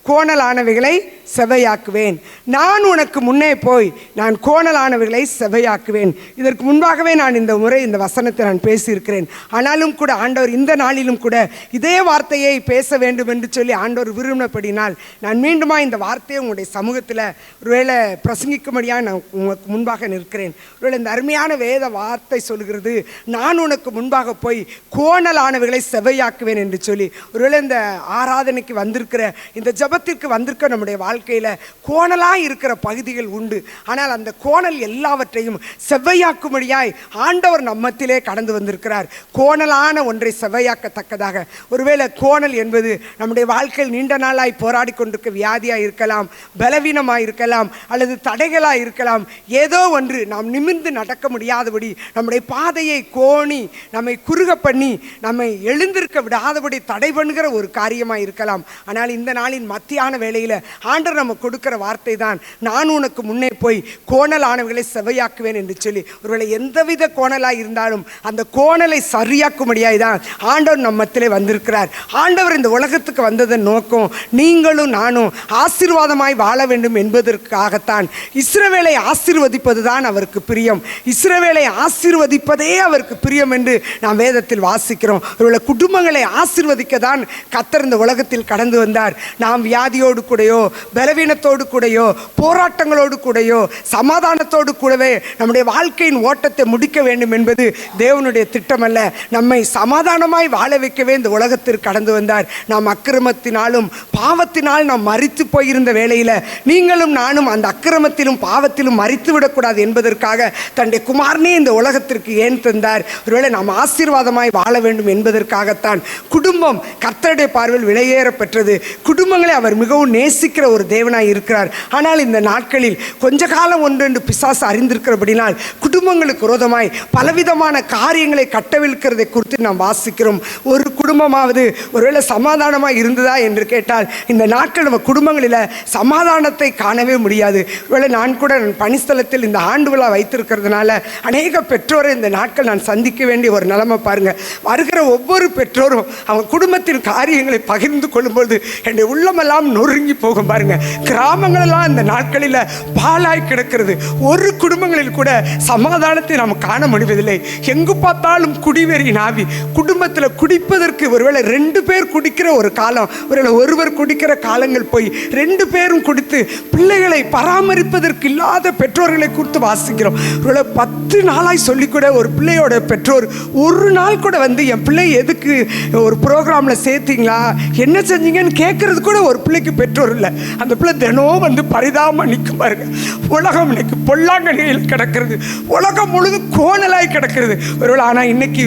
கோணலானவைகளை செவையாக்குவேன். நான் உனக்கு முன்னே போய் நான் கோணலானவைகளை செவையாக்குவேன். இதற்கு முன்பாகவே நான் இந்த முறை இந்த வசனத்தை நான் பேசியிருக்கிறேன். ஆனாலும் கூட ஆண்டவர் இந்த நாளிலும் கூட இதே வார்த்தையை பேச வேண்டும் என்று சொல்லி ஆண்டவர் விரும்பினபடினால் நான் மீண்டுமா இந்த வார்த்தையை உங்களுடைய சமூகத்தில் ஒருவேளை பிரசங்கிக்கும்படியாக நான் உங்களுக்கு முன்பாக நிற்கிறேன். ஒருவேளை இந்த அருமையான வேத வார்த்தை சொல்கிறது, நான் உனக்கு முன்பாக போய் கோணலானவைகளை செவையாக்குவேன் என்று சொல்லி. ஒருவேளை இந்த ஆராதனைக்கு வந்திருக்கிற, இந்த ஜபத்திற்கு வந்திருக்க நம்முடைய வாழ்க்கையில் கோணலாய் இருக்கிற பகுதிகள் உண்டு. ஆனால் அந்த கோணல் எல்லாவற்றையும் செவ்வையாக்கும்படியாய் ஆண்டவர் நம்மத்திலே கடந்து வந்திருக்கிறார். கோணலான ஒன்றை செவ்வையாக்கத்தக்கதாக. ஒருவேளை கோணல் என்பது நம்முடைய வாழ்க்கையில் நீண்ட நாளாய் போராடி கொண்டிருக்க வியாதியாக இருக்கலாம், பலவீனமாக இருக்கலாம், அல்லது தடைகளாக இருக்கலாம். ஏதோ ஒன்று நாம் நிமிர்ந்து நடக்க முடியாதபடி நம்முடைய பாதையை கோணி நம்மை குறுக பண்ணி நம்மை எழுந்திருக்க விடாதபடி தடை பண்ணுகிற ஒரு காரியமாக இருக்கலாம். ஆனால் இந்த நாளின் மத்தியான வேளையில் ஆண்டவர் நம்ம கொடுக்கிற வார்த்தை தான், நான் உனக்கு முன்னே போய் கோணலானவைகளை செவையாக்குவேன் என்று சொல்லி. ஒருவேளை எந்தவித கோணலாக இருந்தாலும் அந்த கோணலை சரியாக்கும்படியாய் தான் ஆண்டவர் நம்ம மத்தியிலே வந்திருக்கிறார். ஆண்டவர் இந்த உலகத்துக்கு வந்ததன் நோக்கம் நீங்களும் நானும் ஆசீர்வாதமாய் வாழ வேண்டும் என்பதற்காகத்தான். இஸ்ரவேலை ஆசீர்வதிப்பது தான் அவருக்கு பிரியம். இஸ்ரவேலை ஆசீர்வதிப்பதே அவருக்கு பிரியம் என்று நாம் வேதத்தில் வாசிக்கிறோம். ஒருவேளை குடும்பங்களை ஆசீர்வதிக்க தான் கர்த்தர் இந்த உலகத்தில் கடந்து வந்தார். நாம் வியாதியோடு கூடயோ, பலவீனத்தோடு கூடயோ, போராட்டங்களோடு கூடயோ, சமாதானத்தோடு கூடவே நம்முடைய வாழ்க்கையின் ஓட்டத்தை முடிக்க வேண்டும் என்பது தேவனுடைய திட்டம் அல்ல. நம்மை சமாதானமாய் வாழ வைக்கவே இந்த உலகத்திற்கு கடந்து வந்தார். நாம் அக்கிரமத்தினாலும் பாவத்தினால் நாம் மரித்து போயிருந்த வேளையில் நீங்களும் நானும் அந்த அக்கிரமத்திலும் பாவத்திலும் மரித்து விடக்கூடாது என்பதற்காக தன்னுடைய குமாரனே இந்த உலகத்திற்கு ஏன் தந்தார்? ஒருவேளை நாம் ஆசீர்வாதமாய் வாழ வேண்டும் என்பதற்காகத்தான். குடும்பம் கர்த்தருடைய பார்வையில் விலையேற பெற்றது. குடும்பங்களை அவர் மிகவும் நேசிக்கிற ஒரு தேவனாய் இருக்கிறார். ஆனால் இந்த நாட்களில் கொஞ்ச காலம் ஒன்றென்று பிசாசு அறிந்திருக்கிறபடினால் குடும்பங்களுக்கு விரோதமாய் பலவிதமான காரியங்களை கட்டவிழ்க்கிறதை குறித்து நாம் வாசிக்கிறோம். ஒரு குடும்பமாவது ஒருவேளை சமாதானமாக இருந்ததா என்று கேட்டால் இந்த நாட்கள் நம்ம குடும்பங்களில் சமாதானத்தை காணவே முடியாது. ஒருவேளை நான் கூட பணிஸ்தலத்தில் இந்த ஆண்டு விழா வைத்திருக்கிறதுனால அநேக பெற்றோரை இந்த நாட்கள் நான் சந்திக்க வேண்டிய ஒரு நிலைமை பாருங்க. வருகிற ஒவ்வொரு பெற்றோரும் அவங்க குடும்பத்தின் காரியங்களை பகிர்ந்து கொள்ளும்போது என்னுடைய உள்ளமெல்லாம் நொறுங்கி போகும் பாருங்க. கிராமங்களெல்லாம் இந்த நாட்களில் பாலாய் கிடக்கிறது. ஒரு குடும்பங்களில் கூட சமாதானத்தை நாம் காண முடிவதில்லை. எங்கு பார்த்தாலும் குடிவெறியின் ஆவி. குடும்பத்தில் குடிப்பதற்கு ஒருவேளை 2 பேர் குடிக்கிற ஒரு காலம், ஒருவேளை ஒருவர் குடிக்கிற காலங்கள் போய் 2 பேரும் குடித்து பிள்ளைகளை பராமரிப்பதற்கு இல்லாத பெற்றோர்களை குறித்து வாசிக்கிறோம். ஒருவேளை 10 நாளாய் சொல்லிக்கூட ஒரு பிள்ளையோட பெற்றோர் ஒரு நாள் கூட வந்து என் பிள்ளை எதுக்கு ஒரு ப்ரோக்ராமில் சேர்த்தீங்களா, என்ன செஞ்சீங்கன்னு கேட்கறது கூட ஒரு பிள்ளைக்கு பெற்றோர் இல்லை. அந்த பிள்ளை தினம் வந்து பரிதாபமாக நிற்கும் பாருங்க. உலகம் இன்னைக்கு பொல்லாங்கனியில் கிடக்கிறது. உலகம் முழுதும் கோணலாய் கிடக்கிறது. ஒருவேளை ஆனால் இன்னைக்கு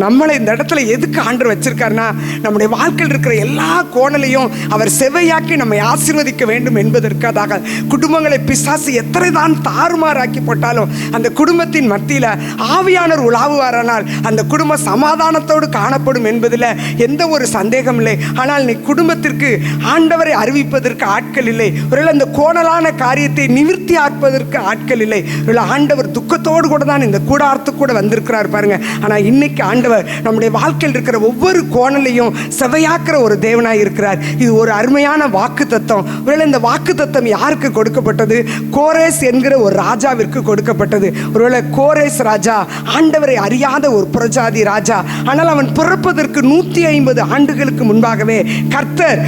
நம்மளை இந்த இடத்துல எதுக்கு ஆண்டவர் வச்சிருக்காருன்னா, நம்முடைய வாழ்க்கையில் இருக்கிற எல்லா கோணலையும் அவர் செவையாக்கி நம்மை ஆசீர்வதிக்க வேண்டும் என்பதற்காக. குடும்பங்களை பிசாசு எத்தனை தான் தாறுமாறாக்கி போட்டாலும் அந்த குடும்பத்தின் மத்தியில் ஆவியானவர் உலாவுவாரானால் அந்த குடும்பம் சமாதானத்தோடு காணப்படும் என்பதில் எந்த ஒரு சந்தேகம் இல்லை. ஆனால் நீ குடும்பத்திற்கு ஆண்டவரை அறிவிப்பதற்கு ஆட்கள் இல்லை. ஒருவேளை அந்த கோணலான காரியத்தை நிவர்த்தி ஆற்பதற்கு ஆட்கள் இல்லை. ஒருவேளை ஆண்டவர் துக்கத்தோடு கூட தான் இந்த கூடாரத்துக்கு கூட வந்திருக்கிறார் பாருங்க. ஆனால் இன்னைக்கு ஆண்டவர் நம்முடைய வாழ்க்கையில் இருக்கிற ஒவ்வொரு கோணலையும் செவையாக்குற ஒரு தேவனாய் இருக்கிறார். இது ஒரு அருமையான வாக்கு தத்தம். ஒருவேளை இந்த வாக்கு தத்தம் யாருக்கு கொடுக்கப்பட்டது? கோரேஸ் என்கிற ஒரு ராஜாவிற்கு கொடுக்கப்பட்டது. ஒருவேளை கோரேஸ் ராஜா ஆண்டவரை அறியாத ஒரு புறஜாதி ராஜா. ஆனால் அவன் பிறப்பதற்கு 150 ஆண்டுகளுக்கு முன்பாகவே கர்த்தர்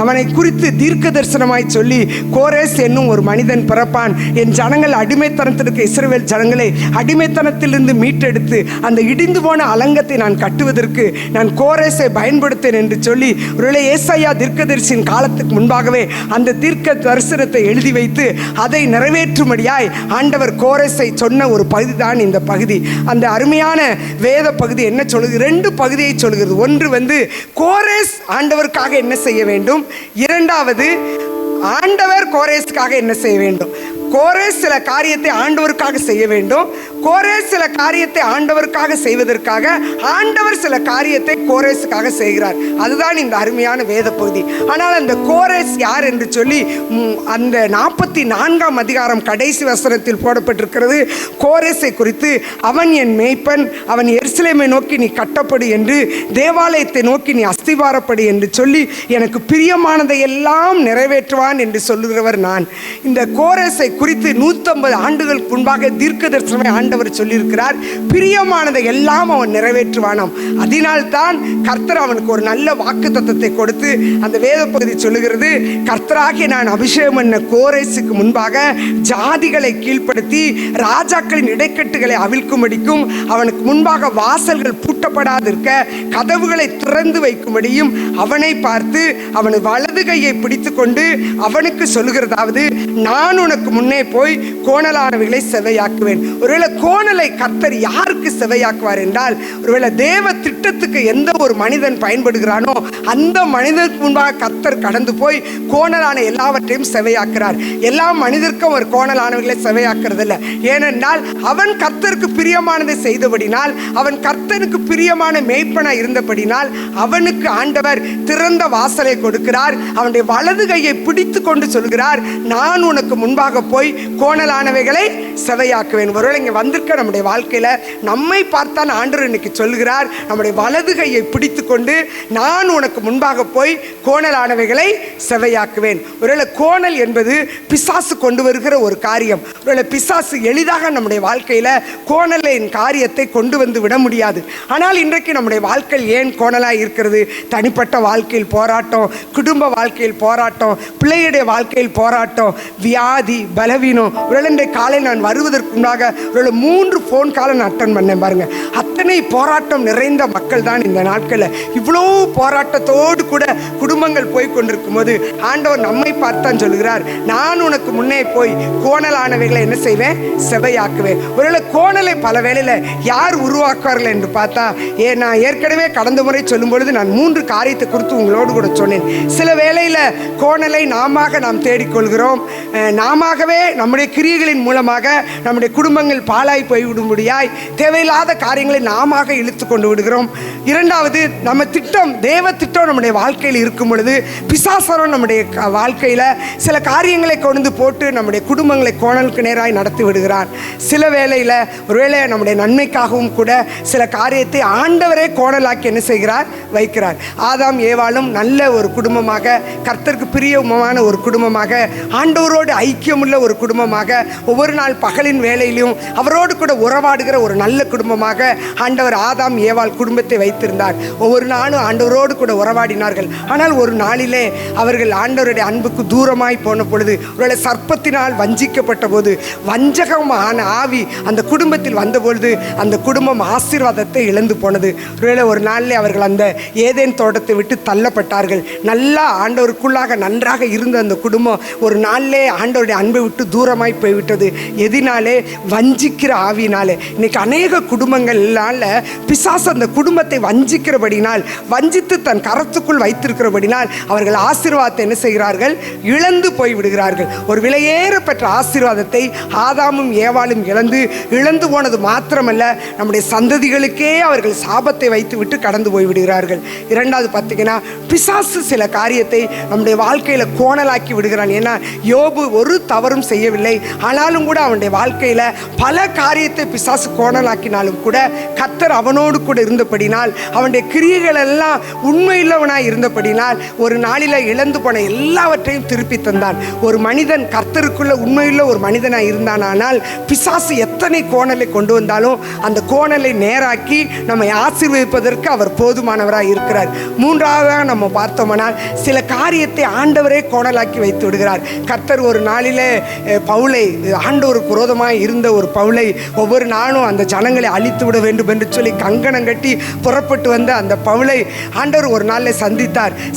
அவனை குறித்து தீர்க்க தரிசனமாய் சொல்லி, கோரேஸ் என்னும் ஒரு மனிதன் பிறப்பான். என் ஜனங்கள் அடிமைத்தனத்திற்கு இஸ்ரவேல் ஜனங்களை அடிமைத்தனத்திலிருந்து மீட்டெடுத்து அந்த இடிந்து போன அலங்கத்தை நான் கட்டுவதற்கு நான் கோரேஸை பயன்படுத்தேன் என்று சொல்லி ஒருவேளை ஏசாயா தீர்க்கதரிசியின் காலத்துக்கு முன்பாகவே அந்த தீர்க்க தரிசனத்தை எழுதி வைத்து அதை நிறைவேற்றும்படியாய் ஆண்டவர் கோரேஸை சொன்ன ஒரு பகுதி தான் இந்த பகுதி. அந்த அருமையான வேத பகுதி என்ன சொல்லுது? 2 பகுதியை சொல்கிறது. ஒன்று வந்து கோரேஸ் ஆண்டவருக்காக என்ன செய்ய வேண்டும், இரண்டாவது ஆண்டவர் கோரேஸுக்காக என்ன செய்ய வேண்டும். கோரேஸ் சில காரியத்தை ஆண்டவருக்காக செய்ய வேண்டும், கோரேஸ் சில காரியத்தை ஆண்டவருக்காக செய்வதற்காக ஆண்டவர் சில காரியத்தை கோரேஸுக்காக செய்கிறார். அதுதான் இந்த அருமையான வேத பகுதி. ஆனால் அந்த கோரேஸ் யார் என்று சொல்லி அந்த 44ஆம் அதிகாரம் கடைசி வசனத்தில் போடப்பட்டிருக்கிறது. கோரேஸை குறித்து, அவன் என் மேய்ப்பன், அவன் எருசலேமை நோக்கி நீ கட்டப்படு என்று, தேவாலயத்தை நோக்கி நீ அஸ்திபாரப்படு என்று சொல்லி எனக்கு பிரியமானதை எல்லாம் நிறைவேற்றுவான் என்று சொல்லுகிறவர் நான். இந்த கோரேஸை குறித்து 150 ஆண்டுகளுக்கு முன்பாக தீர்க்க தரிசனமே ஆண்டவர் சொல்லியிருக்கிறார். பிரியமானதை எல்லாம் அவன் நிறைவேற்றுவானாம். அதனால்தான் கர்த்தர் அவனுக்கு ஒரு நல்ல வாக்கு தத்தத்தை கொடுத்து அந்த வேத பகுதி சொல்லுகிறது, கர்த்தராகிய நான் அபிஷேகம் பண்ண கோரேஸுக்கு முன்பாக ஜாதிகளை கீழ்ப்படுத்தி ராஜாக்களின் இடைக்கட்டுகளை அவிழ்க்கும்படிக்கும் அவனுக்கு முன்பாக வாசல்கள் பூட்டப்படாதிருக்க கதவுகளை திறந்து வைக்கும்படியும் அவனை பார்த்து அவனை வலது கையை பிடித்து கொண்டு அவனுக்கு சொல்லுகிறதாவது, நான் உனக்கு முன்னே போய் கோணலானவைகளை செவையாக்குவேன். ஒருவேளை கோணலை கர்த்தர் யாருக்கு செவையாக்குவார் என்றால், ஒருவேளை தேவ திட்டத்துக்கு எந்த ஒரு மனிதன் பயன்படுகிறானோ அந்த மனிதனுக்கு முன்பாக கர்த்தர் கடந்து போய் கோணலான எல்லாவற்றையும் செவையாக்குறார். எல்லா மனிதருக்கும் ஒரு கோணலானவைகளை செவையாக்குறது இல்லை. ஏனென்றால் அவன் கர்த்தருக்கு பிரியமானதை செய்தபடினால், அவன் கர்த்தனுக்கு பிரியமான மேய்ப்பனா இருந்தபடினால் அவனுக்கு ஆண்டவர் திறந்த வாசலை கொடுக்கிறார். அவனுடைய வலது கையை பிடித்து கொண்டு சொல்கிறார், நான் உனக்கு முன்பாக போய் கோணலானவைகளை செவையாக்குவேன். ஒருவேளை இங்கே வந்திருக்க நம்முடைய வாழ்க்கையில் நம்மை பார்த்தான் ஆண்டவர் இன்னைக்கு சொல்கிறார், நம்முடைய வலது கையை பிடித்து கொண்டு நான் உனக்கு முன்பாக போய் கோணலானவைகளை செவையாக்குவேன். ஒருவேளை கோணல் என்பது பிசாசு கொண்டு வருகிற ஒரு காரியம். ஒருவேளை பிசாசு எளிதாக நம்முடைய வாழ்க்கையில் கோணலின் காரியத்தை கொண்டு வந்து விட முடியாது. ஆனால் இன்றைக்கு நம்முடைய வாழ்க்கையில் ஏன் கோணலாக இருக்கிறது? தனிப்பட்ட வாழ்க்கையில் போராட்டம், குடும்ப வாழ்க்கையில் போராட்டம், பிள்ளையுடைய வாழ்க்கையில் போராட்டம், வியாதி, பலவீனம். ஒருவேளை இன்றைய காலையில் நான் வருவதற்கு முன்பாக ஒரு 3 ஃபோன் காலை நான் அட்டன் பண்ணேன் பாருங்க. அத்தனை போராட்டம் நிறைந்த மக்கள் தான் இந்த நாட்களில். இவ்வளோ போராட்டத்தோடு கூட குடும்பங்கள் போய் கொண்டிருக்கும் போது ஆண்டவர் நம்மை பார்த்தான் சொல்கிறார், நான் உனக்கு முன்னே போய் கோணலானவைகளை என்ன செய்வேன்? செவையாக்குவேன். ஒருவேளை கோணலை பல வேளையில் யார் உருவாக்குவார்கள் என்று பார்த்தா, நான் ஏற்கனவே கடந்த முறை சொல்லும் பொழுது நான் 3 காரியத்தை குறித்து உங்களோடு கூட சொன்னேன். சில வேளையில் கோணலை நாம் தேடிக்கொள்கிறோம். நாமவே நம்முடைய கிரியைகளின் மூலமாக நம்முடைய குடும்பங்கள் பாழாய் போய்விடும்படியாய் தேவையில்லாத காரியங்களை நாம இழுத்து கொண்டு விடுகிறோம். இரண்டாவது, நம்ம திட்டம், தேவ திட்டம் நம்முடைய வாழ்க்கையில் இருக்கும் பொழுது பிசாசனம் நம்முடைய வாழ்க்கையில் சில காரியங்களை கொண்டு போட்டு நம்முடைய குடும்பங்களை கோணலுக்கு நேராய் நடத்தி விடுகிறார். சில வேளையில் ஒருவேளை நம்முடைய நன்மைக்காகவும் கூட சில காரியத்தை ஆண்டவரே கோணலாக்கி என்ன செய்கிறார்? வைக்கிறார். ஆதாம் ஏவாளும் நல்ல ஒரு குடும்பமாக, கர்த்தருக்கு பிரியமான ஒரு குடும்பமாக, ஆண்டவரோடு ஐக்கியமுள்ள ஒரு குடும்பமாக, ஒவ்வொரு நாள் பகலின் வேளையிலும் அவரோடு கூட உறவாடுகிற ஒரு நல்ல குடும்பமாக ஆண்டவர் ஆதாம் ஏவாள் குடும்பத்தை வைத்திருந்தார். ஒவ்வொரு நாளும் ஆண்டவரோடு கூட உறவாடினார்கள். ஆனால் ஒரு நாளிலே அவர்கள் ஆண்டவருடைய அன்புக்கு தூரமாய் போன பொழுது, ஒருவேளை சர்ப்பத்தினால் வஞ்சிக்கப்பட்ட போது, வஞ்சகமான ஆவி அந்த குடும்பத்தில் வந்த பொழுது அந்த குடும்பம் ஆசீர்வாதத்தை இழந்து போனது. ஒருவேளை ஒரு நாளிலே அவர்கள் அந்த ஏதேன் தோட்டத்தை விட்டு தள்ளப்பட்டார்கள். நல்லா ஆண்டவருக்குள்ளாக நன்றாக இருந்த அந்த குடும்பம் ஒரு நாளிலே ஆண்டவருடைய அன்பை விட்டு தூரமாய் போய்விட்டது. எதினாலே? வஞ்சிக்கிற ஆவியினாலே. இன்னைக்கு அநேக குடும்பங்கள்னால பிசாசு அந்த குடும்பத்தை வஞ்சிக்கிறபடினால், வஞ்சித்து தன் கரத்துக்குள் வைத்திருக்கிறபடினால் அவர்கள் ஆசீர்வாதத்தை என்ன செய்கிறார்கள்? இழந்து போய்விடுகிறார்கள். ஒரு விலையேற பெற்ற ஆசீர்வாதத்தை ஆதாமும் ஏவாளும் இழந்து போனது மாத்திரமல்ல, நம்முடைய சந்ததிகளுக்கே அவர்கள் சாபத்தை வைத்து விட்டு கடந்து போய்விடுகிறார்கள். இரண்டாவது பார்த்தீங்கன்னா, பிசாசு சில காரியத்தை நம்முடைய வாழ்க்கையில் கோணலாக்கி விடுகிறான். ஏன்னா யோபு ஒரு தவறும் செய்யவில்லை, ஆனாலும் கூட அவனுடைய வாழ்க்கையில் பல காரியத்தை பிசாசு கோணலாக்கினாலும் கூட கர்த்தர் அவனோடு கூட இருந்தபடினால், அவனுடைய கிரியைகள் எல்லாம் உண்மையுள்ளவனாய் இருந்தபடினால் ஒரு நாளில் இழந்து போன எல்லாவற்றையும் திருப்பி தந்தான். ஒரு மனிதன் கர்த்தருக்குள்ள உண்மையுள்ள ஒரு மனிதனாய் இருந்தானால் பிசாசு எத்தனை கோணலை கொண்டு வந்தாலும் அந்த கோணலை நேராக்கி நம்மை ஆசீர்வதிப்பதற்கு அவர் போதுமானவராக இருக்கிறார். மூன்றாவதாக நம்ம பார்த்தோம்னால், சில காரியத்தை ஆண்டவரே கோணலாக்கி வைத்து விடுகிறார். கர்த்தர் ஒரு நாளிலே பவுலை, ஆண்டவருக்கு விரோதமாக இருந்த ஒரு பவுலை ஒவ்வொரு நாளும் அந்த ஜனங்களை அழித்து விட வேண்டும் என்று சொல்லி கங்கணம் கட்டி புறப்பட்டு வந்த அந்த பவுலை ஆண்டவர் ஒரு நாளில்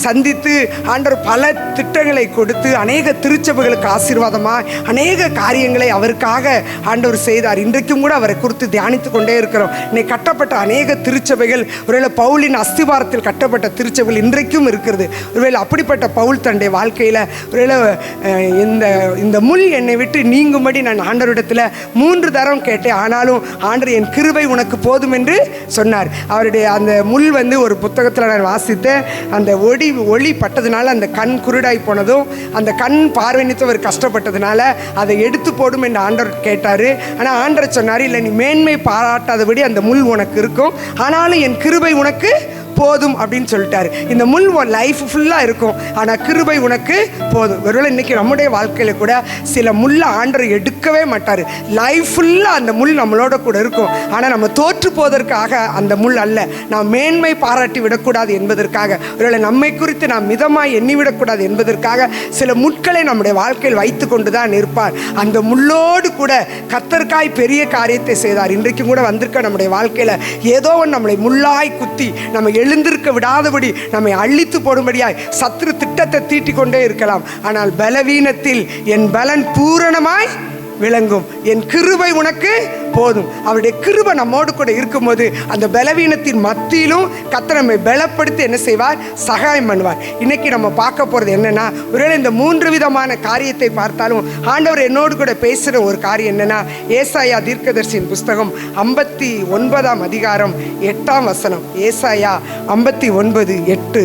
சந்தித்து ஆண்டவர் பல திட்டங்களை கொடுத்து அநேக திருச்சபைகளுக்கு ஆசீர்வாதமாக அநேக காரியங்களை அவருக்காக ஆண்டவர் செய்தார். இன்றைக்கும் கூட அவரை குறித்து தியானித்து கொண்டே இருக்கிறோம். இன்னைக்கு கட்டப்பட்ட அநேக திருச்சபைகள், ஒருவேளை பவுலின் அஸ்திவாரத்தில் கட்டப்பட்ட திருச்சபைகள் இன்றைக்கும் இருக்கிறது. ஒருவேளை அப்படிப்பட்ட பவுல் தன்னுடைய வாழ்க்கையில் ஒருவேளை இந்த முள் என்னை விட்டு நீங்கும்படி நான் ஆண்டவரிடத்தில் 3 தரம் கேட்டேன். ஆனாலும் ஆண்டவர் என் கிருபை உனக்கு போதும் என்று சொன்னார். அவருடைய அந்த முள் வந்து ஒரு புத்தகத்தில் நான் வாசித்தேன். அந்த ஒளி பட்டதுனால அந்த கண் குருடாய் போனதும், அந்த கண் பார்வையிட்டு அவர் கஷ்டப்பட்டதுனால அதை எடுத்து போடும் என்று ஆண்டவர் கேட்டார். ஆனால் ஆண்டவர் சொன்னார், இல்லை, நீ மேன்மை பாராட்டாதபடி அந்த முள் உனக்கு இருக்கும், ஆனாலும் என் கிருபை உனக்கு போதும் அப்படின்னு சொல்லிட்டாரு. இந்த முள் லைஃப் ஃபுல்லாக இருக்கும், ஆனால் கிருபை உனக்கு போதும். ஒருவேளை இன்னைக்கு நம்முடைய வாழ்க்கையில் கூட சில முள்ளை ஆண்டவர் எடுக்கவே மாட்டார். லைஃப் ஃபுல்லாக அந்த முள் நம்மளோட கூட இருக்கும். ஆனால் நம்ம தோற்று போவதற்காக அந்த முள் அல்ல, நாம் மேன்மை பாராட்டி விடக்கூடாது என்பதற்காக, ஒருவேளை நம்மை குறித்து நாம் மிதமாய் எண்ணிவிடக்கூடாது என்பதற்காக சில முட்களை நம்முடைய வாழ்க்கையில் வைத்து கொண்டு தான் இருப்பார். அந்த முள்ளோடு கூட கர்த்தருக்காய் பெரிய காரியத்தை செய்தார். இன்றைக்கும் கூட வந்திருக்க நம்முடைய வாழ்க்கையில் ஏதோ ஒன்று நம்மளை முள்ளாய் குத்தி நம்ம எழுந்திருக்க விடாதபடி நம்மை அழித்து போடும்படியாய் சத்துரு திட்டத்தை தீட்டிக் கொண்டே இருக்கலாம். ஆனால் பலவீனத்தில் என் பலன் பூரணமாய் விளங்கும், என் கிருபை உனக்கு போதும். அவருடைய கிருபை நம்மோடு கூட இருக்கும்போது அந்த பலவீனத்தின் மத்தியிலும் கர்த்தர் நம்மை பலப்படுத்தி என்ன செய்வார்? சகாயம் பண்ணுவார். இன்னைக்கு நம்ம பார்க்க போகிறது என்னன்னா, ஒருவேளை இந்த 3 விதமான காரியத்தை பார்த்தாலும் ஆண்டவர் என்னோடு கூட பேசுகிற ஒரு காரியம் என்னன்னா, ஏசாயா தீர்க்கதரிசியின் புஸ்தகம் 59ஆம் அதிகாரம் 8ஆம் வசனம். ஏசாயா 59:8.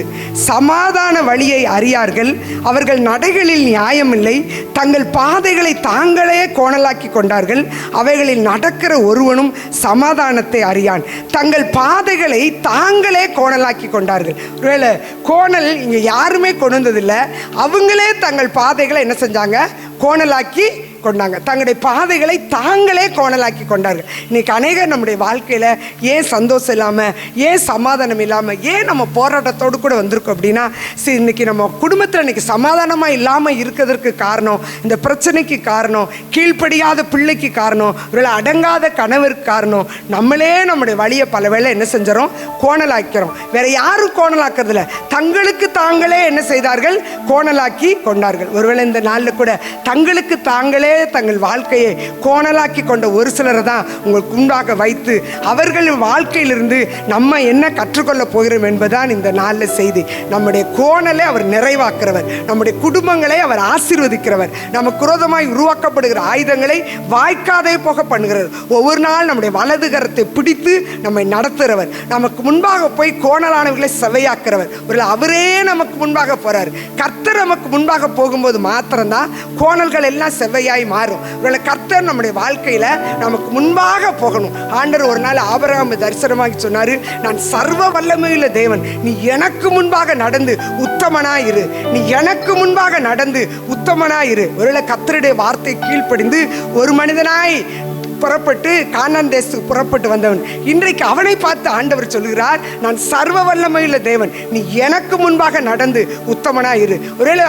சமாதான வழியை அறியார்கள், அவர்கள் நடைகளில் நியாயமில்லை, தங்கள் பாதைகளை தாங்களே கோணலாக்கி கொண்டார்கள், அவைகளில் நடக்கிற ஒருவனும் சமாதானத்தை அறியான், தங்கள் பாதைகளை தாங்களே கோணலாக்கி கொண்டார்கள். ஒருவேளை கோணல் இங்கே யாருமே கொண்டு வந்ததில்லை, அவங்களே தங்கள் பாதைகளை என்ன செஞ்சாங்க? கோணலாக்கி கொண்டாங்க. தங்களுடைய பாதைகளை தாங்களே கோணலாக்கி கொண்டார்கள். இன்னைக்கு அநேகர் நம்முடைய வாழ்க்கையில் ஏன் சந்தோஷம் இல்லாமல், ஏன் சமாதானம் இல்லாமல், ஏன் நம்ம போராட்டத்தோடு கூட வந்திருக்கோம் அப்படின்னா, சரி, இன்னைக்கு நம்ம குடும்பத்தில் இன்னைக்கு சமாதானமாக இல்லாமல் இருக்கிறதுக்கு காரணம், இந்த பிரச்சனைக்கு காரணம், கீழ்ப்படியாத பிள்ளைக்கு காரணம், ஒரு அடங்காத கணவருக்கு காரணம், நம்மளே நம்முடைய வழியை பல வேளை என்ன செஞ்சிடறோம்? கோணலாக்கிறோம். வேற யாரும் கோணலாக்குறதில்ல, தங்களுக்கு தாங்களே என்ன செய்தார்கள்? கோணலாக்கி கொண்டார்கள். ஒருவேளை இந்த நாளில் கூட தங்களுக்கு தாங்களே தங்கள் வாழ்க்கையை கோணலாக்கி கொண்ட ஒரு சிலரை தான் உங்களுக்கு முன்பாக வைத்து அவர்களின் வாழ்க்கையிலிருந்து நம்ம என்ன கற்றுக்கொள்ள போகிறோம் என்பதுதான் இந்த நாளில் செய்தி. நம்முடைய கோணலை அவர் நிறைவாக்குறவர், நம்முடைய குடும்பங்களை அவர் ஆசீர்வதிக்கிறவர், நமக்கு விரோதமாய் உருவாக்கப்படுகிற ஆயுதங்களை வாய்க்காதே போக பண்ணுகிறவர், ஒவ்வொரு நாள் நம்முடைய வலது கரத்தை பிடித்து நம்மை நடத்துகிறவர், நமக்கு முன்பாக போய் கோணலானவர்களை செவையாக்குறவர். ஒரு அவரே நமக்கு முன்பாக போறார். கர்த்தர் நமக்கு முன்பாக போகும்போது மாத்திரம்தான் கோணல்கள் எல்லாம் செவ்வையாய் மாறும். ஒருவேளை கர்த்தர் நம்முடைய வாழ்க்கையில நமக்கு முன்பாக போகணும். ஆண்டவர் ஒரு நாள் ஆபிரகாமை தரிசனமாகி சொன்னாரு, நான் சர்வ வல்லமையுள்ள தேவன், நீ எனக்கு முன்பாக நடந்து உத்தமனாயிரு, நீ எனக்கு முன்பாக நடந்து உத்தமனாயிரு. ஒருவேளை கர்த்தருடைய வார்த்தை கீழ்ப்படிந்து ஒரு மனிதனாய் புறப்பட்டு கானான் தேசத்துக்கு புறப்பட்டு வந்தவன், இன்றைக்கு அவனை பார்த்து ஆண்டவர் சொல்கிறார், நான் சர்வ வல்லமையுள்ள தேவன், நீ எனக்கு முன்பாக நடந்து உத்தமனாயிரு. ஒருவேளை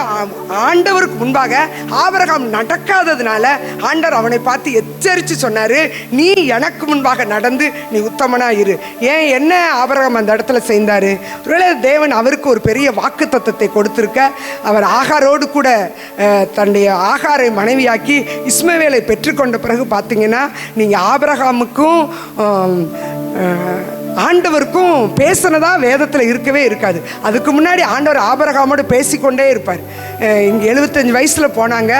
ஆண்டவருக்கு முன்பாக ஆபிரகாம் நடக்காததுனால ஆண்டவர் அவனை பார்த்து எச்சரித்து சொன்னாரு, நீ எனக்கு முன்பாக நடந்து நீ உத்தமனாயிரு. ஏன் என்ன ஆபிரகாம் அந்த இடத்துல செய்தாரு? ஒருவேளை தேவன் அவருக்கு ஒரு பெரிய வாக்கு தத்தத்தை கொடுத்திருக்க, அவர் ஆகாரோடு கூட தன்னுடைய ஆகாரை மனைவியாக்கி இஸ்மவேலை பெற்றுக்கொண்ட பிறகு பார்த்தீங்கன்னா, நீங்கள் ஆபிரகாமுக்கும் ஆண்டவருக்கும் பேசினதா வேதத்தில் இருக்கவே இருக்காது. அதுக்கு முன்னாடி ஆண்டவர் ஆபிரகாமோடு பேசிக்கொண்டே இருப்பார். இங்கே 75 வயசில் போனாங்க,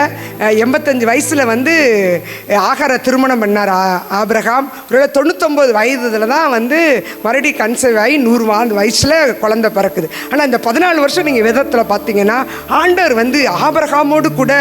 85 வயசில் வந்து ஆகார திருமணம் பண்ணார் ஆபிரகாம். ஒரு 99 வயதில் தான் வந்து மறுபடியும் கன்சீவ் ஆகி 100 வயசில் குழந்தை பிறக்குது. ஆனால் இந்த 14 வருஷம் நீங்கள் வேதத்தில் பார்த்தீங்கன்னா ஆண்டவர் வந்து ஆபிரகாமோடு கூட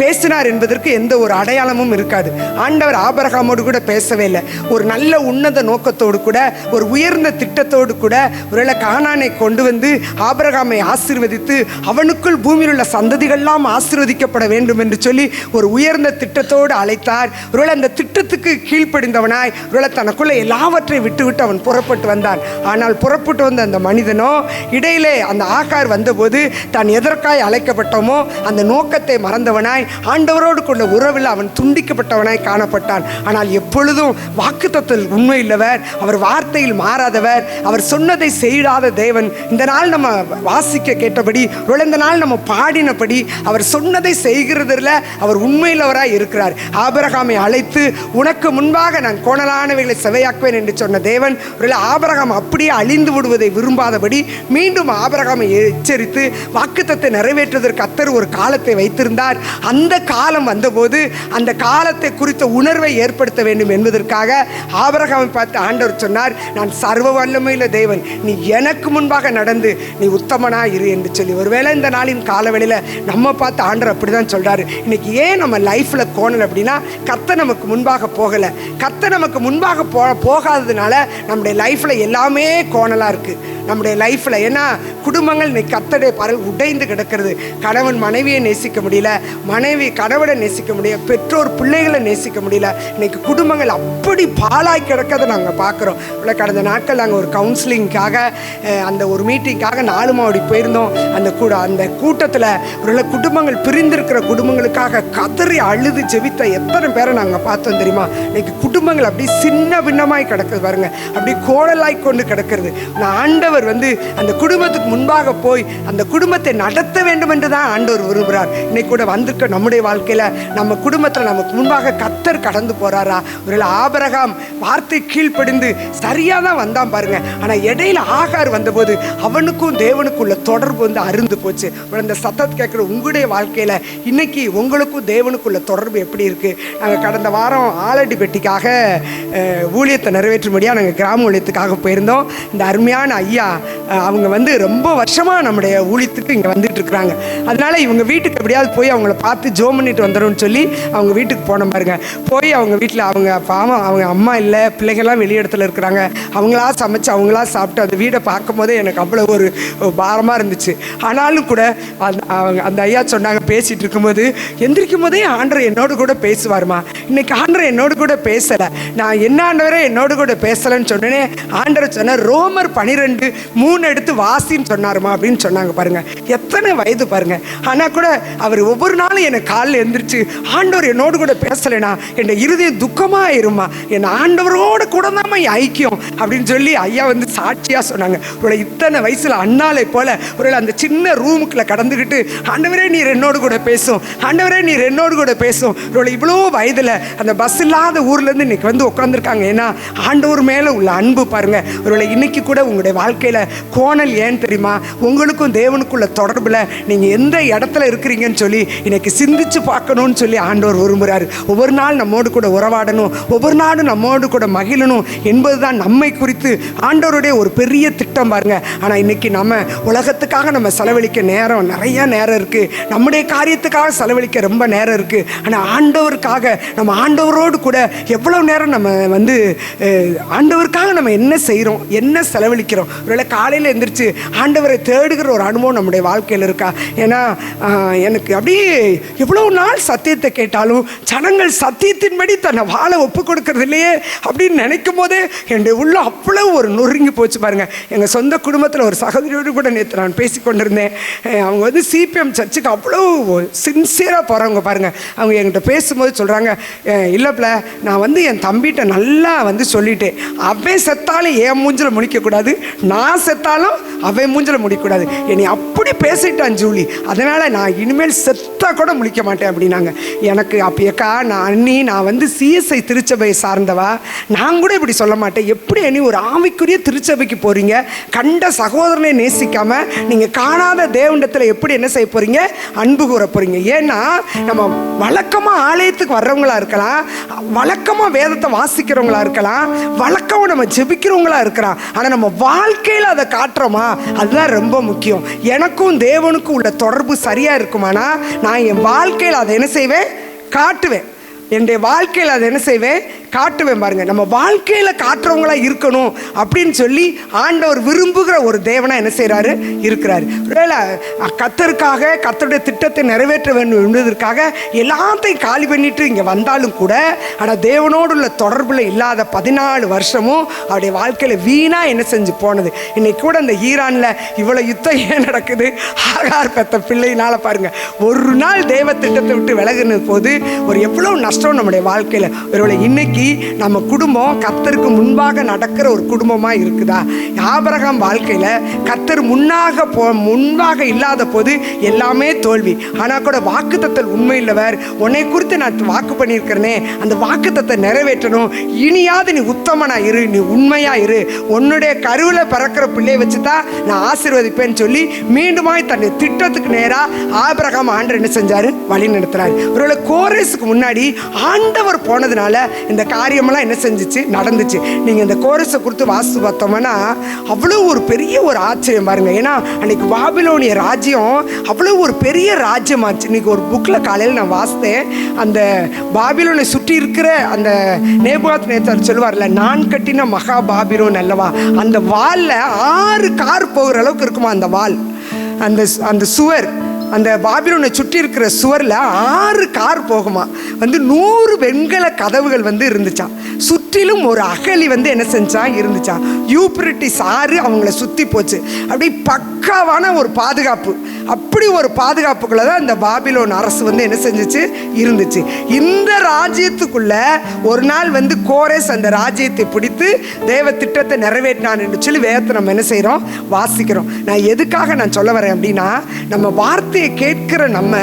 பேசினார் என்பதற்கு எந்த ஒரு அடையாளமும் இருக்காது. ஆண்டவர் ஆபிரகாமோடு கூட பேசவே இல்லை. ஒரு நல்ல உன்னத நோக்கத்தோடு கூட, ஒரு உயர்ந்த திட்டத்தோடு கூட ஒருவேளை கானானை கொண்டு வந்து ஆபிரகாமை ஆசீர்வதித்து அவனுக்குள் பூமியில் உள்ள சந்ததிகள்லாம் ஆசீர்வதிக்கப்பட வேண்டும் என்று சொல்லி ஒரு உயர்ந்த திட்டத்தோடு அழைத்தார். ஒருவேளை அந்த திட்டத்துக்கு கீழ்ப்படிந்தவனாய் ஒருவேளை தனக்குள்ள எல்லாவற்றையும் விட்டு அவன் புறப்பட்டு வந்தான். ஆனால் புறப்பட்டு வந்த அந்த மனிதனோ இடையிலே அந்த ஆகார் வந்தபோது தான் எதற்காய் அழைக்கப்பட்டோமோ அந்த நோக்கத்தை மறந்தவனாய் ஆண்டவரோடு கொண்ட உறவில் அவன் துண்டிக்கப்பட்டவனாய் காணப்பட்டான். ஆனால் எப்பொழுதும் வாக்குத்தத்தத்தில் உண்மை இல்லவர், அவர் வார்த்தையில் மாறாதவர், அவர் சொன்னதை செய்யாத தேவன். இந்த நாள் நம்ம வாசிக்க கேட்டபடி, இந்த நாள் நம்ம பாடினபடி அவர் சொன்னதை செய்கிறதுல அவர் உண்மையிலவராய் இருக்கிறார். ஆபிரகாமை அழைத்து உனக்கு முன்பாக நான் கோணலானவைகளை செவையாக்குவேன் என்று சொன்ன தேவன் ஆபிரகாம் அப்படியே அழிந்து விடுவதை விரும்பாதபடி மீண்டும் ஆபிரகாமை எச்சரித்து வாக்குத்தத்தை நிறைவேற்றுவதற்கு கர்த்தர் ஒரு காலத்தை வைத்திருந்தார். அந்த காலம் வந்தபோது அந்த காலத்தை குறித்த உணர்வை ஏற்படுத்த வேண்டும் என்பதற்காக ஆபிரகாமை பார்த்து ஆண்டவர் சொன்னார், நான் சர்வ வல்லமையுள்ள தேவன், நீ எனக்கு முன்பாக நடந்து நீ உத்தமனா இரு என்று சொல்லி. ஒருவேளை இந்த நாளின் காலவெளியில் நம்ம பார்த்து ஆண்டவர் அப்படிதான் சொல்றாரு. இன்னைக்கு ஏன் நம்ம லைஃப்ல கோணல் அப்படின்னா, கர்த்தர் நமக்கு முன்பாக போகலை. கர்த்தர் நமக்கு முன்பாக போகாததுனால நம்முடைய லைஃப்ல எல்லாமே கோணலா இருக்கு. நம்முடைய லைஃப்ல ஏன்னா குடும்பங்கள் இன்னைக்கு கர்த்தருடைய பரல் உடைந்து கிடக்கிறது. கணவன் மனைவியை நேசிக்க முடியல, மனைவி கணவனை நேசிக்க முடியல, பெற்றோர் பிள்ளைகளை நேசிக்க முடியல. இன்னைக்கு குடும்பங்கள் அப்படி பாழாய் கிடக்கிறத நாங்கள் பார்க்குறோம். கடந்த நாட்கள் நாங்கள் ஒரு கவுன்சிலிங்காக அந்த ஒரு மீட்டிங்காக 4 மாவடி போயிருந்தோம். அந்த கூட்டத்தில் ஒரு குடும்பங்கள் பிரிந்திருக்கிற குடும்பங்களுக்காக கதறி அழுது ஜெபித்த எத்தனை பேரை நாங்கள் பார்த்தோம் தெரியுமா? இன்னைக்கு குடும்பங்கள் அப்படி சின்ன பின்னமாய் கிடக்குது பாருங்க, அப்படி கோடலாய் கொண்டு கிடக்கிறது. ஆண்டவர் அந்த குடும்பத்துக்கு முன்பாக போய் அந்த குடும்பத்தை நடத்த வேண்டும் என்று தான் ஆண்டவர் விரும்புகிறார். இன்னைக்கு கூட வந்திருக்க நம்முடைய வாழ்க்கையில நம்ம குடும்பத்தில் நமக்கு முன்பாக கர்த்தர் கடந்து போறாரா? ஒரு ஆபிரகாம் வார்த்தை கீழ்ப்படிந்து சரியா தான் வந்தான் பாருங்க. ஆனா இடையில ஆகார் வந்தபோது அவனுக்கும் தேவனுக்குள்ள தொடர்பு அருந்து போச்சு. இந்த சத்தத்தை கேட்கிற உங்களுடைய வாழ்க்கையில இன்னைக்கு உங்களுக்கும் தேவனுக்குள்ள தொடர்பு எப்படி இருக்கு? நாங்கள் கடந்த வாரம் ஆலடி பெட்டிக்காக ஊழியத்தை நிறைவேற்றும்படியா நாங்கள் கிராம ஊழியத்துக்காக போயிருந்தோம். இந்த அருமையான ஐயா அவங்க ரொம்ப வருஷமா நம்முடைய ஊழியத்துக்கு இங்க வந்துட்டு இருக்கிறாங்க. அதனால இவங்க வீட்டுக்கு எப்படியாவது போய் அவங்கள பார்த்து ஜோம் பண்ணிட்டு வந்துடும் சொல்லி அவங்க வீட்டுக்கு போன பாருங்க. போய் அவங்க வீட்டில் அவங்க பாவம், அவங்க அம்மா இல்லை, பிள்ளைகள்லாம் வெளியிடத்துல இருக்கிறாங்க. அவங்களா சமைச்சு அவங்களா சாப்பிட்டு அந்த வீடை பார்க்கும் போதே எனக்கு அவ்வளோ ஒரு பாரமாக இருந்துச்சு. ஆனாலும் கூட அந்த ஐயா சொன்னாங்க, பேசிட்டு இருக்கும்போது எந்திரிக்கும் போதே ஆண்டவர் என்னோடு கூட பேசுவாருமா. இன்னைக்கு ஆண்டவர் என்னோடு கூட பேசலை. நான் என்ன ஆண்டவரே என்னோடு கூட பேசலைன்னு சொன்னேனே, ஆண்டவர் சொன்னார் ரோமர் 12:3 எடுத்து வாசின்னு சொன்னாருமா அப்படின்னு சொன்னாங்க பாருங்க. எத்தனை வயது பாருங்க. ஆனா கூட அவர் ஒவ்வொரு நாளும் எனக்கு காலில் எந்திரிச்சு ஆண்டவர் என்னோடு கூட பேசலைனா என் இருதயம் துக்கமா இருமா, என் ஆண்டவரோடு கூட தான் ஐக்கியம் அப்படின்னு சொல்லி ஐயா சாட்சியா சொன்னாங்க. ஒரு இத்தனை வயசுல அண்ணாலை போல ஒரு அந்த சின்ன ரூமுக்குள்ள கடந்துக்கிட்டு ஆண்டவரே நீர் என்னோடு கூட பேசும், ஆண்டவரே நீர் என்னோடு கூட பேசும். இவ்வளோ வயதுல அந்த பஸ் இல்லாத ஊர்ல இருந்து இன்னைக்கு உட்காந்துருக்காங்க. ஏன்னா ஆண்டவர் மேல உள்ள அன்பு பாருங்க. ஒருவேளை இன்னைக்கு கூட உங்களுடைய வாழ்க்கையில கோணல் ஏன் தெரியுமா? உங்களுக்கும் தேவனுக்குள்ள தொடர்புல நீங்க எந்த இடத்துல இருக்கிறீங்கன்னு சொல்லி இன்னைக்கு சிந்திச்சு பார்க்கணும்னு சொல்லி ஆண்டவர் விரும்புகிறாரு. ஒவ்வொரு நாள் நம்மோடு கூட உறவாடணும், ஒவ்வொரு நாளும் நம்மோடு கூட மகிழணும் என்பதுதான் நம்மை குறித்து ஆண்டவருடைய ஒரு பெரிய திட்டம் பாருங்க. ஆனா இன்னைக்கு நம்ம உலகத்துக்காக நம்ம செலவழிக்க நேரம் நிறைய நேரம் இருக்கு, நம்முடைய காரியத்துக்காக செலவழிக்க ரொம்ப நேரம் இருக்கு. ஆனா ஆண்டவருக்காக நம்ம ஆண்டவரோடு கூட எவ்வளவு நேரம் நம்ம ஆண்டவருக்காக நம்ம என்ன செய்யறோம், என்ன செலவழிக்கிறோம்? ஒருவேளை காலையில் எந்திரிச்சு ஆண்டவரை தேடுகிற ஒரு அனுபவம் நம்முடைய வாழ்க்கையில் இருக்கா? ஏன்னா எனக்கு அப்படியே எவ்வளவு நாள் சத்தியத்தை கேட்டாலும் ஜனங்கள் சத்தியத்தின்படி தன்னை வாழ ஒப்பு கொடுக்கறது இல்லையே அப்படின்னு நினைக்கும் போதே என்னுடைய உள்ள அவ்வளவு ஒரு நொறுங்கி போச்சு பாருங்க. எங்கள் சொந்த குடும்பத்தில் ஒரு சகோதரியோடு கூட நேற்று நான் பேசி கொண்டிருந்தேன். அவங்க சிபிஎம் சர்ச்சுக்கு அவ்வளோ சின்சியராக போகிறவங்க பாருங்க. அவங்க என்கிட்ட பேசும்போது சொல்கிறாங்க, இல்லைப்ல நான் என் தம்பிகிட்ட நல்லா சொல்லிட்டேன், அவன் செத்தாலும் என் மூஞ்சில் முடிக்கக்கூடாது, நான் செத்தாலும் அவன் மூஞ்சில் முடிக்கக்கூடாது. என்னை அப்படி பேசிட்டான் ஜூலி, அதனால் நான் இனிமேல் செத்தா கூட முடிக்க மாட்டேன் அப்படின்னாங்க. எனக்கு அப்பேக்கா நான் சிஎஸ்ஐ திருச்சபையை சார்ந்தவா, நான் கூட இப்படி சொல்ல மாட்டேன். எப்படி நீ ஒரு ஆவிக்குரிய திருச்சபைக்கு போகிறீங்க, கண்ட சகோதரனை நேசிக்காம நீங்கள் காணாத தேவனிடத்தில் எப்படி என்ன செய்ய போகிறீங்க, அன்பு கூற போகிறீங்க? ஏன்னா நம்ம வழக்கமாக ஆலயத்துக்கு வர்றவங்களா இருக்கலாம், வழக்கமாக வேதத்தை வாசிக்கிறவங்களா இருக்கலாம், வழக்கமாக நம்ம ஜெபிக்கிறவங்களா இருக்கலாம். ஆனால் நம்ம வாழ்க்கையில் அதை காட்டுறோமா, அதுதான் ரொம்ப முக்கியம். எனக்கும் தேவனுக்கும் உள்ள தொடர்பு சரியாக இருக்குமானா நான் என் வாழ்க்கையில் அதை என்ன செய்வேன், காட்டுவேன். என்னுடைய வாழ்க்கையில் அதை என்ன செய்வேன், காட்டுவேன் பாருங்க. நம்ம வாழ்க்கையில் காட்டுறவங்களா இருக்கணும் அப்படின்னு சொல்லி ஆண்டவர் விரும்புகிற ஒரு தேவனா என்ன செய்கிறாரு, இருக்கிறாரு. ஒருவேளை கர்த்தருக்காக கர்த்தருடைய திட்டத்தை நிறைவேற்ற வேண்டும் என்பதற்காக எல்லாத்தையும் காலி பண்ணிட்டு இங்கே வந்தாலும் கூட, ஆனால் தேவனோடு உள்ள தொடர்பில் இல்லாத 14 வருஷமும் அவருடைய வாழ்க்கையில் வீணாக என்ன செஞ்சு போனது. இன்னைக்கு கூட இந்த ஈரானில் இவ்வளோ யுத்தம் ஏன் நடக்குது? ஆகார் பெத்த பிள்ளையினால பாருங்க. ஒரு நாள் தேவ திட்டத்தை விட்டு விலகுன போது ஒரு எவ்வளோ கஷ்டம் நம்முடைய வாழ்க்கையில். ஒருவேளை இன்னைக்கு நம்ம குடும்பம் கர்த்தருக்கு முன்பாக நடக்கிற ஒரு குடும்பமாக இருக்குதா? ஆபிரகாம் வாழ்க்கையில் கர்த்தர் முன்பாக இல்லாத போது எல்லாமே தோல்வி. ஆனால் கூட வாக்குத்தத்தல் உண்மை இல்லவர், உன்னை குறித்து நான் வாக்கு பண்ணியிருக்கிறேனே, அந்த வாக்குத்தத்தை நிறைவேற்றணும். இனியாவது நீ உத்தமனா இரு, நீ உண்மையா இரு, உன்னுடைய கருவில் பிறக்கிற பிள்ளையை வச்சு தான் நான் ஆசீர்வதிப்பேன்னு சொல்லி மீண்டுமாய் தன்னுடைய திட்டத்துக்கு நேராக ஆபிரகாம் ஆண்டவர் என்ன செஞ்சாரு? வழி நடத்துறாரு. ஒருவேளை கோரேசுக்கு முன்னாடி ஆண்டவர் போனதுனால இந்த காரியமெல்லாம் என்ன செஞ்சிச்சு? நடந்துச்சு. நீங்க இந்த கோரேசை குறித்து வாசித்து பார்த்தோம்னா அவ்வளோ ஒரு பெரிய ஒரு ஆச்சரியம் பாருங்க. ஏன்னா அன்னைக்கு பாபிலோனிய ராஜ்யம் அவ்வளோ ஒரு பெரிய ராஜ்யமாச்சு. இன்னைக்கு ஒரு புக்கில் காலையில் நான் வாசித்தேன். அந்த பாபிலோனை சுற்றி இருக்கிற அந்த நேபுகாத்நேச்சார் சொல்லுவார்ல, நான் கட்டின மகா பாபிலோன் அல்லவா, அந்த வாலில் 6 கார் போகிற அளவுக்கு இருக்குமா அந்த வால், அந்த சுவர், அந்த பாபிலோனை சுற்றி இருக்கிற சுவரில் 6 கார் போகுமா. 100 வெண்கல கதவுகள் இருந்துச்சான். சுற்றிலும் ஒரு அகழி என்ன செஞ்சான்? இருந்துச்சான். யூப்ரட்டிஸ் ஆறு அவங்கள சுற்றி போச்சு. அப்படி பக்காவான ஒரு பாதுகாப்பு. அப்படி ஒரு பாதுகாப்புக்குள்ள தான் இந்த பாபிலோன் அரசு என்ன செஞ்சிச்சு? இருந்துச்சு. இந்த ராஜ்யத்துக்குள்ள ஒரு நாள் கோரேஸ் அந்த ராஜ்யத்தை பிடித்து தேவ திட்டத்தை நிறைவேற்றினான் என்று சொல்லி வேதத்தை நம்ம என்ன செய்கிறோம்? வாசிக்கிறோம். நான் எதுக்காக நான் சொல்ல வரேன் அப்படின்னா, நம்ம வார்த்தையை கேட்கிற நம்ம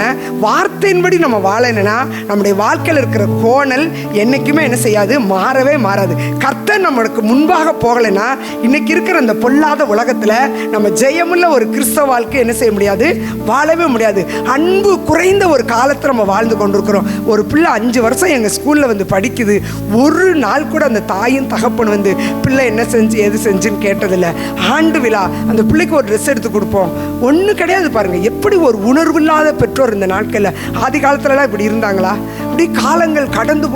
வார்த்தையின்படி நம்ம வாழணும்னா நம்முடைய வாழ்க்கையில் இருக்கிற கோணல் என்னைக்குமே என்ன செய்யாது? மாறவே மாறாது. கர்த்தர் நம்மளுக்கு முன்பாக போகலைன்னா இன்னைக்கு இருக்கிற அந்த பொல்லாத உலகத்தில் நம்ம ஜெயமுள்ள ஒரு கிறிஸ்தவ வாழ்க்கை என்ன செய்ய முடியாது? வாழவே முடியாது. அன்பு குறைந்த ஒரு காலத்தில் நம்ம வாழ்ந்து கொண்டிருக்கிறோம். ஒரு பிள்ளை 5 வருஷம் எங்கள் ஸ்கூலில் படிக்குது. ஒரு நாள் கூட அந்த தாயும் தகப்பன் பிள்ளை என்ன செஞ்சு எது செஞ்சுன்னு கேட்டதில்லை. ஆண்டு விழா அந்த பிள்ளைக்கு ஒரு ட்ரெஸ் எடுத்து கொடுப்போம், ஒன்றும் கிடையாது. பாருங்க எப்படி ஒரு உணர்வில்லாத பெற்றோர் இந்த நாட்களில். ஆதி காலத்துலலாம் இப்படி இருந்தாங்களா? இப்படி காலங்கள் கடந்து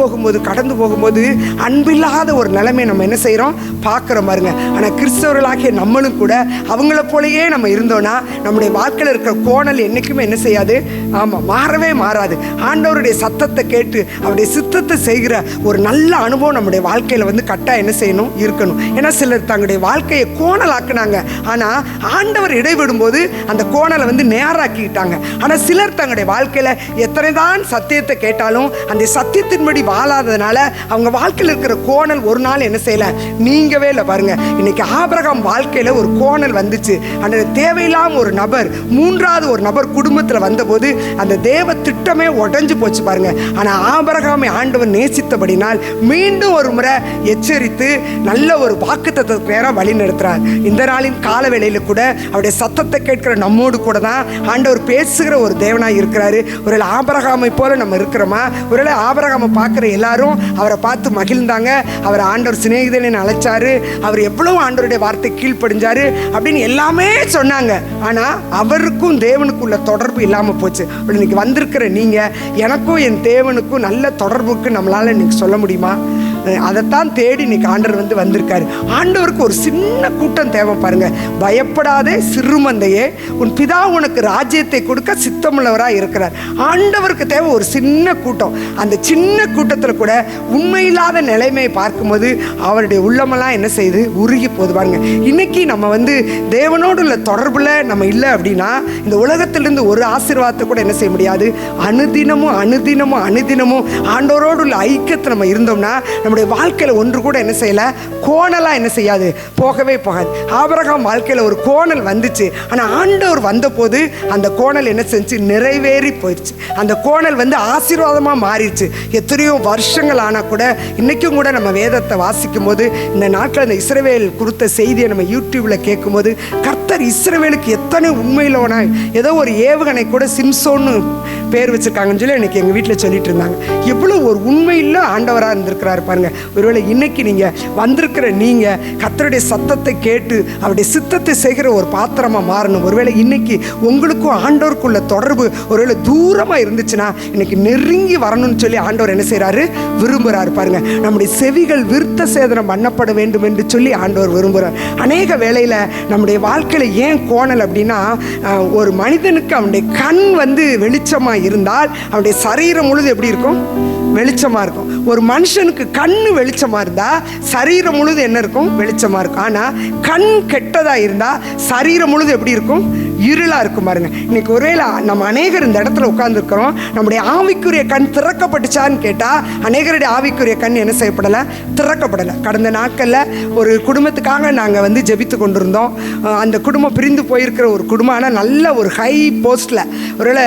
போகும்போது அன்பில்லாத ஒரு நிலைமை நம்ம என்ன செய்கிறோம்? பார்க்குறோம் பாருங்க. ஆனால் கிறிஸ்தவர்களாகிய நம்மளும் கூட அவங்கள போலயே நம்ம இருந்தோம்னா நம்முடைய வாழ்க்கையில் இருக்கிற கோணல் என்றைக்குமே என்ன செய்யாது? ஆமாம், மாறவே மாறாது. ஆண்டவருடைய சத்தத்தை கேட்டு அவருடைய சித்தத்தை செய்கிற ஒரு நல்ல அனுபவம் நம்முடைய வாழ்க்கையில் கட்டாயம் என்ன செய்யணும்? இருக்கணும். ஏன்னா சிலர் தங்களுடைய வாழ்க்கையை கோணலாக்குனாங்க, ஆனால் ஆண்டவர் இடைவிடும்போது அந்த கோணலை நேராக்கிட்டாங்க. ஆனால் சிலர் தங்களுடைய வாழ்க்கையில் எத்தனை தான் சத்தியத்தை கேட்டாலும் அந்த சத்தியத்தின்படி வாழாததுனால அவங்க வாழ்க்கையில் இருக்கிற கோணல் ஒரு நாள் என்ன செய்யல? நீங்கவே இல்லை. பாருங்க, இன்னைக்கு ஆபிரகாம் வாழ்க்கையில் ஒரு கோணல் வந்துச்சு. அந்த தேவையில்லாம ஒரு நபர், 3வது ஒரு நபர் குடும்பத்தில் வந்தபோது அந்த தேவ திட்டமே உடைஞ்சு போச்சு பாருங்க. ஆனால் ஆபிரகாமை ஆண்டவர் நேசித்தபடினால் மீண்டும் ஒரு முறை எச்சரித்து நல்ல ஒரு வாக்குத்தத்தத்துக்கு நேரம் வழி நடத்துறார். இந்த நாளின் காலவேளையில் கூட அவருடைய சத்தத்தை கேட்கிற நம்மோடு கூட தான் ஆண்டவர் பேசுகிற ஒரு தேவனாக இருக்கிறாரு. ஒரு ஆபிரகாமை போல நம்ம இருக்கிறோமா? ஒருவேளை ஆபிரகாமை பார்க்குற எல்லாரும் அவரை பார்த்து மகிழ்ந்தாங்க. அவர் ஆண்டவர் சிநேகிதனை அழைச்சாரு, அவர் எவ்வளவு ஆண்டவருடைய வார்த்தை கீழ்ப்படிஞ்சாரு அப்படின்னு எல்லாமே சொன்னாங்க. ஆனால் அவருக்கும் தேவனுக்கும் உள்ள தொடர்பு இல்லாமல் போச்சு. இன்னைக்கு வந்திருக்கிற நீங்கள் எனக்கும் என் தேவனுக்கும் நல்ல தொடர்புக்கு நம்மளால் இன்னைக்கு சொல்ல முடியுமா? அதைத்தான் தேடி இன்னைக்கு ஆண்டவர் வந்திருக்காரு. ஆண்டவருக்கு ஒரு சின்ன கூட்டம் தேவை பாருங்க. பயப்படாதே சிறுமந்தையே, உன் பிதா உனக்கு ராஜ்யத்தை கொடுக்க சித்தமுள்ளவராக இருக்கிறார். ஆண்டவருக்கு தேவை ஒரு சின்ன கூட்டம். அந்த சின்ன கூட்டத்தில் கூட உண்மையில்லாத நிலைமையை பார்க்கும்போது அவருடைய உள்ளமெல்லாம் என்ன செய்யுது? உருகி போகுது பாருங்க. இன்னைக்கு நம்ம தேவனோடு உள்ள தொடர்புல நம்ம இல்லை அப்படின்னா இந்த உலகத்திலிருந்து ஒரு ஆசீர்வாதத்தை கூட என்ன செய்ய முடியாது? அனுதினமும் ஆண்டவரோடு உள்ள ஐக்கியத்தை நம்ம இருந்தோம்னா நம்முடைய வாழ்க்கையில் ஒன்று கூட என்ன செய்யல? கோணலாக என்ன செய்யாது? போகவே போகாது. ஆபிரகாம் வாழ்க்கையில் ஒரு கோணல் வந்துச்சு. ஆனால் ஆண்டவர் வந்தபோது அந்த கோணல் என்ன செஞ்சு? நிறைவேறி போயிடுச்சு. அந்த கோணல் ஆசீர்வாதமாக மாறிடுச்சு. எத்தனையோ வருஷங்கள் ஆனால் கூட இன்றைக்கும் கூட நம்ம வேதத்தை வாசிக்கும் போது இந்த நாட்கள் அந்த இஸ்ரவேல் கொடுத்த செய்தியை நம்ம யூடியூப்பில் கேட்கும்போது கர்த்தர் இஸ்ரவேலுக்கு எத்தனை உண்மையிலோனா, ஏதோ ஒரு ஏவுகணை கூட சிம்சோன்னு பேர் வச்சுருக்காங்கன்னு சொல்லி எனக்கு எங்கள் வீட்டில் சொல்லிட்டு இருந்தாங்க. எவ்வளோ ஒரு உண்மையில் ஆண்டவராக இருந்திருக்கிறாரு பாருங்க. ஒருவேளை இன்னைக்கு நீங்கள் வந்திருக்கிற நீங்கள் கர்த்தருடைய சத்தத்தை கேட்டு அவருடைய சித்தத்தை செய்கிற ஒரு பாத்திரமாக மாறணும். ஒருவேளை இன்னைக்கு உங்களுக்கும் ஆண்டவருக்குள்ள தொடர்பு ஒருவேளை தூரமாக இருந்துச்சுன்னா இன்னைக்கு நெருங்கி வரணும்னு சொல்லி ஆண்டவர் என்ன செய்கிறாரு? விரும்புகிறாரு பாருங்க. நம்முடைய செவிகள் விருத்த சேதனம் பண்ணப்பட வேண்டும் என்று சொல்லி ஆண்டவர் விரும்புகிறார். அநேக வேளையில் நம்முடைய வாழ்க்கையில் ஏன் கோணல் அப்படின்னா, ஒரு மனிதனுக்கு அவனுடைய கண் வெளிச்சமாக இருந்தால் அவனுடைய சரீரம் முழுது எப்படி இருக்கும்? வெளிச்சமாக இருக்கும். ஒரு மனுஷனுக்கு கண்ணு வெளிச்சமாக இருந்தால் சரீரம் முழுது என்ன இருக்கும்? வெளிச்சமாக இருக்கும். ஆனால் கண் கெட்டதாக இருந்தால் சரீரம் முழுது எப்படி இருக்கும்? இருளாக இருக்கும் பாருங்க. இன்னைக்கு ஒருவேளை நம்ம அநேகர் இந்த இடத்துல உட்கார்ந்துருக்கிறோம், நம்முடைய ஆவிக்குரிய கண் திறக்கப்பட்டுச்சான்னு கேட்டால் அநேகருடைய ஆவிக்குரிய கண் என்ன செய்யப்படலை? திறக்கப்படலை. கடந்த நாட்களில் ஒரு குடும்பத்துக்காக நாங்கள் ஜெபித்து கொண்டிருந்தோம். அந்த குடும்பம் பிரிந்து போயிருக்கிற ஒரு குடும்பம், ஆனால் நல்ல ஒரு ஹை போஸ்டில், ஒருவேளை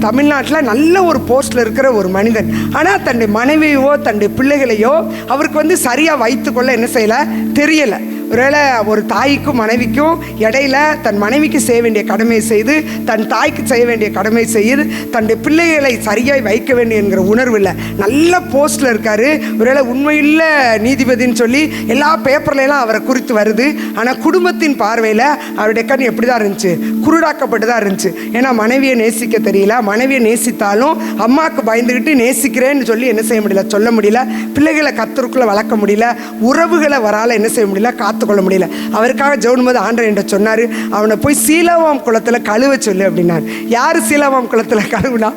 தமிழ்நாட்டில் நல்ல ஒரு போஸ்டில் இருக்கிற ஒரு மனிதன். ஆனால் தன்னுடைய மனைவியோ தன்னுடைய பிள்ளைகளையோ அவருக்கு சரியாக வைத்துக்கொள்ள என்ன செய்யலை? தெரியலை. ஒருவேளை ஒரு தாய்க்கும் மனைவிக்கும் இடையில தன் மனைவிக்கு செய்ய வேண்டிய கடமையை செய்து, தன் தாய்க்கு செய்ய வேண்டிய கடமை செய்து, தன்னுடைய பிள்ளைகளை சரியாய் வைக்க வேண்டிய என்கிற உணர்வு இல்லை. நல்ல போஸ்டில் இருக்காரு. ஒருவேளை உண்மையுள்ள நீதிபதின்னு சொல்லி எல்லா பேப்பர்லாம் அவரை குறித்து வருது. ஆனால் குடும்பத்தின் பார்வையில் அவருடைய கண் எப்படி தான் இருந்துச்சு? குருடாக்கப்பட்டு தான் இருந்துச்சு. ஏன்னா மனைவியை நேசிக்க தெரியல. மனைவியை நேசித்தாலும் அம்மாவுக்கு பயந்துக்கிட்டு நேசிக்கிறேன்னு சொல்லி என்ன செய்ய முடியல? சொல்ல முடியல. பிள்ளைகளை கத்தருக்குள்ளே வளர்க்க முடியல. உறவுகளை வரால என்ன செய்ய முடியல? கொள்ள முடியல. அவருக்காக ஜெபம் போது ஆண்டவர் என்கிட்ட சொன்னாரு, அவனை போய் சீலோவாம் குளத்துல கழுவ சொல்லு அப்படின்னாரு. யாரு சீலோவாம் குளத்துல கழுவுனா?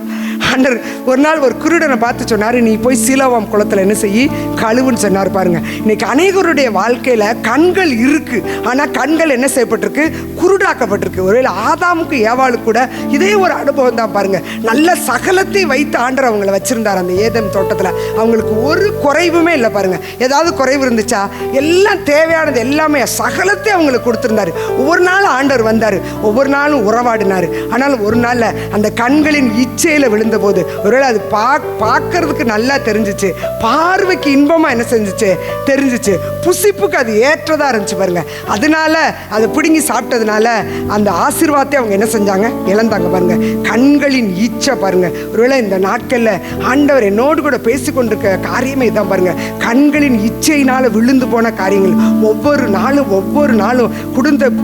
ஆண்டவர் ஒரு நாள் ஒரு குருடனை பார்த்து சொன்னாரு, நீ போய் சீலோவாம் குளத்துல என்ன செய்யி? கழுவுன்னு சொன்னார். பாருங்க, இன்னைக்கு அநேகருடைய வாழ்க்கையில கண்கள் இருக்கு, ஆனா கண்கள் என்ன செய்யப்பட்டிருக்கு? குருடாக்கப்பட்டிருக்கு. ஒருவேளை ஆதாமுக்கு ஏவாளுக்கு கூட இதே ஒரு அனுபவம் தான். பாருங்க, நல்ல சகலத்தை வைத்து ஆண்டவர் அவங்களை வச்சிருந்தார் அந்த ஏதேன் தோட்டத்துல. அவங்களுக்கு ஒரு குறைவுமே இல்லை. பாருங்க, ஏதாவது குறைவு இருந்துச்சா? எல்லாம் தேவையானது எல்லாமே சகலத்தை அவங்களுக்கு கொடுத்திருந்தாரு. ஒவ்வொரு நாளும் ஆண்டவர் வந்தாரு, ஒவ்வொரு நாளும் உறவாடினாரு. ஆனால் ஒரு நாள்ல அந்த கண்களின் இச்சையில விழுந்த போது, ஒருவேளை அது பார்க்கறதுக்கு நல்லா தெரிஞ்சிச்சு, பார்வைக்கு இன்பமா என்ன செஞ்சிச்சு? தெரிஞ்சிச்சு, புசிப்புக்கு அது ஏற்றதா இருந்துச்சு. பாருங்க, அதனால அதை பிடுங்கி சாப்பிட்டதுனால அந்த ஆசீர்வாதத்தை அவங்க என்ன செஞ்சாங்க? இழந்தாங்க. பாருங்க, கண்களின் இச்சை. பாருங்க, ஒருவேளை இந்த நாட்கள்ல ஆண்டவர் என்னோடு கூட பேசிக்கொண்டிருக்க காரியமே இதான். பாருங்க, கண்களின் இச்சையினால விழுந்து போன காரியங்கள் ஒவ்வொரு நாளும்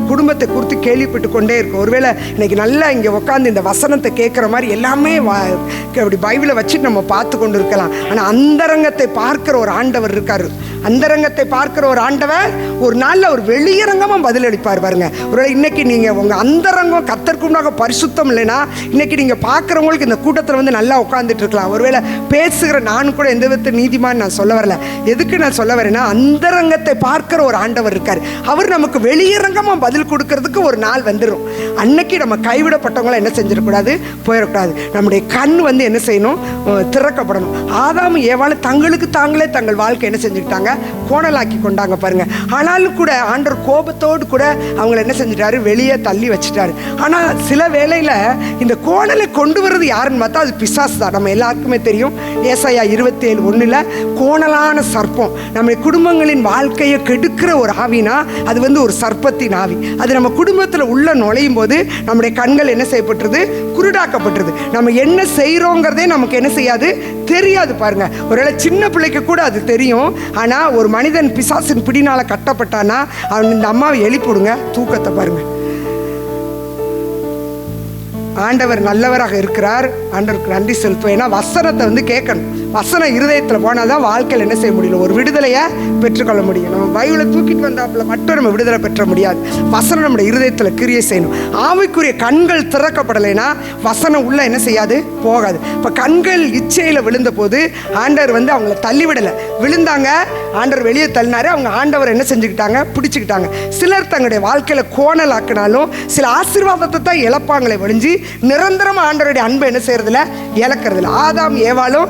குடும்பத்தை குறித்து கேள்விப்பட்டு கொண்டே இருக்கும். ஒருவேளை இன்னைக்கு நல்லா இங்கே உட்காந்து இந்த வசனத்தை கேட்குற மாதிரி எல்லாமே அப்படி பைபிளை வச்சுட்டு நம்ம பார்த்து கொண்டு இருக்கலாம். ஆனால் அந்தரங்கத்தை பார்க்கிற ஒரு ஆண்டவர் இருக்காரு. அந்தரங்கத்தை பார்க்கிற ஒரு ஆண்டவர் ஒரு நாளில் ஒரு வெளியரங்கமாக பதிலளிப்பார். பாருங்க, ஒருவேளை இன்னைக்கு நீங்கள் உங்கள் அந்தரங்கம் கர்த்தருக்கு பரிசுத்தம் இல்லைன்னா இன்னைக்கு நீங்கள் பார்க்குறவங்களுக்கு இந்த கூட்டத்தில் நல்லா உட்காந்துட்டு இருக்கலாம். ஒருவேளை பேசுகிற நானும் கூட எந்த விதத்தை நீதிமான்னு நான் சொல்ல வரல. எதுக்கு நான் சொல்ல வரேன்னா, அந்தரங்கத்தை பார்க்கிற ஒரு ஆண்டவர் இருக்கார். அவர் நமக்கு வெளியரங்கமாக பதில் கொடுக்கறதுக்கு ஒரு நாள் வந்துடும். அன்னைக்கு நம்ம கைவிடப்பட்டவங்கள என்ன செஞ்சிடக்கூடாது? போயிடக்கூடாது. நம்முடைய கண் என்ன செய்யணும்? திறக்கப்படணும். ஆதாமும் ஏவாளும் தங்களுக்கு தாங்களே தங்கள் வாழ்க்கை என்ன செஞ்சுக்கிட்டாங்க? கோணலாக்கி கொண்டாங்க. பாருங்க, ஆனாலும் கூட ஆண்டவர் கோபத்தோடு கூட அவங்களை என்ன செஞ்சிட்டாரு? வெளியே தள்ளி வச்சுட்டாரு. ஆனால் சில வேளையில் இந்த கோணலை கொண்டு வர்றது யாருன்னு பார்த்தா அது பிசாசு தான். நம்ம எல்லாருக்குமே தெரியும். ஏசாயா 27:1 கோணலான சர்ப்பம் நம்ம குடும்பங்களின் வாழ்க்கையை கெடுக்கிற ஒரு ஆவினா அது ஒரு சர்ப்பத்தின் ஆவி. அது நம்ம குடும்பத்தில் உள்ள நுழையும் போது நம்முடைய கண்கள் என்ன செய்யப்பட்டிருது? குருடாக்கப்பட்டிருது. நம்ம என்ன செய்கிறோங்கிறதே நமக்கு என்ன செய்யாது? தெரியாது. பாருங்க, ஒருவேளை சின்ன பிள்ளைக்கு கூட அது தெரியும். ஆனால் ஒரு மனிதன் பிசாசின் பிடினால கட்டப்பட்டானா அவன் இந்த அம்மாவை எழுப்பிடுங்க தூக்கத்தை. பாருங்க, ஆண்டவர் நல்லவராக இருக்கிறார். ஆண்டவருக்கு நன்றி செலுத்துவோம். ஏன்னா வசனத்தை கேட்கணும். வசனம் இருதயத்தில் போனால் தான் வாழ்க்கையில் என்ன செய்ய முடியும்? ஒரு விடுதலையை பெற்றுக்கொள்ள முடியும். நம்ம பைபிளை தூக்கிட்டு வந்தாப்புல மட்டும் நம்ம விடுதலை பெற்ற முடியாது. வசனம் நம்முடைய இருதயத்தில் கிரியை செய்யணும். ஆவிக்குரிய கண்கள் திறக்கப்படலைன்னா வசனம் உள்ள என்ன செய்யாது? போகாது. இப்போ கண்கள் இச்சையில் விழுந்த போது ஆண்டவர் அவங்கள தள்ளிவிடலை. விழுந்தாங்க, ஆண்டவர் வெளியே தள்ளினாரு. அவங்க ஆண்டவர் என்ன செஞ்சுக்கிட்டாங்க? பிடிச்சிக்கிட்டாங்க. சிலர் தங்களுடைய வாழ்க்கையில் கோணல் ஆக்கினாலும் சில ஆசீர்வாதத்தை தான் இழப்பாங்களே ஒழிஞ்சு நிரந்தரமாக ஆண்டவருடைய அன்பை என்ன செய்யறதில்ல? இழக்கிறதில்ல. ஆதாம் ஏவாளும்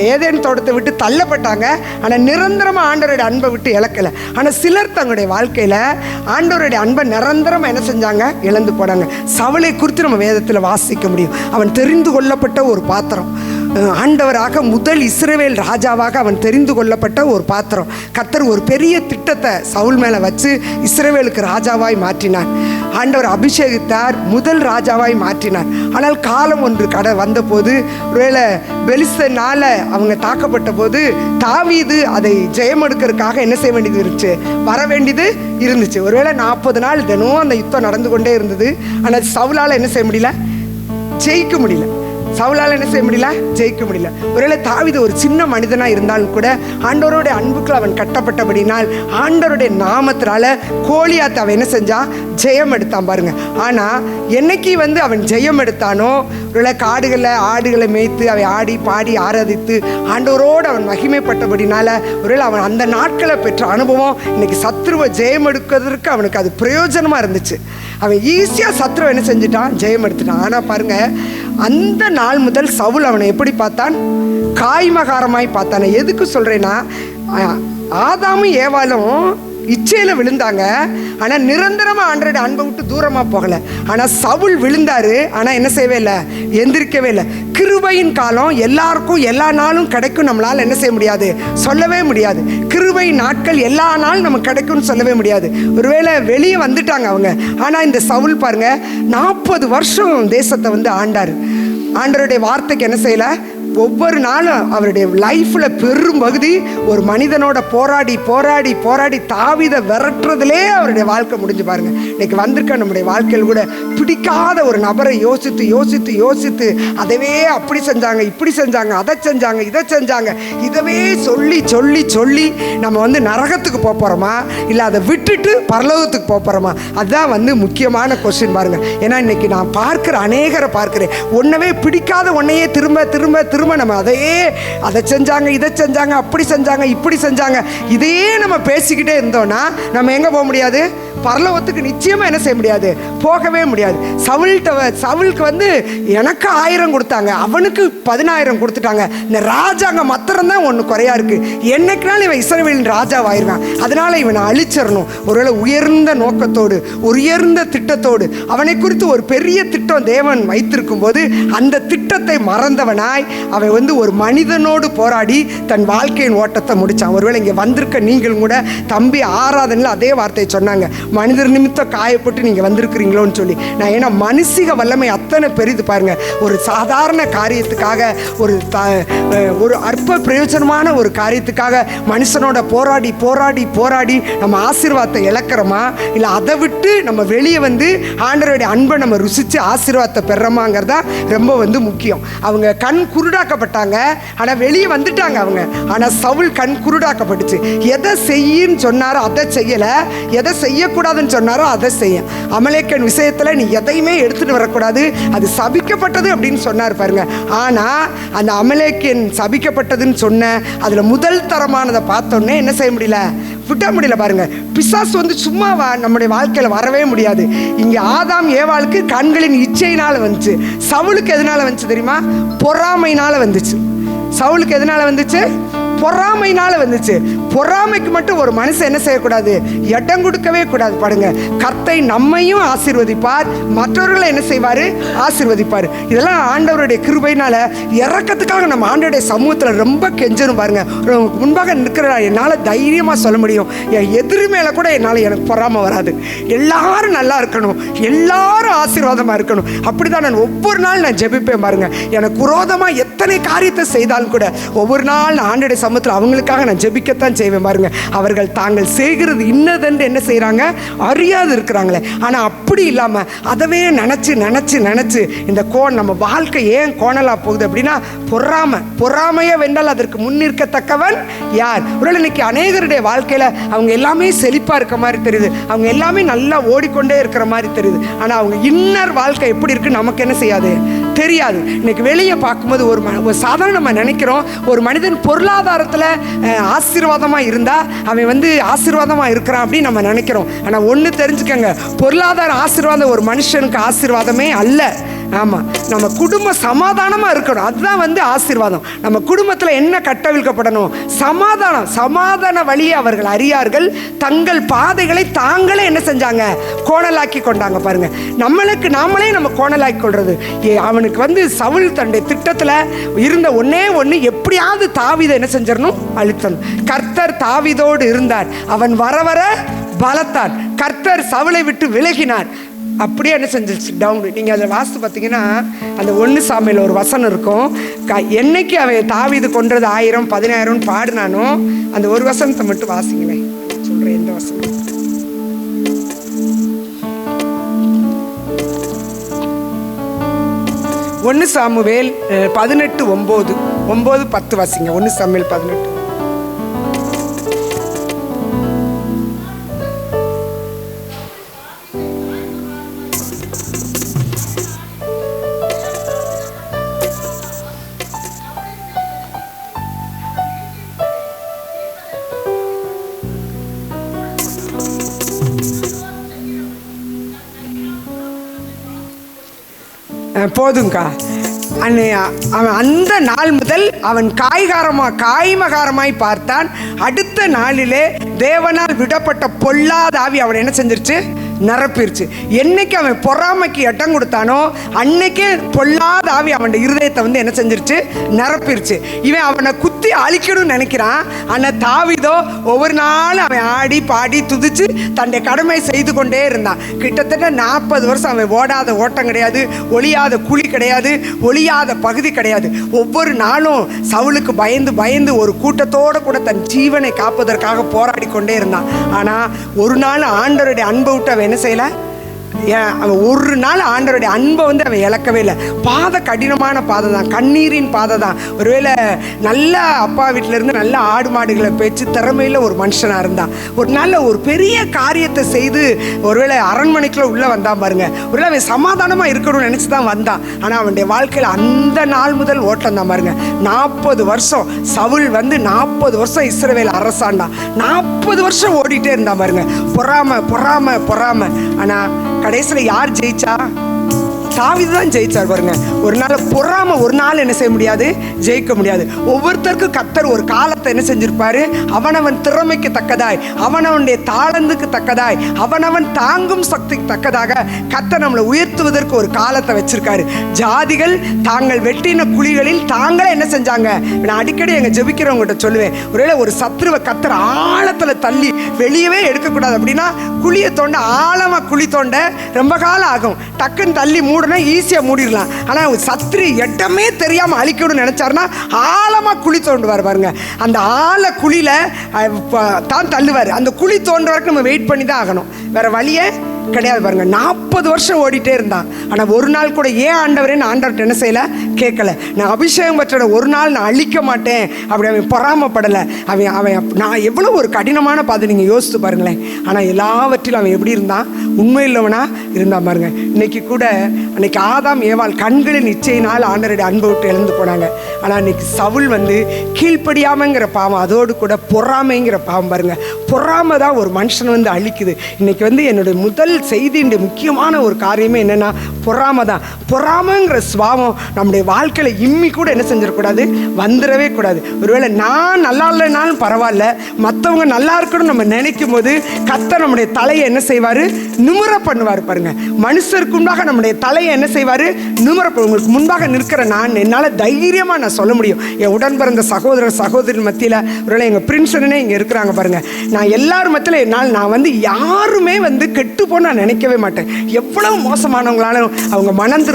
ஏதேன் தோட்டத்தை விட்டு தள்ளப்பட்டாங்க, ஆனால் நிரந்தரமாக ஆண்டவருடைய அன்பை விட்டு இழக்கலை. ஆனால் சிலர் தங்களுடைய வாழ்க்கையில் ஆண்டவருடைய அன்பை நிரந்தரமாக என்ன செஞ்சாங்க? இழந்து போனாங்க. சவுலை குறித்து நம்ம வேதத்தில் வாசிக்க முடியும். அவன் தெரிந்து கொள்ளப்பட்ட ஒரு பாத்திரம். ஆண்டவராக முதல் இஸ்ரவேல் ராஜாவாக அவன் தெரிந்து கொள்ளப்பட்ட ஒரு பாத்திரம். கர்த்தர் ஒரு பெரிய திட்டத்தை சவுல் மேலே வச்சு இஸ்ரவேலுக்கு ராஜாவாய் மாற்றினார். ஆண்டவர் அபிஷேகித்தார், முதல் ராஜாவாய் மாற்றினார். ஆனால் காலம் ஒன்று வந்தபோது, ஒருவேளை பெலிஸ்தனால அவங்க தாக்கப்பட்ட போது தாவீது அதை ஜெயம் எடுக்கிறதுக்காக என்ன செய்ய வேண்டியது இருந்துச்சு? வர வேண்டியது இருந்துச்சு. ஒருவேளை 40 நாள் தினம் அந்த யுத்தம் நடந்து கொண்டே இருந்தது. ஆனால் சவுலால் என்ன செய்ய முடியல? ஜெயிக்க முடியல. சவுலால் என்ன செய்ய முடியல? ஜெயிக்க முடியல. ஒருவேளை தாவீது ஒரு சின்ன மனிதனாக இருந்தாலும் கூட ஆண்டவருடைய அன்புக்கு அவன் கட்டப்பட்டபடினால் ஆண்டவருடைய நாமத்தினால கோலியாத்தை அவன் என்ன செஞ்சான்? ஜெயம் எடுத்தான். பாருங்க, ஆனால் என்னைக்கு அவன் ஜெயம் எடுத்தானோ, ஒருவேளை காடுகளில் ஆடுகளை மேய்த்து அவை ஆடி பாடி ஆராதித்து ஆண்டவரோடு அவன் மகிமைப்பட்டபடினால ஒருவேளை அவன் அந்த நாட்களை பெற்ற அனுபவம் இன்னைக்கு சத்ருவை ஜெயம் எடுக்கிறதுக்கு அவனுக்கு அது பிரயோஜனமாக இருந்துச்சு. அவன் ஈஸியாக சத்ருவை என்ன செஞ்சுட்டான்? ஜெயம் எடுத்துட்டான். ஆனால் பாருங்க, அந்த நாள் முதல் சவுல் அவனை எப்படி பார்த்தான்? காய்மகாரமாய் பார்த்தானே. எதுக்கு சொல்கிறேன்னா, ஆதாமும் ஏவாளும் இச்சையில் விழுந்தாங்க. ஆனால் நிரந்தரமாக ஆண்டவருடைய அன்பை விட்டு தூரமாக போகலை. ஆனால் சவுல் விழுந்தாரு, ஆனால் என்ன செய்யவே இல்லை? எந்திரிக்கவே இல்லை. கிருபையின் காலம் எல்லாருக்கும் எல்லா நாளும் கிடைக்கும் நம்மளால் என்ன செய்ய முடியாது? சொல்லவே முடியாது. கிருபை நாட்கள் எல்லா நாளும் நமக்கு கிடைக்கும்னு சொல்லவே முடியாது. ஒருவேளை வெளியே வந்துட்டாங்க அவங்க. ஆனால் இந்த சவுல் பாருங்க, 40 வருஷம் தேசத்தை வந்து ஆண்டார். ஆண்டவருடைய வார்த்தைக்கு என்ன செய்யலை? ஒவ்வொரு நாளும் அவருடைய லைஃப்பில் பெரும் பகுதி ஒரு மனிதனோட போராடி போராடி போராடி தாவீதை விரட்டுறதுலே அவருடைய வாழ்க்கை முடிஞ்சு பாருங்க. இன்னைக்கு வந்திருக்க நம்முடைய வாழ்க்கையில் கூட பிடிக்காத ஒரு நபரை யோசித்து யோசித்து யோசித்து அதவே அப்படி செஞ்சாங்க, இப்படி செஞ்சாங்க, அதை செஞ்சாங்க, இதை செஞ்சாங்க, இதவே சொல்லி சொல்லி சொல்லி நம்ம வந்து நரகத்துக்கு போக போகிறோமா, இல்லை அதை விட்டுட்டு பரலோகத்துக்கு போக போகிறோமா? அதுதான் வந்து முக்கியமான கொஸ்டின் பாருங்க. ஏன்னா இன்னைக்கு நான் பார்க்குற அநேகரை பார்க்குறேன், ஒன்றவே பிடிக்காத ஒன்றையே திரும்ப திரும்ப திரும்ப நம்ம அதையே அதை செஞ்சாங்க, இதை செஞ்சாங்க, அப்படி செஞ்சாங்க, இப்படி செஞ்சாங்க, இதையே நம்ம பேசிக்கிட்டே இருந்தோம்னா நம்ம எங்கே போக முடியாது? பரலோகத்துக்கு நிச்சயமாக என்ன செய்ய முடியாது? போகவே முடியாது. சவுலுக்கு வந்து எனக்கு 1000 கொடுத்தாங்க, அவனுக்கு 10,000 கொடுத்துட்டாங்க. இந்த ராஜாங்க மாத்திரம் தான் ஒன்று குறையா இருக்கு. என்னைக்குனாலும் இவன் இஸ்ரவேலின் ராஜாவாயிருக்கான், அதனால இவனை அழிச்சிடணும். ஒருவேளை உயர்ந்த நோக்கத்தோடு உயர்ந்த திட்டத்தோடு அவனை குறித்து ஒரு பெரிய திட்டம் தேவன் வைத்திருக்கும் போது அந்த திட்டத்தை மறந்தவனாய் அவன் வந்து ஒரு மனிதனோடு போராடி தன் வாழ்க்கையின் ஓட்டத்தை முடிச்சான். ஒருவேளை இங்கே வந்திருக்க நீங்களும் கூட தம்பி ஆராதனையில் அதே வார்த்தையை சொன்னாங்க, மனிதர் நிமித்தம் காயப்பட்டு நீங்கள் வந்திருக்கிறீங்களோன்னு சொல்லி. நான் ஏன்னா மனுஷிக வல்லமை அத்தனை பெரிது பாருங்க. ஒரு சாதாரண காரியத்துக்காக ஒரு அற்ப பிரயோஜனமான ஒரு காரியத்துக்காக மனுஷனோட போராடி போராடி போராடி நம்ம ஆசீர்வாதத்தை இழக்கிறோமா, இல்லை அதை விட்டு நம்ம வெளியே வந்து ஆண்டவருடைய அன்பை நம்ம ருசித்து ஆசீர்வாதத்தை பெறமாங்கிறதா ரொம்ப வந்து முக்கியம். அவங்க கண் குருடாக்கப்பட்டாங்க, ஆனால் வெளியே வந்துட்டாங்க அவங்க. ஆனால் சவுல் கண் குருடாக்கப்பட்டுச்சு. எதை செய்யின்னு சொன்னாரோ அதை செய்யலை, எதை செய்யக்கூடாதுன்னு சொன்னாரோ அதை செய்ய. அமலேக்கன் விஷயத்தில் நீ எதையுமே எடுத்துகிட்டு வரக்கூடாது, அது சபிக்கப்பட்டது அப்படின்னு சொன்னார் பாருங்க. ஆனால் அந்த அமலேக்கன் சபிக்கப்பட்டதுன்னு சொன்ன அதில் முதல் தரமானதை பார்த்தோன்னே என்ன செய்ய முடியல? விட்ட முடியல பாருங்க. பிசாசு வந்து சும்மா நம்முடைய வாழ்க்கையில் வரவே முடியாது. இங்கே ஆதாம் ஏவாளுக்கு கண்களின் இச்சையினால் வந்துச்சு. சவுலுக்கு எதனால வந்துச்சு தெரியுமா? பொறாமையினால் வந்துச்சு. சவுலுக்கு எதனால வந்துச்சு? பொறாமையினால வந்துச்சு. பொறாமைக்கு மட்டும் ஒரு மனுஷன் என்ன செய்யக்கூடாது? இடம் கொடுக்கவே கூடாது. பாருங்க, கர்த்தர் நம்மையும் ஆசீர்வதிப்பார், மற்றவர்களை என்ன செய்வார்? ஆசீர்வதிப்பார். இதெல்லாம் ஆண்டவருடைய கிருபையினால இறக்கத்துக்காக நம்ம ஆண்டவருடைய சமூகத்தில் ரொம்ப கெஞ்சணும் பாருங்க. முன்பாக நிற்கிற என்னால் தைரியமாக சொல்ல முடியும், என் எதிரி மேலே கூட எனக்கு பொறாமை வராது. எல்லாரும் நல்லா இருக்கணும், எல்லாரும் ஆசீர்வாதமாக இருக்கணும், அப்படிதான் நான் ஒவ்வொரு நாள் நான் ஜெபிப்பேன் பாருங்க. எனக்கு விரோதமாக எத்தனை காரியத்தை செய்தாலும் கூட ஒவ்வொரு நாள் நான் ஆண்டவருடைய சமூகத்தில் அவங்களுக்காக நான் ஜெபிக்கத்தான் செய்வேன் பாருங்க. அவர்கள் தாங்கள் செய்கிறது இன்னதென்று என்ன செய்கிறாங்க? அறியாது இருக்கிறாங்களே. ஆனால் அப்படி இல்லாமல் அதவே நினச்சி நினச்சி நினச்சி இந்த நம்ம வாழ்க்கை ஏன் கோணலாக போகுது அப்படின்னா பொறாமையை வென்றால் அதற்கு முன்னிற்கத்தக்கவன் யார்? ஒரு இன்னைக்கு அநேகருடைய வாழ்க்கையில் அவங்க எல்லாமே செழிப்பாக இருக்க மாதிரி தெரியுது, அவங்க எல்லாமே நல்லா ஓடிக்கொண்டே இருக்கிற மாதிரி தெரியுது. ஆனால் அவங்க இன்னர் வாழ்க்கை எப்படி இருக்குன்னு நமக்கு என்ன செய்யாது? தெரியாது. இன்னைக்கு வெளியே பார்க்கும்போது ஒரு சாதாரண நம்ம நினைக்கிறோம், ஒரு மனிதன் பொருளாதாரத்தில் ஆசீர்வாதமாக இருந்தால் அவன் வந்து ஆசீர்வாதமாக இருக்கிறான் அப்படின்னு நம்ம நினைக்கிறோம். ஆனால் ஒன்று தெரிஞ்சுக்கங்க, பொருளாதார ஆசீர்வாதம் ஒரு மனுஷனுக்கு ஆசீர்வாதமே அல்ல. ஆமாம், நம்ம குடும்பம் சமாதானமாக இருக்கணும், அதுதான் வந்து ஆசீர்வாதம். நம்ம குடும்பத்தில் என்ன கட்டவிழ்க்கப்படணும்? சமாதானம். சமாதான வழியை அவர்கள் அறியார்கள், தங்கள் பாதைகளை தாங்களே என்ன செஞ்சாங்க? கோணலாக்கி கொண்டாங்க பாருங்க. நாமளே நம்ம கோணலாக்கி கொள்றது. அவனுக்கு வந்து சவுல் தன்னுடைய திட்டத்தில் இருந்த ஒன்று எப்படியாவது தாவீதை என்ன செஞ்சிடணும்? அழித்தணும். கர்த்தர் தாவீதோடு இருந்தார், அவன் வர வர பலத்தான். கர்த்தர் சவுலை விட்டு விலகினார். அப்படியே என்ன செஞ்சிருச்சு? டவுன். நீங்கள் அதில் வாசித்து பார்த்தீங்கன்னா அந்த 1 சாமுவேல் ஒரு வசனம் இருக்கும். என்னைக்கு அவன் தாவீது கொன்றது 1000 10,000 பாடினானோ அந்த ஒரு வசனத்தை மட்டும் வாசிங்களேன். சொல்கிறேன் எந்த வசனம்? 1 சாமுவேல் 18:9 வாசிங்க. 1 சாமுவேல் 18. போதுங்கக்கா. அவன் அந்த நாள் முதல் அவன் காய்மகாரமாய் பார்த்தான். அடுத்த நாளிலே தேவனால் விடப்பட்ட பொல்லாத ஆவி அவன் என்ன செஞ்சிருச்சு? நிரப்பிருச்சு. என்னைக்கு அவன் பொறாமைக்கு இடம் கொடுத்தானோ அன்னைக்கே பொல்லாத ஆவி அவன் இருதயத்தை வந்து என்ன செஞ்சிருச்சு? நிரப்பிருச்சு. இவன் அவனை குத்தி அழிக்கணும்னு நினைக்கிறான். ஆனால் தாவீதோ ஒவ்வொரு நாளும் அவன் ஆடி பாடி துதிச்சு தன்னுடைய கடமை செய்து கொண்டே இருந்தான். கிட்டத்தட்ட 40 வருஷம் அவன் ஓடாத ஓட்டம் கிடையாது, ஒளியாத குழி கிடையாது, ஒளியாத பகுதி கிடையாது. ஒவ்வொரு நாளும் சவுலுக்கு பயந்து பயந்து ஒரு கூட்டத்தோடு கூட தன் ஜீவனை காப்பதற்காக போராடி கொண்டே இருந்தான். ஆனால் ஒரு நாள் ஆண்டவருடைய அன்பை விட்டு அவன் என்ன செய்யல? அவன் ஒரு நாள் ஆண்டவருடைய அன்பை வந்து அவன் இழக்கவே இல்லை. பாதை கடினமான பாதை தான், கண்ணீரின் பாதை தான். ஒருவேளை நல்ல அப்பா வீட்டிலேருந்து நல்ல ஆடு மாடுகளை பேச்சு திறமையில் ஒரு மனுஷனாக இருந்தான். ஒரு நாள் ஒரு பெரிய காரியத்தை செய்து ஒருவேளை அரண்மனைக்குள்ள உள்ளே வந்தான் பாருங்க. ஒருவேளை அவன் சமாதானமாக இருக்கணும்னு நினச்சி தான் வந்தான். ஆனால் அவனுடைய வாழ்க்கையில் அந்த நாள் முதல் ஓட்டம் தான் பாருங்க. 40 வருஷம் சவுல் வந்து 40 வருஷம் இஸ்ரவேல் அரசாண்டான். 40 வருஷம் ஓடிட்டே இருந்தான் பாருங்க. பொறாம பொறாம பொறாம. ஆனால் கடைசியில் யார் ஜெயிச்சா? தாவீது தான் ஜெயிச்சார் பாருங்க. ஒரு நாள் பொறாம ஒரு நாள் என்ன செய்ய முடியாது? ஜெயிக்க முடியாது. ஒவ்வொருத்தருக்கும் கர்த்தர் ஒரு காலத்தை என்ன செஞ்சிருப்பாரு? அவனவன் திறமைக்கு தக்கதாய், அவனவனுடைய தாளந்துக்கு தக்கதாய், அவனவன் தாங்கும் சக்திக்கு தக்கதாக கர்த்தர் நம்மளை உயர்த்துவதற்கு ஒரு காலத்தை வச்சிருக்காரு. ஜாதிகள் தாங்கள் வெட்டின குழிகளில் தாங்களே என்ன செஞ்சாங்க? நான் அடிக்கடி எங்க ஜெபிக்கிறவங்ககிட்ட சொல்லுவேன், ஒருவேளை ஒரு சத்ருவை கர்த்தர் ஆழத்துல தள்ளி வெளியவே எடுக்கக்கூடாது அப்படின்னா குழியை தோண்ட, ஆழமா குழி தோண்ட ரொம்ப காலம் ஆகும். டக்குன்னு தள்ளி மூடனா ஈஸியா மூடிடலாம். ஆனா சத்ரு இடமே தெரியாம அழிக்கணும்னு நினைச்சாருன்னா ஆழமா குழி தோண்டுவார் பாருங்க. அந்த ஆழ குழியில தான் தள்ளுவார். அந்த குழி தோன்ற வரைக்கும் நம்ம வெயிட் பண்ணி தான் ஆகணும், வேற வழியே கிடையாது பாருங்க. 40 வருஷம் ஓடிட்டே இருந்தான். ஆனால் ஒரு நாள் கூட ஏன் ஆண்டவரேன்னு ஆண்டவர்கிட்ட என்ன செய்யலை? கேட்கல. நான் அபிஷேகம் பெற்ற ஒரு நாள் நான் அழிக்க மாட்டேன் அப்படி அவன் பொறாமப்படலை. அவன் நான் எவ்வளோ ஒரு கடினமான பாதை நீங்கள் யோசித்து பாருங்களேன். ஆனால் எல்லாவற்றிலும் அவன் எப்படி இருந்தான்? உண்மையில்லவனா இருந்தான் பாருங்க. இன்னைக்கு கூட அன்னைக்கு ஆதாம் ஏவாள் கண்களின் இச்சையினால் ஆண்டவருடைய அன்பை விட்டு எழுந்து போனாங்க. ஆனால் இன்னைக்கு சவுல் வந்து கீழ்ப்படியாமைங்கிற பாவம், அதோடு கூட பொறாமைங்கிற பாவம் பாருங்க. பொறாமை தான் ஒரு மனுஷன் வந்து அழிக்குது. இன்னைக்கு வந்து என்னுடைய முதல் செய்தியின் முக்கியமான ஒரு காரியமே என்னன்னா பொறாமை தான். பொறாமைங்கிற சுபாவம் நம்முடைய வாழ்க்கையில இம்மி கூட என்ன செஞ்சிடக்கூடாது? வந்துடவே கூடாது. ஒருவேளை நான் நல்லா இல்லைனாலும் பரவாயில்ல, மற்றவங்க நல்லா இருக்கணும் நம்ம நினைக்கும் போது கர்த்தர் நம்முடைய தலையை என்ன செய்வாரு? நிமிர பண்ணுவார் பாருங்க. மனுஷருக்கு முன்பாக நம்முடைய தலையை என்ன செய்வாரு? நிமிர. உங்களுக்கு முன்பாக நிற்கிற நான் என்னால் தைரியமாக நான் சொல்ல முடியும். என் உடன் பிறந்த சகோதரர் சகோதரி மத்தியில் ஒருவேளை எங்கள் பிரின்ஸனே இங்கே இருக்கிறாங்க பாருங்க. நான் எல்லாரும் மத்தியில் என்னால் நான் வந்து யாருமே வந்து கெட்டு போன நான் நினைக்கவே மாட்டேன். எவ்வளவு மோசமானவங்களாலும் அவங்க மனம்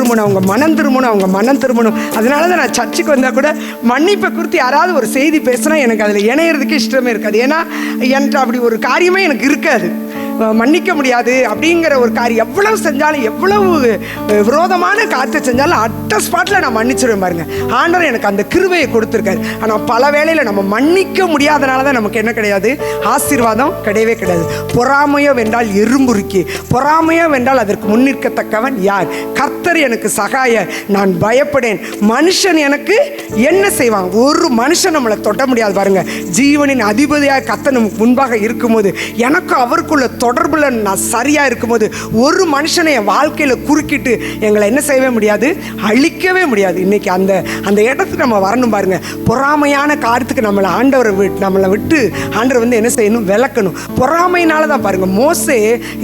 திரும்பணும். அதனால தான் நான் சர்ச்சுக்கு வந்தால் கூட மன்னிப்பை குறித்து யாராவது ஒரு செய்தி பேசினா எனக்கு அதில் இணையறதுக்கு இஷ்டமே இருக்காது. ஏன்னா என்கிட்ட அப்படி ஒரு காரியமே எனக்கு இருக்காது. மன்னிக்க முடியாது அப்படிங்கிற ஒரு காரியம் எவ்வளவு செஞ்சாலும், எவ்வளவு விரோதமான காரியத்தை செஞ்சாலும் அட்ட ஸ்பாட்டில் நான் மன்னிச்சிருவேன் பாருங்க. ஆண்டவர் எனக்கு அந்த கிருபையை கொடுத்துருக்காரு. ஆனால் பல வேளையில் நம்ம மன்னிக்க முடியாதனால தான் நமக்கு என்ன கிடையாது? ஆசீர்வாதம் கிடையவே கிடையாது. பொறாமையோ வென்றால் எறும்புருக்கி, பொறாமையோ வென்றால் அதற்கு முன்னிற்கத்தக்கவன் யார்? கர்த்தர் எனக்கு சகாய, நான் பயப்படேன். மனுஷன் எனக்கு என்ன செய்வான்? ஒரு மனுஷன் நம்மளை தொட்ட முடியாது பாருங்க. ஜீவனின் அதிபதியாக கர்த்தர் நமக்கு முன்பாக இருக்கும்போது, எனக்கு அவருக்குள்ள தொடர்புல நான் சரியா இருக்கும்போது ஒரு மனுஷனை என் வாழ்க்கையில குறுக்கிட்டு எங்களை என்ன செய்யவே முடியாது? அழிக்கவே முடியாது. இன்னைக்கு அந்த அந்த இடத்துக்கு நம்ம வரணும் பாருங்க. பொறாமையான காரியத்துக்கு நம்மளை விட்டு ஆண்டவர் வந்து என்ன செய்யணும்? விளக்கணும். பொறாமையினால தான் பாருங்க மோசே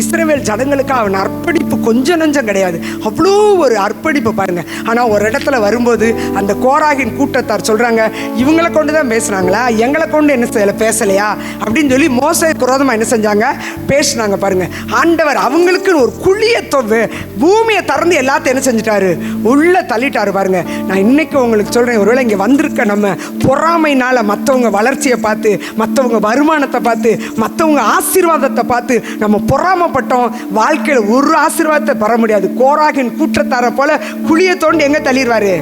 இஸ்ரவேல் ஜனங்களுக்கு அவன் அர்ப்பணிப்பு கொஞ்சம் நஞ்சம் கிடையாது, அவ்வளோ ஒரு அர்ப்பணிப்பு பாருங்க. ஆனால் ஒரு இடத்துல வரும்போது அந்த கோராகின் கூட்டத்தார் சொல்றாங்க, இவங்களை கொண்டு தான் பேசுறாங்களா, எங்களை கொண்டு என்ன செய்யல பேசலையா அப்படின்னு சொல்லி மோசே குரோதமா என்ன செஞ்சாங்க? பேசினாங்க பாருங்க. ஆண்டவர் அவங்களுக்கு ஒரு குழியை பூமியை திறந்து எல்லாத்தையும் என்ன செஞ்சிட்டாரு? உள்ள தள்ளிட்டாரு பாருங்க. நான் இன்னைக்கு உங்களுக்கு சொல்றேன், ஒருவேளை இங்க வந்திருக்க நம்ம பொறாமைனால மற்றவங்க வளர்ச்சியை பார்த்து, மற்றவங்க வருமானத்தை பார்த்து, மற்றவங்க ஆசீர்வாதத்தை பார்த்து நம்ம பொறாமப்பட்டோம். வாழ்க்கையில் ஒரு ஆசீர்வாதத்தை பெற முடியாது. கோராகின் கூட்டத்தார போல குழியை தோண்டி எங்க தள்ளிடுவாரு?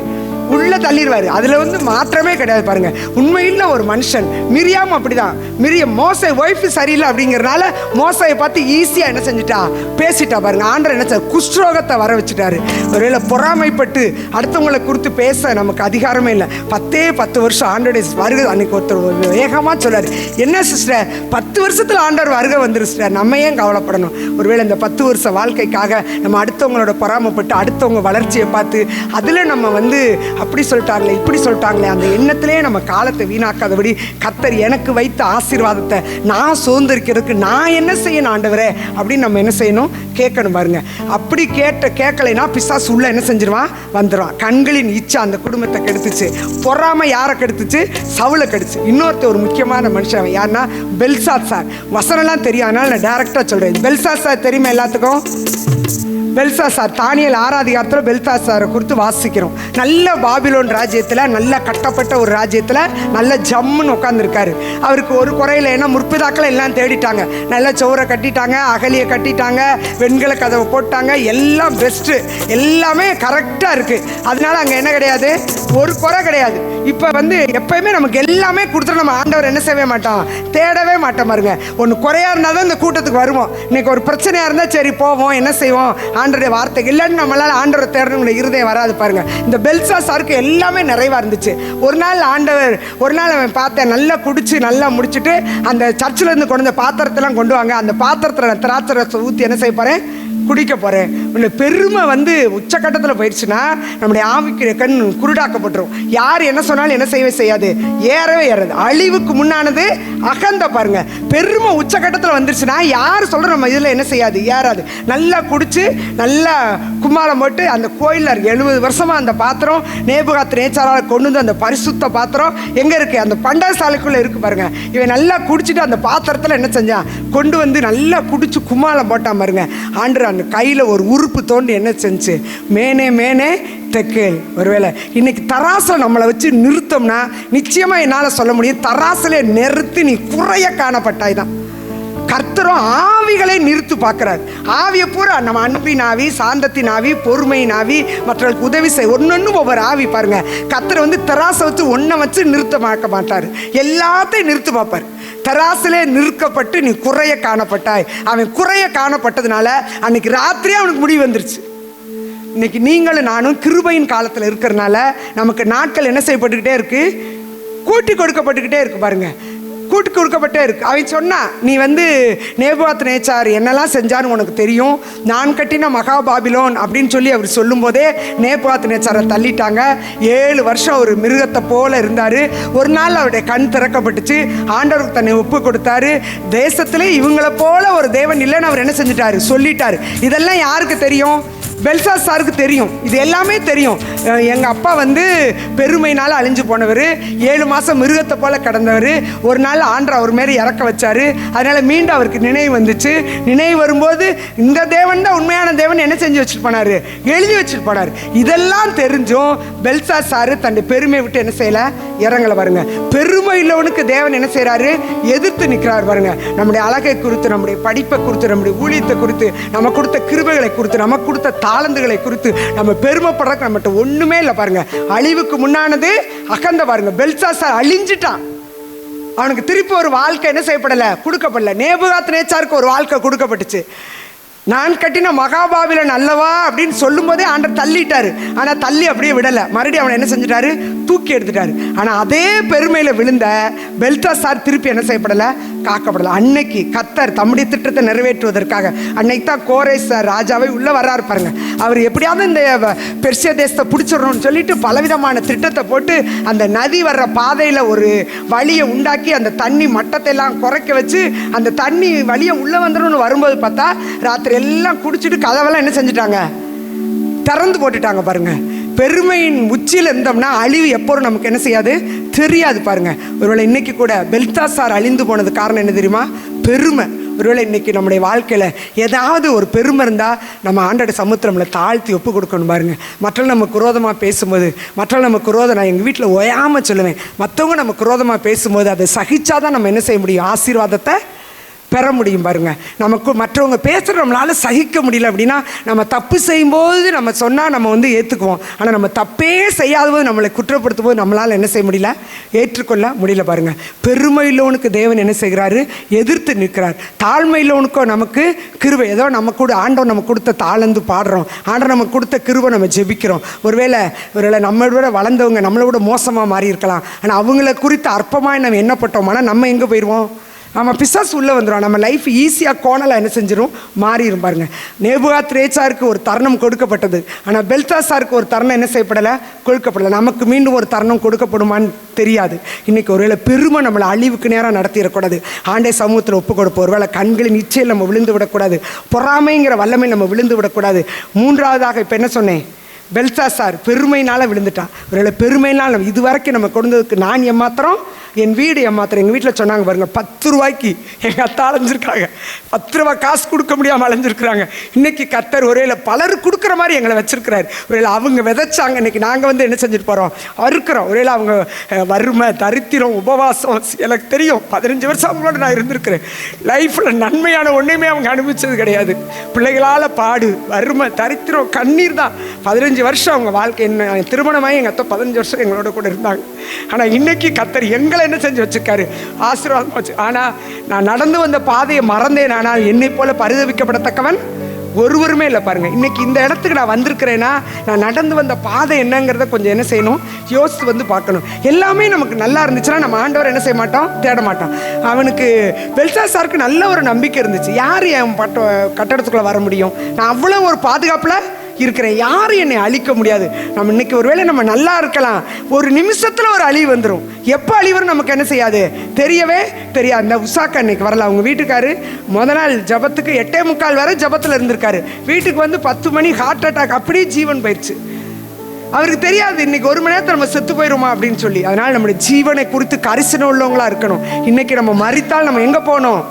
உள்ள தள்ளிடுவார். அதில் வந்து மாற்றமே கிடையாது பாருங்க. உண்மையில் ஒரு மனுஷன் மிரியாம் அப்படிதான். மிரியம் மோசை ஒய்ஃபு சரியில்லை அப்படிங்கிறனால மோசையை பார்த்து ஈஸியாக என்ன செஞ்சுட்டா, பேசிட்டா பாருங்க. ஆண்டவர் என்ன சார், குஷ்ரோகத்தை வர வச்சுட்டாரு. ஒருவேளை பொறாமைப்பட்டு அடுத்தவங்களை குறித்து பேச நமக்கு அதிகாரமே இல்லை. 10 வருஷம் ஆண்டோடைய வருகை. அன்னைக்கு ஒருத்தர் வேகமாக சொல்லார், என்ன சிஸ்டர் 10 வருஷத்தில் ஆண்டவர் வருகை வந்துரு சிஸ்டர், நம்ம ஏன் கவலைப்படணும்? ஒருவேளை இந்த 10 வருஷ வாழ்க்கைக்காக நம்ம அடுத்தவங்களோட பொறாமைப்பட்டு அடுத்தவங்க வளர்ச்சியை பார்த்து அதில் நம்ம வந்து அப்படி சொல்லிட்டாங்களே இப்படி சொல்லிட்டாங்களே அந்த எண்ணத்திலே நம்ம காலத்தை வீணாக்காதபடி கர்த்தர் எனக்கு வைத்த ஆசீர்வாதத்தை நான் சுதந்திரிக்கிறதுக்கு நான் என்ன செய்யணும் ஆண்டவரே அப்படின்னு நம்ம என்ன செய்யணும், கேட்கணும் பாருங்க. அப்படி கேட்கலைன்னா பிசாசு உள்ள என்ன செஞ்சிருவான், வந்துடுவான். கண்களின் இச்சை அந்த குடும்பத்தை கெடுத்துச்சு. பொறாமை யாரை கெடுத்துச்சு, சவுலை கெடுச்சு. இன்னொருத்த ஒரு முக்கியமான மனுஷன் யாருன்னா பெல்சாத்சார். வசனம்லாம் தெரியும், அதனால நான் டைரக்டா சொல்றேன். பெல்சாத்சார் தெரியுமா எல்லாத்துக்கும்? பெல்சாத்சார் தானியேல் 6ஆம் அதிகாரத்தில் பெல்சாத்சாரை குறித்து வாசிக்கிறோம். நல்ல பாபிலோன் ராஜ்யத்தில், நல்ல கட்டப்பட்ட ஒரு ராஜ்யத்தில் நல்ல ஜம்முன்னு உட்காந்துருக்காரு. அவருக்கு ஒரு குறையில் என்ன, முற்பிதாக்களை எல்லாம் தேடிட்டாங்க. நல்ல சோரை கட்டிட்டாங்க, அகலியை கட்டிட்டாங்க, வெண்கல கதவை போட்டாங்க, எல்லாம் பெஸ்ட்டு, எல்லாமே கரெக்டாக இருக்குது. அதனால அங்கே என்ன கிடையாது, ஒரு குறை கிடையாது. இப்போ வந்து எப்பயுமே நமக்கு எல்லாமே கொடுத்துட்டு நம்ம ஆண்டவர் என்ன செய்யவே மாட்டோம், தேடவே மாட்டோம் பாருங்க. ஒன்று குறையா இருந்தால் தான் இந்த கூட்டத்துக்கு வருவோம். இன்னைக்கு ஒரு பிரச்சனையாக இருந்தால் சரி போவோம், என்ன செய்வோம், ஆண்டருடைய வார்த்தை இல்லைன்னு நம்மளால் ஆண்டவரை தேடணுங்கிற இருதயம் வராது பாருங்க. இந்த பெல்சாத்சாருக்கு எல்லாமே நிறைவா இருந்துச்சு. ஒரு நாள் அவன் பார்த்தேன், நல்லா குடிச்சு நல்லா முடிச்சுட்டு அந்த சர்ச்சில் இருந்து கொண்டு வந்த பாத்திரத்தெல்லாம் கொண்டு வாங்க, அந்த பாத்திரத்தில் திராட்சை ரசம் ஊற்றி என்ன செய்ய போறேன், குடிக்க போறேன். பெருமை வந்து உச்சக்கட்டத்தில் போயிடுச்சுன்னா நம்முடைய ஆவிக்கு கண் குருடாக்கப்பட்டுரும். யார் என்ன சொன்னாலும் என்ன செய்யாது, ஏறவே ஏறாது. அழிவுக்கு முன்னானது அகந்த பாருங்க. பெருமை உச்சக்கட்டத்தில் வந்துருச்சுன்னா யார் சொல்ற நம்ம இதில் என்ன செய்யாது, ஏறாது. நல்லா குடிச்சு நல்லா கும்மாளம் போட்டு அந்த கோயிலில் 70 வருஷமா அந்த பாத்திரம் நேபுகாத்நேச்சாரால் கொண்டு வந்து அந்த பரிசுத்த பாத்திரம் எங்க இருக்கு, அந்த பண்டகசாலைக்குள்ள இருக்கு பாருங்க. இவன் நல்லா குடிச்சிட்டு அந்த பாத்திரத்தில் என்ன செஞ்சான், கொண்டு வந்து நல்லா குடிச்சு கும்மாளம் போட்டான் பாருங்க. ஆண்டு அந்த கையில் ஒரு உறுப்பு தோண்டி என்ன செஞ்சு, மேனே தெக்கேல். ஒருவேளை இன்னைக்கு தராசில் நம்மளை வச்சு நிறுத்தம்னா நிச்சயமா என்னால் சொல்ல முடியும், தராசிலே நிறுத்தி நீ குறைய காணப்பட்டாய் தான். கர்த்தரும் ஆவிகளை நிறுத்து பார்க்கிறார். ஆவியை பூரா நம்ம அன்பின் ஆவி, சாந்தத்தின் ஆவி, பொறுமையின் ஆவி, மற்றவர்களுக்கு உதவி செய்ய ஒன்னொன்னு ஒவ்வொரு ஆவி பாருங்க. கர்த்தர் வந்து தராசை வச்சு ஒன்றை வச்சு நிறுத்த பார்க்க மாட்டார், எல்லாத்தையும் நிறுத்து பார்ப்பார். தராசிலே நிற்கப்பட்டு நீ குறைய காணப்பட்டாய். அவன் குறைய காணப்பட்டதுனால அன்னைக்கு ராத்திரியே அவனுக்கு முடிவு வந்துருச்சு. இன்னைக்கு நீங்களும் நானும் கிருபையின் காலத்தில் இருக்கிறதுனால நமக்கு நாட்கள் என்ன செய்யப்பட்டுக்கிட்டே இருக்கு, கூட்டி கொடுக்கப்பட்டுக்கிட்டே இருக்கு பாருங்க, கூட்டி கொடுக்கப்பட்டே இருக்கு. அவன் சொன்னா, நீ வந்து நேபுகாத்நேச்சார் என்னெல்லாம் செஞ்சான்னு உனக்கு தெரியும், நான் கட்டின மகா பாபிலோன் அப்படின்னு சொல்லி அவர் சொல்லும் போதே நேபுகாத்நேச்சாரை தள்ளிட்டாங்க. 7 வருஷம் ஒரு மிருகத்தை போல இருந்தாரு. ஒரு நாள் அவருடைய கண் திறக்கப்பட்டுச்சு, ஆண்டவருக்கு தன்னை ஒப்பு கொடுத்தாரு. தேசத்திலே இவங்களை போல ஒரு தேவன் இல்லைன்னு அவர் என்ன செஞ்சுட்டாரு, சொல்லிட்டாரு. இதெல்லாம் யாருக்கு தெரியும், பெல்சாத்சாருக்கு தெரியும். இது எல்லாமே தெரியும். எங்கள் அப்பா வந்து பெருமையினால் அழிஞ்சு போனவர், 7 மாதம் மிருகத்தை போல கடந்தவர். ஒரு நாள் ஆண்டவர் அவர் மேலே இறக்க வச்சார். அதனால் மீண்டும் அவருக்கு நினைவு வந்துச்சு. நினைவு வரும்போது இந்த தேவன் தான் உண்மையான தேவன் என்ன செஞ்சு வச்சுட்டு போனார், எழுதி வச்சுட்டு போனார். இதெல்லாம் தெரிஞ்சும் பெல்சாத்சார் தன்னுடைய பெருமையை விட்டு என்ன செய்யலை, இறங்கலை பாருங்க. பெருமை இல்லவனுக்கு தேவன் என்ன செய்கிறாரு, எதிர்த்து நிற்கிறார் பாருங்க. நம்முடைய அழகை குறித்து, நம்முடைய படிப்பை குறித்து, நம்முடைய ஊழியத்தை குறித்து, நம்ம கொடுத்த கிருபைகளை குறித்து, நமக்கு கொடுத்த தாளந்துகளை குறித்து நம்ம பெருமைப்படுறதுக்கு நம்மகிட்ட ஒண்ணுமே இல்லை பாருங்க. அழிவுக்கு முன்னானது அகந்த பாருங்க. பெல்சாத்சார் அழிஞ்சிட்டான். அவனுக்கு திருப்பி ஒரு வாழ்க்கை என்ன செய்யப்படலை, கொடுக்கப்படல. நேபுகாத்நேச்சாருக்கு ஒரு வாழ்க்கை கொடுக்கப்பட்டுச்சு. நான் கட்டின மகாபாபிலோன் அல்லவா அப்படின்னு சொல்லும் போதே ஆண்டவர் தள்ளிட்டாரு. ஆனால் தள்ளி அப்படியே விடலை, மறுபடியும் அவனை என்ன செஞ்சுட்டாரு, தூக்கி எடுத்துட்டாரு. ஆனால் அதே பெருமையில் விழுந்த பெல்சாத்சார் திருப்பி என்ன செய்யப்படலை, காக்கப்படலை. அன்னைக்கு கர்த்தர் தம்முடைய திட்டத்தை நிறைவேற்றுவதற்காக அன்னைக்கு தான் கோரேஸ் ராஜாவை உள்ளே வர்றாரு பாருங்க. அவர் எப்படியாவது இந்த பெர்சியா தேசத்தை பிடிச்சிடணும்னு சொல்லிட்டு பலவிதமான திட்டத்தை போட்டு அந்த நதி வர்ற பாதையில் ஒரு வழியை உண்டாக்கி அந்த தண்ணி மட்டத்தை எல்லாம் குறைக்க வச்சு அந்த தண்ணி வழியை உள்ளே வந்துடணும்னு வரும்போது பார்த்தா ராத்திரி எல்லாம் குடிச்சிட்டு கதவெல்லாம் என்ன செஞ்சுட்டாங்க, திறந்து போட்டுட்டாங்க பாருங்க. பெருமையின் உச்சியில் இருந்தோம்னா அழிவு எப்போ நமக்கு என்ன செய்யாது, தெரியாது பாருங்க. ஒருவேளை இன்னைக்கு கூட பெல்சாத்சார் அழிந்து போனது காரணம் என்ன தெரியுமா, பெருமை. ஒருவேளை இன்னைக்கு நம்முடைய வாழ்க்கையில் ஏதாவது ஒரு பெருமை இருந்தால் நம்ம ஆண்டோட சமுத்திரம் நம்மளை தாழ்த்தி ஒப்பு கொடுக்கணும் பாருங்க. மற்றவங்க நமக்கு குரோதமாக பேசும்போது, மற்றவங்க நமக்கு குரோதம், நான் எங்கள் வீட்டில் ஓயாமல் சொல்லுவேன், மற்றவங்க நமக்கு குரோதமாக பேசும்போது அதை சகிச்சாதான் நம்ம என்ன செய்ய முடியும், ஆசீர்வாதத்தை பெற முடியும் பாருங்க. நமக்கு மற்றவங்க பேசுகிற நம்மளால் சகிக்க முடியல அப்படின்னா, நம்ம தப்பு செய்யும்போது நம்ம சொன்னால் நம்ம வந்து ஏற்றுக்குவோம். ஆனால் நம்ம தப்பே செய்யாத போது நம்மளை குற்றப்படுத்தும் போது நம்மளால் என்ன செய்ய முடியல, ஏற்றுக்கொள்ள முடியல பாருங்க. பெருமையிலோனுக்கு தேவன் என்ன செய்கிறாரு, எதிர்த்து நிற்கிறார். தாழ்மையிலோனுக்கோ நமக்கு கிருபை. ஏதோ நம்ம கூட ஆண்டவர் நம்ம கொடுத்த தாளந்து பாடுறோம், ஆண்டவர் நமக்கு கொடுத்த கிருபை நம்ம ஜெபிக்கிறோம். ஒருவேளை நம்மளோட வளர்ந்தவங்க நம்மளோட மோசமாக மாறி இருக்கலாம். ஆனால் அவங்கள குறித்து அற்பமாக நம்ம எண்ணப்பட்டோம். ஆனால் நம்ம எங்கே போயிடுவோம், நம்ம பிசாசு உள்ளே வந்துடும். நம்ம லைஃப் ஈஸியாக கோணலாக என்ன செஞ்சிடும், மாறிடும் பாருங்க. நேபுகாத்நேச்சாருக்கு ஒரு தருணம் கொடுக்கப்பட்டது, ஆனால் பெல்சாசாருக்கு ஒரு தருணம் என்ன செய்யப்படலை, கொடுக்கப்படலை. நமக்கு மீண்டும் ஒரு தருணம் கொடுக்கப்படுமான்னு தெரியாது. இன்றைக்கி ஒருவேளை பெருமை நம்மளை அழிவுக்கு நேரம் நடத்திடக்கூடாது. ஆண்டே சமூகத்தில் ஒப்பு கொடுப்போம். ஒருவேளை கண்களின் இச்சையில் நம்ம விழுந்து விடக்கூடாது, பொறாமைங்கிற வல்லமை நம்ம விழுந்து விடக்கூடாது. மூன்றாவதாக இப்போ என்ன சொன்னேன், பெல்சாசார் பெருமையினால் விழுந்துட்டான். ஒருவேளை பெருமையினால் இது வரைக்கும் நம்ம கொடுத்ததுக்கு நான் ஏமாத்திரம், என் வீடு ஏமாத்திரம். எங்கள் வீட்டில் சொன்னாங்க பாருங்கள், 10 ரூபாய்க்கு எங்கள் அத்தை அலைஞ்சிருக்காங்க, 10 ரூபா காசு கொடுக்க முடியாமல் அலைஞ்சிருக்கிறாங்க. இன்றைக்கி கர்த்தர் ஒருவேளை பலர் கொடுக்குற மாதிரி எங்களை வச்சிருக்கிறாரு. ஒருவேளை அவங்க விதைச்சாங்க, இன்றைக்கி நாங்கள் வந்து என்ன செஞ்சுட்டு போகிறோம், அறுக்கிறோம். ஒருவேளை அவங்க வறுமை, தரித்திரம், உபவாசம், எனக்கு தெரியும். 15 வருஷம் அவங்களோட நான் இருந்திருக்கிறேன். லைஃப்பில் நன்மையான ஒன்றையுமே அவங்க அனுபவிச்சது கிடையாது. பிள்ளைகளால் பாடு, வறுமை, தரித்திரம், கண்ணீர் தான். 15 வருஷம் அவங்க வாழ்க்கை. என்ன திருமணமாகி எங்கள் அத்தை 15 வருஷம் எங்களோட கூட இருந்தாங்க. ஆனால் இன்னைக்கு கர்த்தர் எங்களை என்ன செஞ்சு வச்சிருக்காரு, ஆசீர்வாதம் வச்சு. ஆனால் நான் நடந்து வந்த பாதையை மறந்தேன். ஆனால் என்னை போல பரிதவிக்கப்படத்தக்கவன் ஒருவருமே இல்லை பாருங்க. இன்னைக்கு இந்த இடத்துக்கு நான் வந்திருக்கிறேன்னா, நான் நடந்து வந்த பாதை என்னங்கிறத கொஞ்சம் என்ன செய்யணும், யோசித்து வந்து பார்க்கணும். எல்லாமே நமக்கு நல்லா இருந்துச்சுன்னா நம்ம ஆண்டவர் என்ன செய்ய மாட்டோம், தேட மாட்டோம். அவனுக்கு பெல்சாசாருக்கு நல்ல ஒரு நம்பிக்கை இருந்துச்சு. யார் என் கட்டடத்துக்குள்ளே வர முடியும், நான் அவ்வளோ ஒரு பாதுகாப்பில் இருக்கிறேன், யாரும் என்னை அழிக்க முடியாது. நம்ம இன்னைக்கு ஒருவேளை நம்ம நல்லா இருக்கலாம், ஒரு நிமிஷத்தில் ஒரு அழிவு வந்துடும். எப்போ அழிவுன்னு நமக்கு என்ன செய்யாது, தெரியவே தெரியாது. இந்த உஷாக்கா இன்னைக்கு வரல, அவங்க வீட்டுக்காரு முதல் நாள் ஜபத்துக்கு 8:45 வரை ஜபத்தில் இருந்திருக்காரு. வீட்டுக்கு வந்து 10 மணி ஹார்ட் அட்டாக், அப்படியே ஜீவன் போயிடுச்சு. அவருக்கு தெரியாது இன்னைக்கு 1 மணி நேரத்தில் நம்ம செத்து போயிடுமா அப்படின்னு சொல்லி. அதனால் நம்முடைய ஜீவனை குறித்து கரிசனை உள்ளவங்களா இருக்கணும். இன்னைக்கு நம்ம மரித்தால் நம்ம எங்கே போகணும்,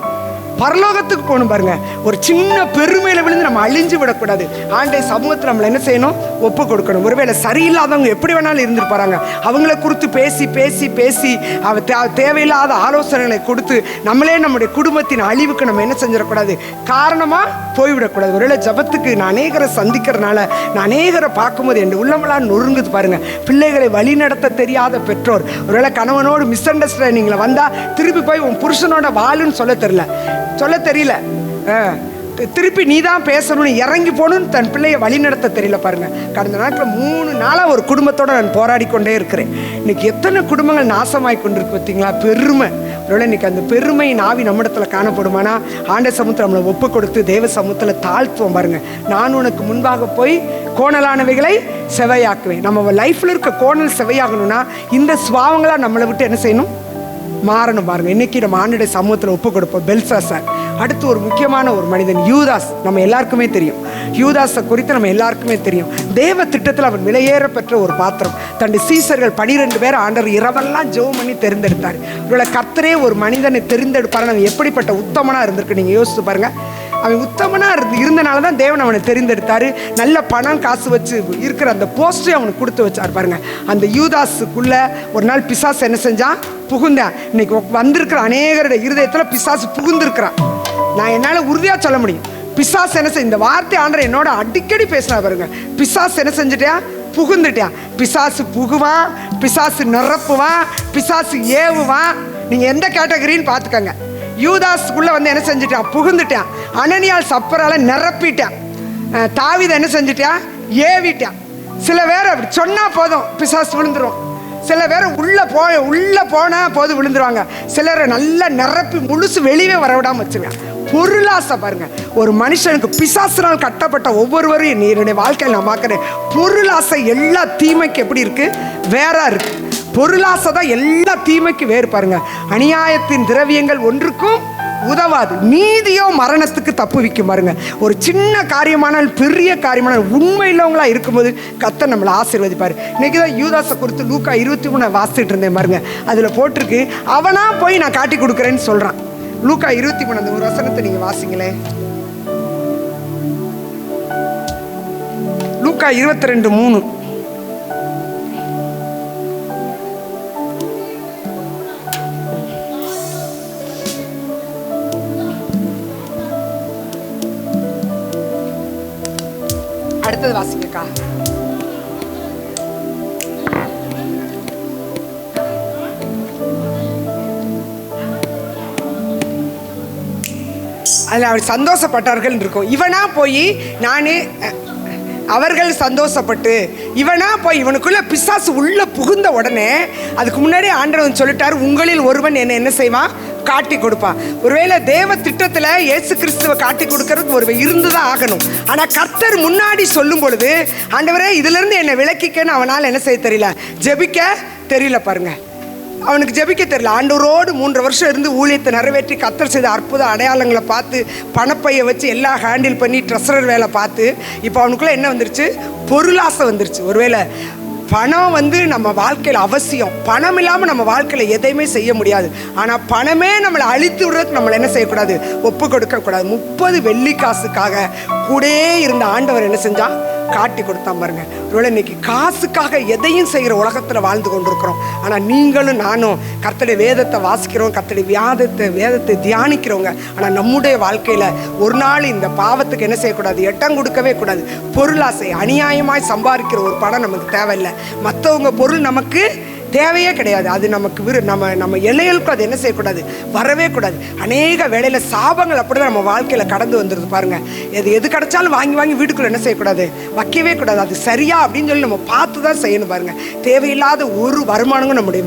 பரலோகத்துக்கு போகணும் பாருங்க. ஒரு சின்ன பெருமையில விழுந்து நம்ம அழிஞ்சு விடக்கூடாது. ஆண்டை சமூகத்தில் நம்மளை என்ன செய்யணும், ஒப்பு கொடுக்கணும். ஒருவேளை சரியில்லாதவங்க எப்படி வேணாலும் இருந்துருப்பாங்க. அவங்கள குறித்து பேசி பேசி பேசி தேவையில்லாத ஆலோசனைகளை கொடுத்து நம்மளே நம்முடைய குடும்பத்தின் அழிவுக்கு நம்ம என்ன செஞ்சிடக்கூடாது, காரணமாக போய்விடக்கூடாது. ஒருவேளை ஜபத்துக்கு நான் அநேகரை சந்திக்கிறதுனால நான் அநேகரை பார்க்கும்போது என் உள்ளமெல்லாம் நொறுங்குது பாருங்க. பிள்ளைகளை வழி நடத்த தெரியாத பெற்றோர், ஒருவேளை கணவனோடு மிஸ் அண்டர்ஸ்டாண்டிங்கில் வந்தால் திருப்பி போய் உன் புருஷனோட வாழுன்னு சொல்ல தெரியல, திருப்பி நீ தான் பேசணும்னு இறங்கி போகணும்னு தன் பிள்ளையை வழி நடத்த தெரியல பாருங்க. கடந்த நாட்களில் 3 நாளாக ஒரு குடும்பத்தோடு நான் போராடி கொண்டே இருக்கிறேன். இன்னைக்கு எத்தனை குடும்பங்கள் நாசமாய் கொண்டிருக்கு பார்த்தீங்களா, பெருமை. ஒருவேளை இன்னைக்கு அந்த பெருமையின் ஆவி நம்மிடத்தில் காணப்படுமானா, ஆண்ட சமூகத்தில் நம்மளை ஒப்பு கொடுத்து தேவ சமூகத்தில் தாழ்த்துவோம் பாருங்க. நான் உனக்கு முன்பாக போய் கோணலானவைகளை செவையாக்குவேன். நம்ம லைஃப்பில் இருக்க கோணல் செவையாகணும்னா இந்த சுபாவங்களாக நம்மளை விட்டு என்ன செய்யணும், மாறணும் பாருங்க. இன்னைக்கு நம்ம ஆண்டுடைய சமூகத்தில் ஒப்பு கொடுப்போம் பெல்சாசார். அடுத்து ஒரு முக்கியமான ஒரு மனிதன் யூதாஸ். நம்ம எல்லாருக்குமே தெரியும், யூதாஸை குறித்து நம்ம எல்லாருக்குமே தெரியும். தேவ திட்டத்தில் அவன் விலையேற பெற்ற ஒரு பாத்திரம். தன்னுடைய சீசர்கள் 12 பேர் ஆண்டவர் இரவெல்லாம் ஜெபம் பண்ணி தெரிந்தெடுத்தார். இவ்வளோ கர்த்தரே ஒரு மனிதனை தெரிந்தெடுப்பார். அவன் எப்படிப்பட்ட உத்தமனாக இருந்திருக்கு நீங்கள் யோசித்து பாருங்க. அவன் உத்தமனாக இருந்தனால தான் தேவன் அவனை தெரிந்தெடுத்தார். நல்ல பணம் காசு வச்சு இருக்கிற அந்த போஸ்டே அவனுக்கு கொடுத்து வச்சார் பாருங்க. அந்த யூதாஸுக்குள்ள ஒரு நாள் பிசாசு என்ன செஞ்சான், புகுந்தான். இன்னைக்கு வந்திருக்கிற அநேகருடைய இருதயத்தில் பிசாசு புகுந்திருக்கிறான். நான் என்னால் உறுதியாக சொல்ல முடியும். பிசாசு என்ன இந்த வார்த்தை ஆண்டவர் என்னோட அடிக்கடி பேசினா பாருங்க. பிசாசு என்ன செஞ்சுட்டேன், புகுந்துட்டான். பிசாசு புகுவான், பிசாசு நிரப்புவான், பிசாசு ஏவுவான். நீங்கள் எந்த கேட்டகரின்னு பார்த்துக்கங்க. யூதாஸுக்குள்ள வந்து என்ன செஞ்சுட்டான், புகுந்துட்டான். அனனியால் சப்பரால நிரப்பிட்டான். தாவீதை என்ன செஞ்சுட்டான், ஏவிட்டான். சில பேர் அப்படி சொன்னா போதும் பிசாசு விழுந்துரும். சில பேர் உள்ள போனா போது விழுந்துருவாங்க. சிலரை நல்லா நிரப்பி முழுசு வெளியே வரவிடாம வச்சிருக்காங்க. பொருளாசை பாருங்க. ஒரு மனுஷனுக்கு பிசாசினால் கட்டப்பட்ட ஒவ்வொருவரையும் என்னுடைய வாழ்க்கையில் நான் பார்க்குறேன். பொருளாசை எல்லா தீமைக்கு எப்படி இருக்கு, வேற இருக்கு. பொருளாசை தான் எல்லா தீமைக்கு வேறு பாருங்க. அநியாயத்தின் திரவியங்கள் ஒன்றுக்கும் உதவாது, நீதியோ மரணத்துக்கு தப்பு வைக்கும் பாருங்க. ஒரு சின்ன காரியமானால் பெரிய காரியமான உண்மை இல்லவங்களா இருக்கும்போது கர்த்தர் நம்மளை ஆசீர்வதிப்பார். இன்னைக்கு தான் யூதாஸை குறித்து லூக்கா 23 வாசிச்சுட்டு இருந்தேன் பாருங்க. அதில் போட்டிருக்கு, அவனா போய் நான் காட்டி கொடுக்குறேன்னு சொல்றான். லூக்கா 23 அந்த ஒரு வசனத்தை நீங்க வாசிங்களே. லூக்கா 22:3. 9 வாசிங்கக்கா. அதில் அவர் சந்தோஷப்பட்டார்கள் இருக்கும். இவனா போய் நானே அவர்கள் சந்தோஷப்பட்டு இவனா போய் இவனுக்குள்ள பிசாசு உள்ள புகுந்த உடனே அதுக்கு முன்னாடி ஆண்டவன் சொல்லிட்டார், உங்களில் ஒருவன் என்ன செய்வான், காட்டி கொடுப்பான். ஒருவேளை தேவ திட்டத்தில் இயேசு கிறிஸ்துவை காட்டி கொடுக்கறதுக்கு ஒரு இருந்துதான் ஆகணும். ஆனால் கர்த்தர் முன்னாடி சொல்லும் பொழுது, ஆண்டவரே இதிலிருந்து என்னை விலக்கிக்கன்னு அவனால் என்ன செய்ய தெரியல, ஜெபிக்க தெரியல. பாருங்க, அவனுக்கு ஜெபிக்க தெரியல. ஆண்டவரோடு 3 வருஷம் இருந்து ஊழியத்தை நிறைவேற்றி கர்த்தர் செய்த அற்புத அடையாளங்களை பார்த்து பணப்பையை வச்சு எல்லாம் ஹேண்டில் பண்ணி ட்ரெஸரர் வேலை பார்த்து இப்போ அவனுக்குள்ளே என்ன வந்துருச்சு, பொருளாசை வந்துருச்சு. ஒருவேளை பணம் நம்ம வாழ்க்கையில் அவசியம். பணம் இல்லாமல் நம்ம வாழ்க்கையில் எதையுமே செய்ய முடியாது. ஆனால் பணமே நம்மளை அழித்து விடுறதுக்கு நம்மளை என்ன செய்யக்கூடாது, ஒப்பு கொடுக்கக்கூடாது. 30 வெள்ளிக்காசுக்காக கூடயே இருந்த ஆண்டவர் என்ன செஞ்சான், காட்டி கொடுத்தா. பாருங்க, ஒருவேளை இன்னைக்கு காசுக்காக எதையும் செய்கிற உலகத்தில் வாழ்ந்து கொண்டிருக்கிறோம். ஆனால் நீங்களும் நானும் கர்த்தருடைய வேதத்தை வாசிக்கிறோம், கர்த்தருடைய வேதத்தை தியானிக்கிறவங்க. ஆனால் நம்முடைய வாழ்க்கையில் ஒரு நாள் இந்த பாவத்துக்கு என்ன செய்யக்கூடாது, இடம் கொடுக்கவே கூடாது. பொருளாசை, அநியாயமாய் சம்பாதிக்கிற ஒரு பணம் நமக்கு தேவையில்லை. மற்றவங்க பொருள் நமக்கு தேவையே கிடையாது. அது நமக்கு நம்ம எல்லைகளுக்கும் அது என்ன செய்யக்கூடாது, வரவே கூடாது. அநேக வேளையில் சாபங்கள் அப்படிதான் நம்ம வாழ்க்கையில் கடந்து வந்துடுது. பாருங்க, எது கிடைச்சாலும் வாங்கி வீட்டுக்குள்ள என்ன செய்யக்கூடாது, வைக்கவே கூடாது. அது சரியா அப்படின்னு சொல்லி நம்ம பார்த்து தான் செய்யணும். பாருங்க, தேவையில்லாத ஒரு வருமானமும் நம்முடைய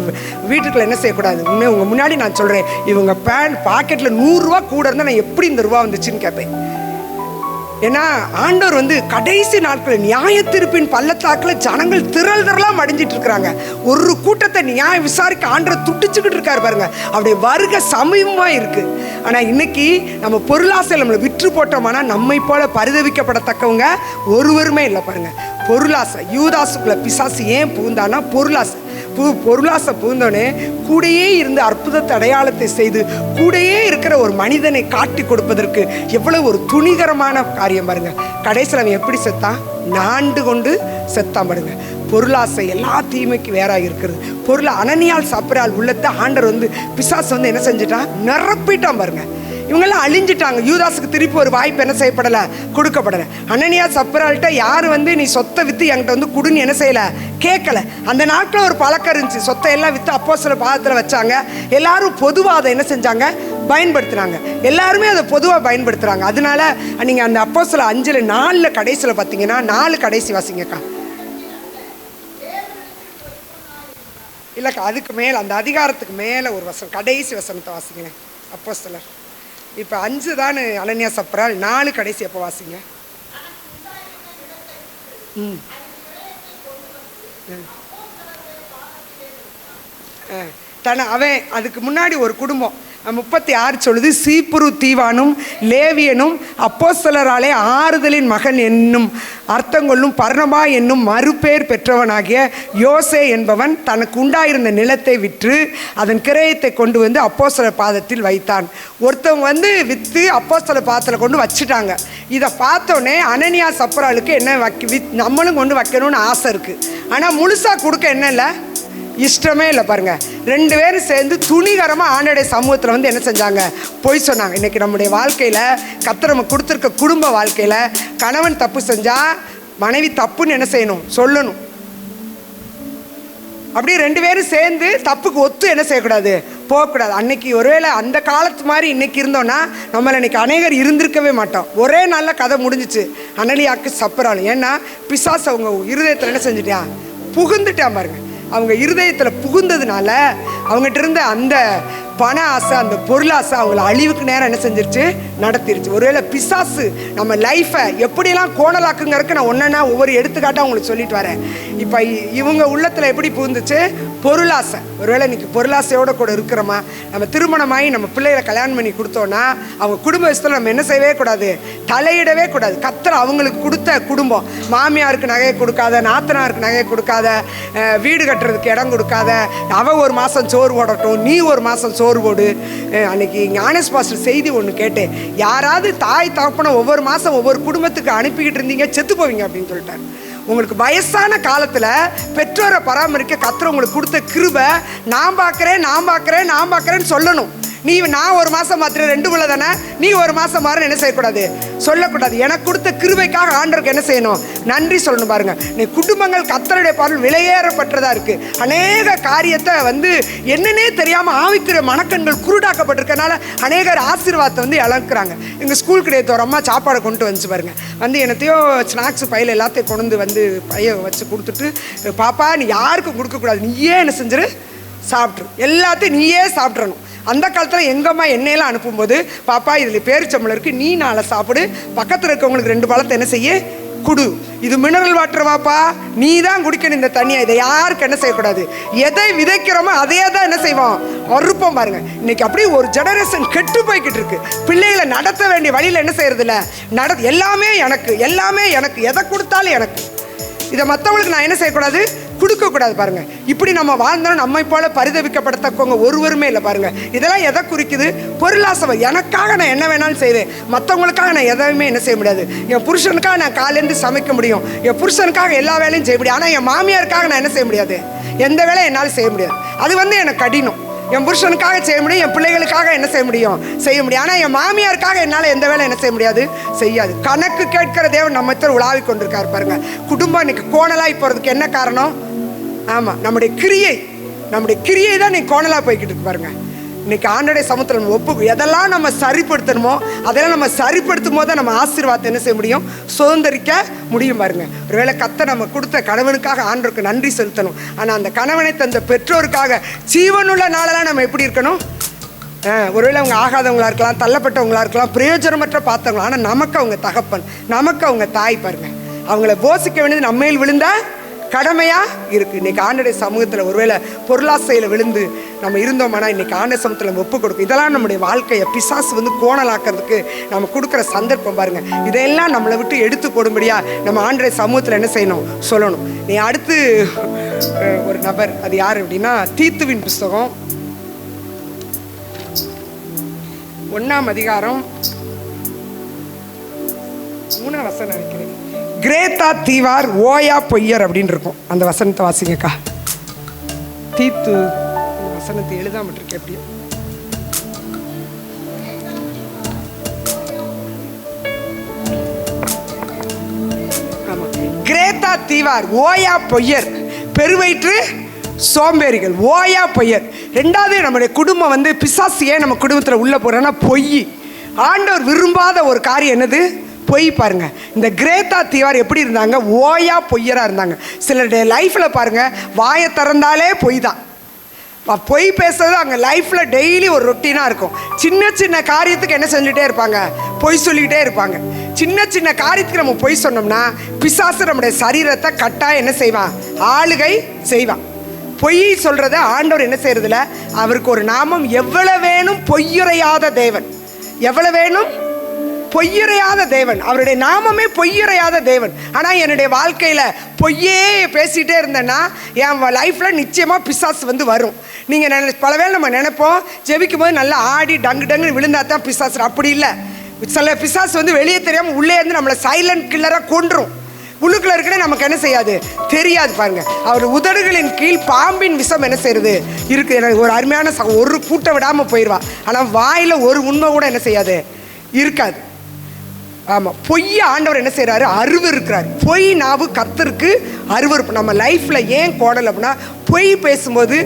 வீட்டுக்குள்ள என்ன செய்யக்கூடாது. உங்க முன்னாடி நான் சொல்றேன், இவங்க பாக்கெட்டில் 100 ரூபா கூட இருந்தால் நான் எப்படி இந்த ரூபா வந்துச்சுன்னு கேட்பேன். ஏன்னா ஆண்டவர் கடைசி நாட்களில் நியாய தீர்ப்பின் பள்ளத்தாக்கில் ஜனங்கள் திரளாக மடிஞ்சிட்டு இருக்கிறாங்க. ஒரு கூட்டத்தை நியாயம் விசாரிக்க ஆண்டவர் துடிச்சுக்கிட்டு இருக்காரு. பாருங்க, அப்படியே வருகை சமீபமா இருக்கு. ஆனால் இன்னைக்கு நம்ம பொருளாசை நம்மளை விற்று போட்டோம்னா நம்மை போல பரிதவிக்கப்படத்தக்கவங்க ஒருவருமே இல்லை. பாருங்க, பொருளாசை, யூதாசுக்குள்ள பிசாசு ஏன் புகுந்தானா, பொருளாசை புகுந்தோடனே கூடையே இருந்து அற்புதத்தை அடையாளத்தை செய்து கூடையே இருக்கிற ஒரு மனிதனை காட்டி கொடுப்பதற்கு எவ்வளவு ஒரு துணிகரமான காரியம். பாருங்க, கடைசியில் அவன் எப்படி செத்தான், நாண்டு கொண்டு செத்தான். பாருங்க, பொருளாசை எல்லா தீமைக்கு வேறாக இருக்கிறது. அனனியால் சப்பரால் உள்ளத்தை ஆண்டவர் பிசாசு என்ன செஞ்சுட்டான், நிரப்பிட்டான். பாருங்க, இவங்கெல்லாம் அழிஞ்சிட்டாங்க. யூதாஸுக்கு திருப்பி ஒரு வாய்ப்பு என்ன செய்யப்படலை, கொடுக்கப்படலை. அனனியா சப்பரால்கிட்ட யார் நீ சொத்தை விற்று என்கிட்ட குடுன்னு என்ன செய்யலை, கேட்கல. அந்த நாட்டில் ஒரு பழக்கம் இருந்துச்சு, சொத்தை எல்லாம் விற்று அப்போஸ்தலர் பாதத்தில் வச்சாங்க. எல்லாரும் பொதுவாக அதை என்ன செஞ்சாங்க, பயன்படுத்துனாங்க. எல்லாருமே அதை பொதுவாக பயன்படுத்துகிறாங்க. அதனால நீங்கள் அந்த அப்போஸ்தலர் 5:4 கடைசியில் பார்த்தீங்கன்னா, 4 கடைசி வாசிங்கக்கா. இல்லைக்கா, அதுக்கு மேலே, அந்த அதிகாரத்துக்கு மேலே ஒரு வசனம், கடைசி வசனத்தை வாசிங்களேன். அப்போஸ்தலர் இப்போ 5 தான் அனனியா சப்பரால், 4 கடைசி எப்போ வாசிங்க. அவன் அதுக்கு முன்னாடி ஒரு குடும்பம் 36 சொல்லுது, சீப்புரு தீவானும் லேவியனும் அப்போஸ்தலராலே ஆறுதலின் மகன் என்னும் அர்த்தங்கொள்ளும் பர்னபா என்னும் மறுபேர் பெற்றவனாகிய யோசே என்பவன் தனக்கு உண்டாயிருந்த நிலத்தை விற்று அதன் கிரயத்தை கொண்டு அப்போஸ்தலர் பாதத்தில் வைத்தான். ஒருத்தவங்க விற்று அப்போஸ்தலர் பாதத்தில் கொண்டு வச்சுட்டாங்க. இதை பார்த்தோன்னே அனனியா சப்பராலுக்கு என்ன நம்மளும் கொண்டு வைக்கணும்னு ஆசை இருக்குது. ஆனால் முழுசாக கொடுக்க என்ன இல்லை, இஷ்டமே இல்லை. பாருங்க, 2 பேரும் சேர்ந்து துணிகரமாக ஆண்டவருடைய சமூகத்தில் என்ன செஞ்சாங்க, போய் சொன்னாங்க. இன்றைக்கி நம்முடைய வாழ்க்கையில் கர்த்தர் நம்ம கொடுத்துருக்க குடும்ப வாழ்க்கையில் கணவன் தப்பு செஞ்சால் மனைவி தப்புன்னு என்ன செய்யணும், சொல்லணும். அப்படியே 2 பேரும் சேர்ந்து தப்புக்கு ஒத்து என்ன செய்யக்கூடாது, போகக்கூடாது. அன்னைக்கு ஒருவேளை அந்த காலத்து மாதிரி இன்னைக்கு இருந்தோன்னா நம்மளை இன்னைக்கு அநேகர் இருந்திருக்கவே மாட்டோம். ஒரே நல்ல கதை முடிஞ்சிச்சு அனனியாவுக்கு சப்பராலும். ஏன்னா பிசாசு அவங்க இருதயத்தில் என்ன செஞ்சுட்டான், புகுந்துட்டான். பாருங்க, அவங்க இருதயத்தில் புகுந்ததுனால அவங்ககிட்ட இருந்த அந்த பண ஆசை, அந்த பொருளாசை அவங்கள அழிவுக்கு நேரம் என்ன செஞ்சிருச்சு, நடத்திருச்சு. ஒருவேளை பிசாசு நம்ம லைஃப்பை எப்படியெல்லாம் கோணலாக்குங்கிறதுக்கு நான் ஒன்றா ஒவ்வொரு எடுத்துக்காட்டாக உங்களுக்கு சொல்லிட்டு வரேன். இப்போ இவங்க உள்ளத்தில் எப்படி புகுந்துச்சு, பொருளாசை. ஒருவேளை இன்னைக்கு பொருளாசையோடு கூட இருக்கிறோமா, நம்ம திருமணமாகி நம்ம பிள்ளைகளை கல்யாணம் பண்ணி கொடுத்தோன்னா அவங்க குடும்ப விஷயத்தில் நம்ம என்ன செய்யவே கூடாது, தலையிடவே கூடாது. கர்த்தர் அவங்களுக்கு கொடுத்த குடும்பம், மாமியாருக்கு நகையை கொடுக்காத, நாத்தனாருக்கு நகையை கொடுக்காத, வீடு கட்டுறதுக்கு இடம் கொடுக்காத, அவள் ஒரு மாதம் சோறு போடட்டும், நீ ஒரு மாதம் சோறு போடு. அன்னைக்கு ஞானேஷ் பாஸ்டர் செய்தி ஒன்று கேட்டேன், யாராவது தாய் தகப்பனை ஒவ்வொரு மாதம் ஒவ்வொரு குடும்பத்துக்கு அனுப்பிக்கிட்டு இருந்தீங்க செத்து போவீங்க அப்படின்னு சொல்லிட்டார். உங்களுக்கு வயசான காலத்தில் பெற்றோரை பராமரிக்க கர்த்தர் உங்களுக்கு கொடுத்த கிருபை, நான் பார்க்குறேன்னு சொல்லணும். நான் ஒரு மாதம் மாத்திரம் 2 பிள்ளை தானே, நீ ஒரு மாதம் மாறும் என்ன செய்யக்கூடாது, சொல்லக்கூடாது. எனக்கு கொடுத்த கிருபைக்காக ஆண்டவருக்கு என்ன செய்யணும், நன்றி சொல்லணும். பாருங்க, நீ குடும்பங்கள் கர்த்தருடைய பார்வையில் விலையேறப்பட்டதா இருக்கு. அநேக காரியத்தை என்னன்னே தெரியாமல் ஆவிக்குரிய மனக்கண்கள் குருடாக்கப்பட்டிருக்கனால அநேகர் ஆசீர்வாதத்தை இழக்கிறாங்க. எங்கள் ஸ்கூல் கிடையாது ஒரு அம்மா சாப்பாடை கொண்டு வந்துச்சு பாருங்க, என்னத்தையோ ஸ்நாக்ஸ் பையில் எல்லாத்தையும் கொண்டு பைய வச்சு கொடுத்துட்டு, பாப்பா நீ யாருக்கும் கொடுக்கக்கூடாது, நீயே என்ன செஞ்சிரு, சாப்பிட்ரு, எல்லாத்தையும் நீயே சாப்பிட்றணும். அந்த காலத்தில் எங்கள் அம்மா எண்ணெயெல்லாம் அனுப்பும்போது, பாப்பா இதில் பேரிச்சம்பளம் இருக்குது, நீ நாளை சாப்பிடு, பக்கத்தில் இருக்கவங்களுக்கு 2 பழத்தை என்ன செய்ய குடு, இது மினரல் வாட்டர் வாப்பா, நீ தான் குடிக்கணும் இந்த தண்ணியை, இதை யாருக்கு என்ன செய்யக்கூடாது. எதை விதைக்கிறோமோ அதையே தான் என்ன செய்வோம், அறுப்போம். பாருங்க, இன்னைக்கு அப்படியே ஒரு ஜெனரேஷன் கெட்டு போய்கிட்டு இருக்கு. பிள்ளைகளை நடத்த வேண்டிய வழியில் என்ன செய்யறது இல்லை, எல்லாமே எனக்கு, எல்லாமே எனக்கு, எதை கொடுத்தாலும் எனக்கு, இதை மற்றவங்களுக்கு நான் என்ன செய்யக்கூடாது, கொடுக்கக்கூடாது. பாருங்க, இப்படி நம்ம வாழ்ந்தாலும் நம்மை போல பரிதவிக்கப்படத்தக்கவங்க ஒருவருமே இல்லை. பாருங்க, இதெல்லாம் எதை குறிக்குது, பொருளாசை. எனக்காக நான் என்ன வேணாலும் செய்வேன், மற்றவங்களுக்காக நான் எதையுமே என்ன செய்ய முடியாது. என் புருஷனுக்காக நான் காலையிலேருந்து சமைக்க முடியும், என் புருஷனுக்காக எல்லா வேலையும் செய்ய முடியும். ஆனால் என் மாமியாருக்காக நான் என்ன செய்ய முடியாது, எந்த வேலையும் என்னால் செய்ய முடியாது. அது எனக்கு கடினம். என் புருஷனுக்காக செய்ய முடியும், என் பிள்ளைகளுக்காக என்ன செய்ய முடியும், செய்ய முடியும். ஆனால் என் மாமியாருக்காக என்னால் எந்த வேலை என்ன செய்ய முடியாது, செய்யாது. கணக்கு கேட்கிற தேவன் நம்ம உலாவி கொண்டிருக்காரு. பாருங்க, குடும்பம் இன்னைக்கு கோணலாகி போகிறதுக்கு என்ன காரணம், ஆமாம், நம்முடைய கிரியை தான் நீ கோணலாக போய்கிட்டு இருக்கு. பாருங்க, இன்னைக்கு ஆண்டோடைய சமூகத்தில் நம்ம எதெல்லாம் நம்ம சரிப்படுத்தணுமோ அதெல்லாம் நம்ம சரிப்படுத்தும் போது தான் நம்ம ஆசீர்வாதத்தை என்ன செய்ய முடியும், சுதந்திரிக்க முடியும். பாருங்க, ஒருவேளை கர்த்தர் நம்ம கொடுத்த கணவனுக்காக ஆண்டவருக்கு நன்றி செலுத்தணும். ஆனால் அந்த கணவனை தந்த பெற்றோருக்காக ஜீவனுள்ள நாளெல்லாம் நம்ம எப்படி இருக்கணும், ஒருவேளை அவங்க ஆகாதவங்களா இருக்கலாம், தள்ளப்பட்டவங்களா இருக்கலாம், பிரயோஜனமற்ற பார்த்தவங்களா, ஆனால் நமக்கு அவங்க தகப்பன், நமக்கு அவங்க தாய். பாருங்க, அவங்கள போசிக்க வேண்டியது நம்மையில் விழுந்தா கடமையா இருக்கு. இன்னைக்கு ஆண்டோடைய சமூகத்தில் ஒருவேளை பொருளாசையில் விழுந்து நம்ம இருந்தோம்னா இன்னைக்கு ஆண்ட சமூகத்தில் நம்ம ஒப்பு கொடுக்கும். இதெல்லாம் நம்முடைய வாழ்க்கையை பிசாசு கோணலாக்கிறதுக்கு நம்ம கொடுக்குற சந்தர்ப்பம். பாருங்க, இதெல்லாம் நம்மளை விட்டு எடுத்து போடும்படியா நம்ம ஆண்டோடைய சமூகத்தில் என்ன செய்யணும், சொல்லணும். நீ அடுத்து ஒரு நபர், அது யார் அப்படின்னா தீத்துவின் புஸ்தகம் 1ஆம் அதிகாரம் 3ஆம் வசனம் நினைக்கிறேன். கிரேத்தா தீவார் ஓயா பொய்யர் அப்படின்னு இருக்கும். அந்த வசனத்தை வாசிங்கக்கா. தீத்து வசனத்தை எழுதாம இருக்கேன் அப்படியே. ஆமா, கிரேத்தா தீவார் ஓயா பொய்யர், பெருவயிற்று சோம்பேறிகள், ஓயா பொய்யர். 2வது, நம்முடைய குடும்பம் பிசாசு ஏன் நம்ம குடும்பத்தில் உள்ள போறோம்னா பொய். ஆண்டவர் விரும்பாத ஒரு காரியம் என்னது, பொய். பாருங்க, இந்த கிரேத்தா தீவார் எப்படி இருந்தாங்க, ஓயா பொய்யராக இருந்தாங்க. சிலருடைய லைஃப்பில் பாருங்க, வாயை திறந்தாலே பொய் தான். பொய் பேசுறது அவங்க லைஃப்பில் டெய்லி ஒரு ரொட்டீனாக இருக்கும். சின்ன சின்ன காரியத்துக்கு என்ன செஞ்சுட்டே இருப்பாங்க, பொய் சொல்லிக்கிட்டே இருப்பாங்க. சின்ன சின்ன காரியத்துக்கு நம்ம பொய் சொன்னோம்னா பிசாசு நம்முடைய சரீரத்தை கட்டாயம் என்ன செய்வான், ஆளுகை செய்வான். பொய் சொல்கிறத ஆண்டவர் என்ன செய்யறதில்ல, அவருக்கு ஒரு நாமம், எவ்வளவு வேணும் பொய்யுரையாத தேவன், எவ்வளவு வேணும் பொய்யுரையாத தேவன், அவருடைய நாமமே பொய்யுரையாத தேவன். ஆனால் என்னுடைய வாழ்க்கையில் பொய்யே பேசிகிட்டே இருந்தேன்னா என் லைஃப்பில் நிச்சயமாக பிசாசு வரும். நீங்கள் பலவேளை நம்ம நினைப்போம், ஜெபிக்கும் போது நல்லா ஆடி டங்கு டங்குன்னு விழுந்தா தான் பிசாசு. அப்படி இல்லை. சில பிசாசு வெளியே தெரியாமல் உள்ளே இருந்து நம்மளை சைலண்ட் கில்லராக கொன்றும். உள்ளுக்குள்ள இருக்கிற நமக்கு என்ன செய்யாது, தெரியாது. பாருங்க, அவர் உதடுகளின் கீழ் பாம்பின் விஷம் என்ன செய்யறது இருக்கு. எனக்கு ஒரு அருமையான ஒரு கூட்ட விடாமல் போயிடுவா, ஆனால் வாயில் ஒரு உண்மை கூட என்ன செய்யாது, இருக்காது. ஆமாம், பொய்யை ஆண்டவர் என்ன செய்கிறாரு, அருவருக்கிறார். பொய் நாவு கர்த்தருக்கு அருவருப்பு. நம்ம லைஃப்பில் ஏன் கோணல் அப்படின்னா, பொய் பேசும்போது